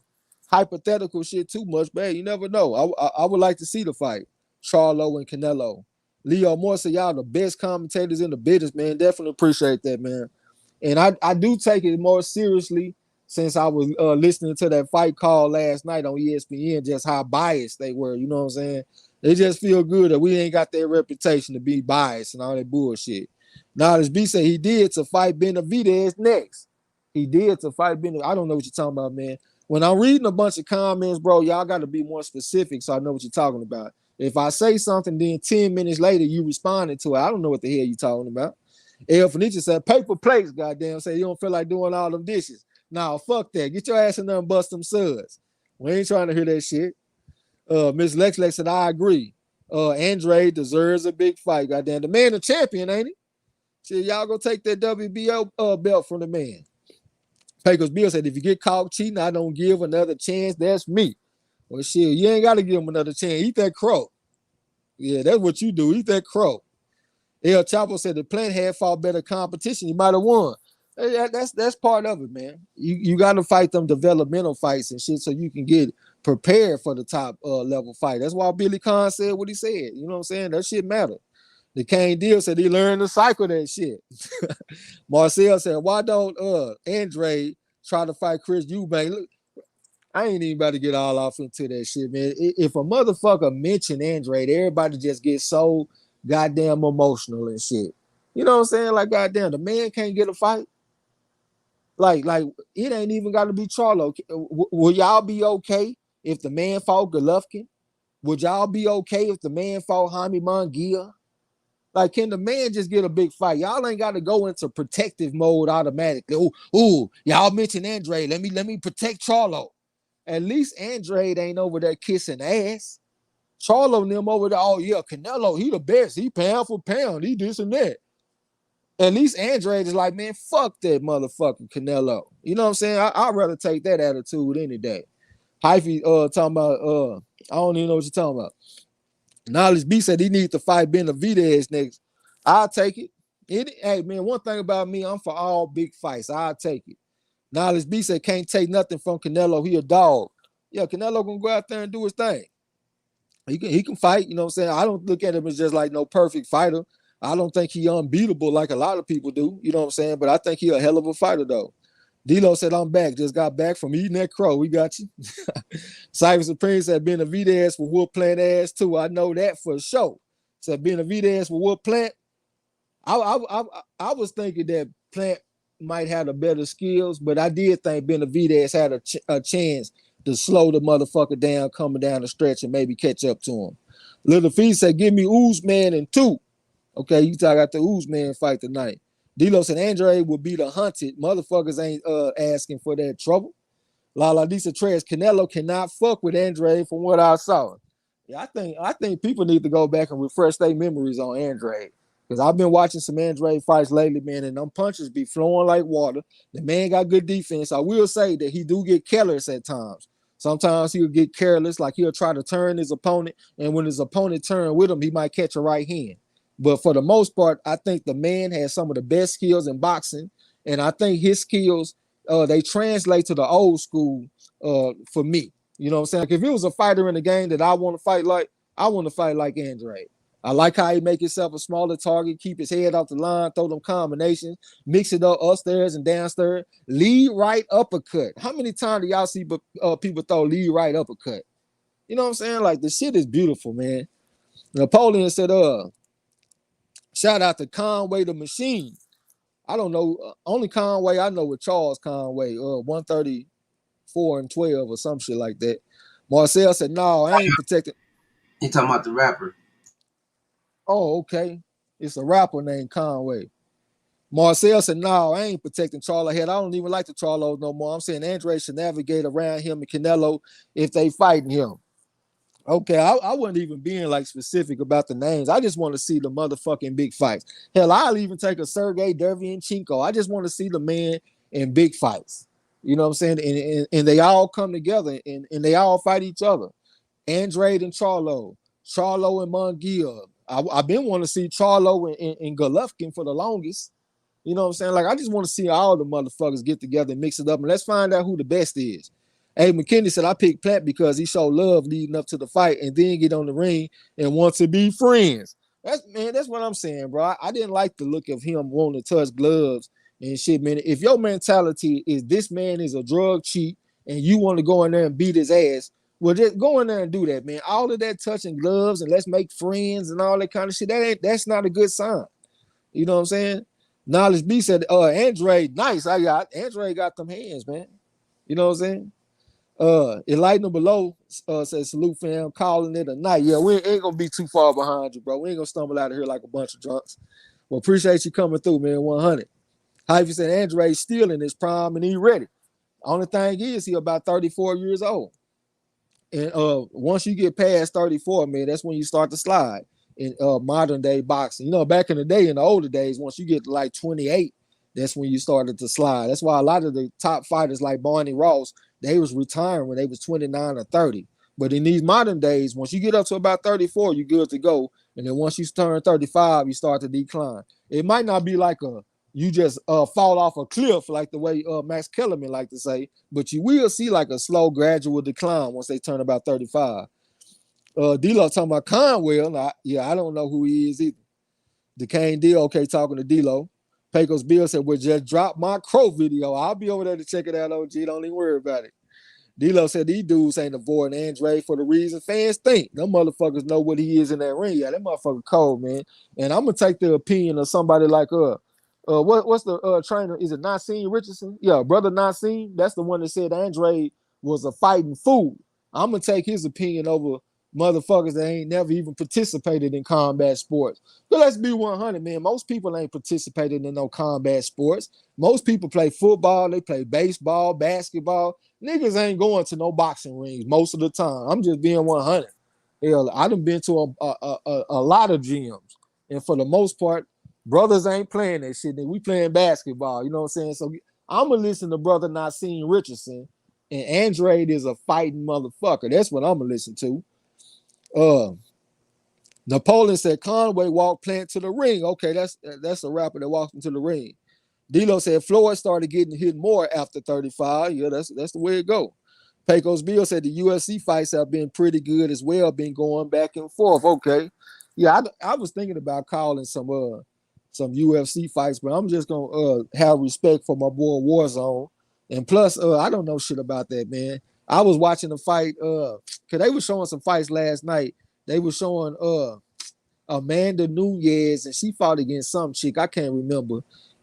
hypothetical shit too much, but hey, you never know. I would like to see the fight. Charlo and Canelo. Leo Moore said, y'all the best commentators in the business, man. Definitely appreciate that, man. And I do take it more seriously since I was listening to that fight call last night on ESPN, just how biased they were. You know what I'm saying? They just feel good that we ain't got that reputation to be biased and all that bullshit. Knowledge B said he did to fight Benavidez next. He did to fight Benavidez. I don't know what you're talking about, man. When I'm reading a bunch of comments, bro, y'all got to be more specific so I know what you're talking about. If I say something, then 10 minutes later, you responded to it. I don't know what the hell you talking about. El Fenicia said, paper plates, goddamn. Say you don't feel like doing all them dishes. Nah, fuck that. Get your ass in there and bust them suds. We ain't trying to hear that shit. Miss Lex said, I agree. Andre deserves a big fight. Goddamn, the man a champion, ain't he? Shit, y'all go take that WBO belt from the man. Pecos Bill said, if you get caught cheating, I don't give another chance. That's me. Well, shit, you ain't got to give him another chance. Eat that crow. Yeah, that's what you do. Eat that crow. El Chapo said the Plant had fought better competition. You might have won. That's part of it, man. You got to fight them developmental fights and shit so you can get prepared for the top level fight. That's why Billy Khan said what he said. You know what I'm saying? That shit matter. The Kane Deal said he learned to cycle that shit. Marcel said, why don't Andre try to fight Chris Eubank? Look, I ain't even about to get all off into that shit, man. If a motherfucker mention Andre, everybody just gets so goddamn emotional and shit. You know what I'm saying? Like, goddamn, the man can't get a fight. Like it ain't even got to be Charlo. Will y'all be okay if the man fought Golovkin? Would y'all be okay if the man fought Jaime Munguia? Like, can the man just get a big fight? Y'all ain't got to go into protective mode automatically. Ooh, y'all mentioned Andre. Let me protect Charlo. At least Andre ain't over there kissing ass. Charlo and them over there, oh yeah, Canelo, he the best. He pound for pound. He this and that. At least Andre is like, man, fuck that motherfucking Canelo. You know what I'm saying? I'd rather take that attitude any day. Hyphy talking about, I don't even know what you're talking about. Knowledge B said he needs to fight Benavidez next. I'll take it. Hey, man, one thing about me, I'm for all big fights. I'll take it. Knowledge B said can't take nothing from Canelo. He a dog. Yeah, Canelo gonna go out there and do his thing. He can fight, you know what I'm saying? I don't look at him as just like no perfect fighter. I don't think he unbeatable like a lot of people do, you know what I'm saying? But I think he a hell of a fighter though. D-Lo said, I'm back. Just got back from eating that crow. We got you. Cyber Supreme said Benavidez for whoop plant ass too. I know that for sure. Said Benavidez for whoop plant. I was thinking that Plant might have the better skills, but I did think Benavidez had a chance to slow the motherfucker down coming down the stretch and maybe catch up to him. Little Fee said, give me Usman in 2. Okay, you talk about the Usman fight tonight. D-Lo said Andre will be the hunted. Motherfuckers ain't asking for that trouble. Lala Disa Trez, Canelo cannot fuck with Andre from what I saw. Yeah, I think people need to go back and refresh their memories on Andre. Because I've been watching some Andre fights lately, man, and them punches be flowing like water. The man got good defense. I will say that he do get careless at times. Sometimes he'll get careless, like he'll try to turn his opponent, and when his opponent turn with him, he might catch a right hand. But for the most part, I think the man has some of the best skills in boxing, and I think his skills they translate to the old school for me. You know what I'm saying? Like if it was a fighter in the game that I want to fight like, I want to fight like Andre. I like how he make himself a smaller target, keep his head off the line, throw them combinations, mix it up upstairs and downstairs, lead right uppercut. How many times do y'all see people throw lead right uppercut? You know what I'm saying? Like the shit is beautiful, man. Napoleon said, shout out to Conway the Machine. I don't know. Only Conway I know with Charles Conway, 134 and 12 or some shit like that. Marcel said, no, I ain't protecting. He talking about the rapper. Oh, okay. It's a rapper named Conway. Marcel said, no, I ain't protecting Charlo head. I don't even like the Charlos no more. I'm saying Andre should navigate around him and Canelo if they fighting him. Okay, I wasn't even being like specific about the names. I just want to see the motherfucking big fights. Hell, I'll even take a Sergey Derevyanchenko. I just want to see the man in big fights. You know what I'm saying? And they all come together and they all fight each other. Andrade and Charlo and Munguia. I've been wanting to see Charlo and Golovkin for the longest. You know what I'm saying? Like, I just want to see all the motherfuckers get together and mix it up, and let's find out who the best is. Hey, McKinney said, I picked Plant because he showed love leading up to the fight and then get on the ring and want to be friends. That's what I'm saying, bro. I didn't like the look of him wanting to touch gloves and shit, man. If your mentality is this man is a drug cheat and you want to go in there and beat his ass, well, just go in there and do that, man. All of that touching gloves and let's make friends and all that kind of shit, that's not a good sign. You know what I'm saying? Knowledge B said, Andre, nice. Andre got them hands, man. You know what I'm saying? Enlighten below says salute fam, calling it a night. Yeah, we ain't gonna be too far behind you, bro. We ain't gonna stumble out of here like a bunch of drunks. Well, appreciate you coming through, man. 100. Hyphy said Andre's still in his prime and he ready. Only thing is, he about 34 years old. And once you get past 34, man, that's when you start to slide in modern day boxing. You know, back in the day, in the older days, once you get to like 28, that's when you started to slide. That's why a lot of the top fighters like Barney Ross, they was retiring when they was 29 or 30. But in these modern days, once you get up to about 34, you're good to go. And then once you turn 35, you start to decline. It might not be like a you just fall off a cliff like the way Max Kellerman like to say, but you will see like a slow, gradual decline once they turn about 35. D-Lo talking about Conwell. Now, yeah, I don't know who he is either. DeCane D, okay, talking to D-Lo. Pecos Bill said, well, just drop my Crow video. I'll be over there to check it out, OG. Don't even worry about it. D-Lo said these dudes ain't avoiding Andre for the reason fans think. Them motherfuckers know what he is in that ring. Yeah, that motherfucker cold, man. And I'm gonna take the opinion of somebody like what's the trainer? Is it Nassim Richardson? Yeah, brother Nassim. That's the one that said Andre was a fighting fool. I'm gonna take his opinion over motherfuckers that ain't never even participated in combat sports. But let's be 100, man. Most people ain't participated in no combat sports. Most people play football, they play baseball, basketball. Niggas ain't going to no boxing rings most of the time. I'm just being 100. Hell, I done been to a lot of gyms. And for the most part, brothers ain't playing that shit. We playing basketball. You know what I'm saying? So I'm going to listen to brother Nassim Richardson. And Andrade is a fighting motherfucker. That's what I'm going to listen to. Napoleon said Conway walked Plant to the ring. Okay, that's a rapper that walked into the ring. D'Lo said Floyd started getting hit more after 35. Yeah, that's the way it go. Pecos Bill said the UFC fights have been pretty good as well, been going back and forth. Okay. Yeah, I was thinking about calling some UFC fights, but I'm just gonna have respect for my boy Warzone. And plus, I don't know shit about that, man. I was watching the fight, cause they were showing some fights last night. They were showing Amanda Nunes, and she fought against some chick, I can't remember.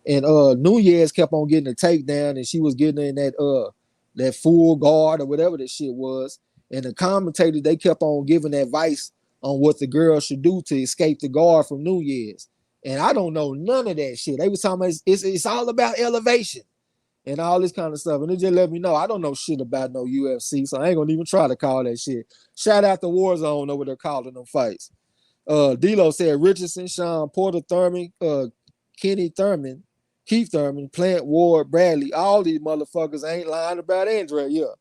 And Nunes kept on getting a takedown, and she was getting in that full guard or whatever that shit was. And the commentators, they kept on giving advice on what the girl should do to escape the guard from Nunes. And I don't know none of that shit. They was talking about it's all about elevation and all this kind of stuff. And it just let me know I don't know shit about no UFC, so I ain't gonna even try to call that shit. Shout out to Warzone over there calling them fights. D'Lo said Richardson, Sean Porter, Thurman, Kenny Thurman, Keith Thurman, Plant, Ward, Bradley, all these motherfuckers ain't lying about Andre. Yeah.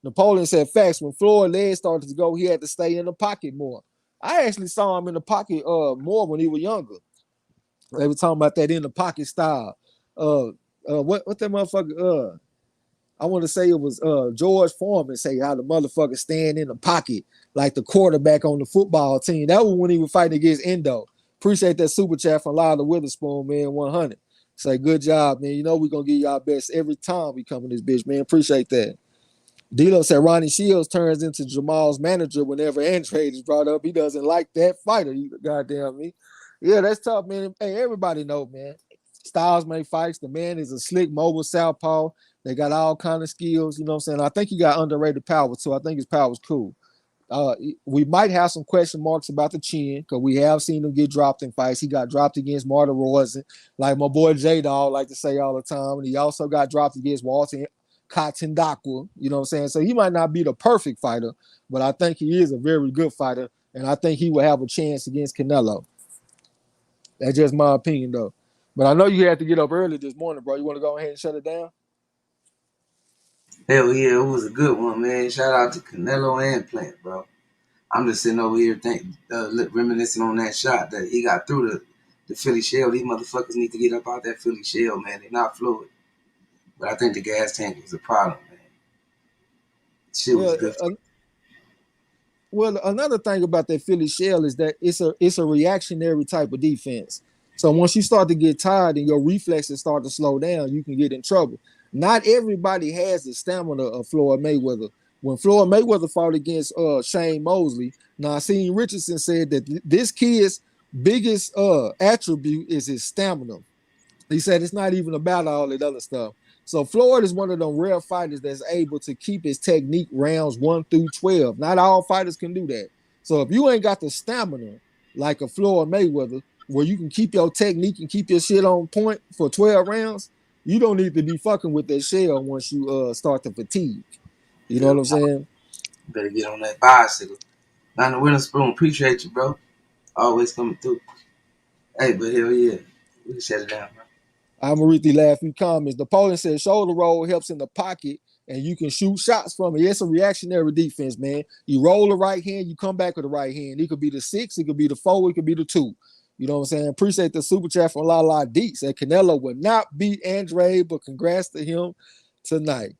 Napoleon said facts. When Floyd legs started to go, he had to stay in the pocket more. I actually saw him in the pocket more when he was younger. They were talking about that in the pocket style. What that motherfucker? I want to say it was George Foreman say how the motherfucker stand in the pocket like the quarterback on the football team. That was when he was fighting against Endo. Appreciate that super chat from Lyle Witherspoon, man. 100. Say good job, man. You know we're gonna give you our best every time we come in this bitch, man. Appreciate that. D'Lo said Ronnie Shields turns into Jamal's manager whenever Andrade is brought up. He doesn't like that fighter. You goddamn me. Yeah, that's tough, man. Hey, everybody know, man. Styles make fights. The man is a slick mobile southpaw. They got all kind of skills. You know what I'm saying? I think he got underrated power too. I think his power's cool. We might have some question marks about the chin because we have seen him get dropped in fights. He got dropped against Marta Roisin, like my boy J-Dog like to say all the time. And he also got dropped against Walter Katendakwa. You know what I'm saying? So he might not be the perfect fighter, but I think he is a very good fighter. And I think he will have a chance against Canelo. That's just my opinion, though. But I know you had to get up early this morning, bro. You want to go ahead and shut it down? Hell yeah, it was a good one, man. Shout out to Canelo and Plant, bro. I'm just sitting over here reminiscing on that shot that he got through the Philly shell. These motherfuckers need to get up out that Philly shell, man. They're not fluid. But I think the gas tank was a problem, man. Shit was Well, good. Well, another thing about that Philly shell is that it's a reactionary type of defense. So once you start to get tired and your reflexes start to slow down, you can get in trouble. Not everybody has the stamina of Floyd Mayweather. When Floyd Mayweather fought against Shane Mosley, Nassim Richardson said that this kid's biggest attribute is his stamina. He said it's not even about all that other stuff. So Floyd is one of them rare fighters that's able to keep his technique rounds 1 through 12. Not all fighters can do that. So if you ain't got the stamina like a Floyd Mayweather, where you can keep your technique and keep your shit on point for 12 rounds, You don't need to be fucking with that shell once you start to fatigue. You know what Real I'm talk. saying? Better get on that bicycle. Now the winter spoon, appreciate you, bro. Always coming through. Hey, but hell yeah. We can shut it down, bro. I'm gonna read the last few comments. Napoleon says shoulder roll helps in the pocket and you can shoot shots from it. It's a reactionary defense, man. You roll the right hand, you come back with the right hand. It could be the 6, it could be the 4, it could be the 2. You know what I'm saying? Appreciate the super chat from La La D. Said Canelo will not beat Andre, but congrats to him tonight.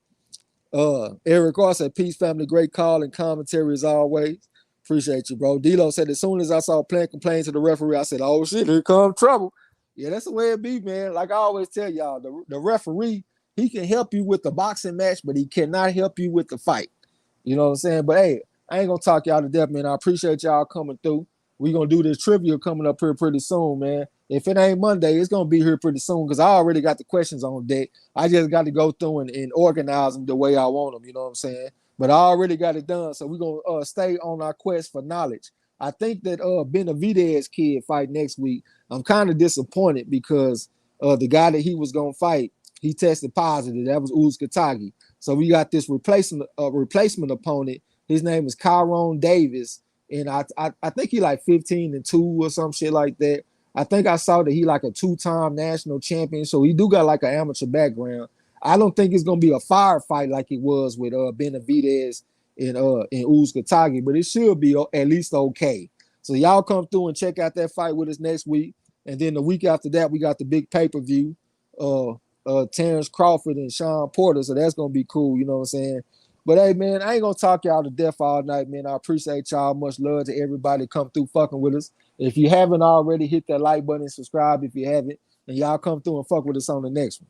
Eric Ross said, peace, family, great call and commentary as always. Appreciate you, bro. D-Lo said, as soon as I saw Plant complain to the referee, I said, oh shit, here come trouble. Yeah, that's the way it be, man. Like I always tell y'all, the referee, he can help you with the boxing match, but he cannot help you with the fight. You know what I'm saying? But hey, I ain't gonna talk y'all to death, man. I appreciate y'all coming through. We gonna do this trivia coming up here pretty soon, man. If it ain't Monday, it's gonna be here pretty soon because I already got the questions on deck. I just got to go through and organize them the way I want them. You know what I'm saying? But I already got it done, so we're gonna stay on our quest for knowledge. I think that Benavidez kid fight next week. I'm kind of disappointed because the guy that he was gonna fight, he tested positive. That was Uzkatagi. So we got this replacement opponent. His name is Kyron Davis, and I think he like 15-2 or some shit like that. I think I saw that he like a 2-time national champion, so he do got like an amateur background. I don't think it's gonna be a firefight like it was with Benavidez and Uzkatagi, but it should be at least okay. So y'all come through and check out that fight with us next week, and then the week after that we got the big pay-per-view. Terrence Crawford and Sean Porter, so that's gonna be cool. You know what I'm saying? But hey, man, I ain't gonna talk y'all to death all night, man. I appreciate y'all. Much love to everybody come through fucking with us. If you haven't already, hit that like button and subscribe if you haven't. And y'all come through and fuck with us on the next one.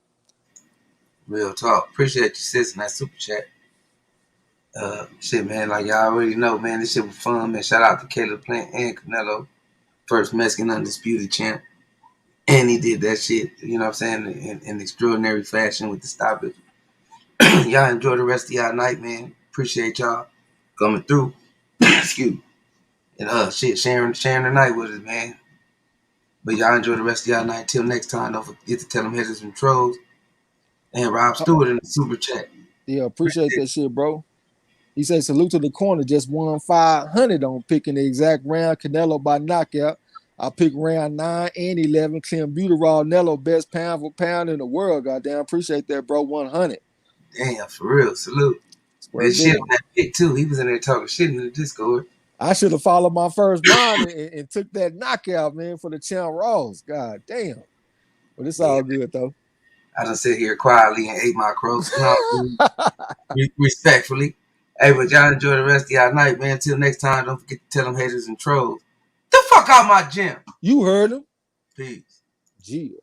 Real talk. Appreciate you, sis, in that super chat. Shit, man, like y'all already know, man, this shit was fun, man. Shout out to Caleb Plant and Canelo, first Mexican undisputed champ. And he did that shit, you know what I'm saying, in extraordinary fashion with the stoppage. Y'all enjoy the rest of y'all night, man. Appreciate y'all coming through. Excuse me. And shit, sharing the night with us, man. But y'all enjoy the rest of y'all night. Till next time, don't forget to tell them haters and trolls. And Rob Stewart in the super chat. Yeah, appreciate that shit, bro. He said, salute to the corner, just won 500 on picking the exact round. Canelo by knockout. I picked round 9 and 11. Clem Buterol, Nello, best pound for pound in the world. Goddamn, appreciate that, bro. 100. Damn, for real. Salute. Swear Man, to shit God. on that pick, too. He was in there talking shit in the Discord. I should have followed my first mind and took that knockout, man, for the Champ Ross. God damn. But it's Yeah, all good, though. I just sit here quietly and ate my croaks. You know what I mean? Respectfully. Hey, but y'all enjoy the rest of y'all night, man. Until next time, don't forget to tell them haters and trolls. The fuck out my gym. You heard him. Peace. Gee.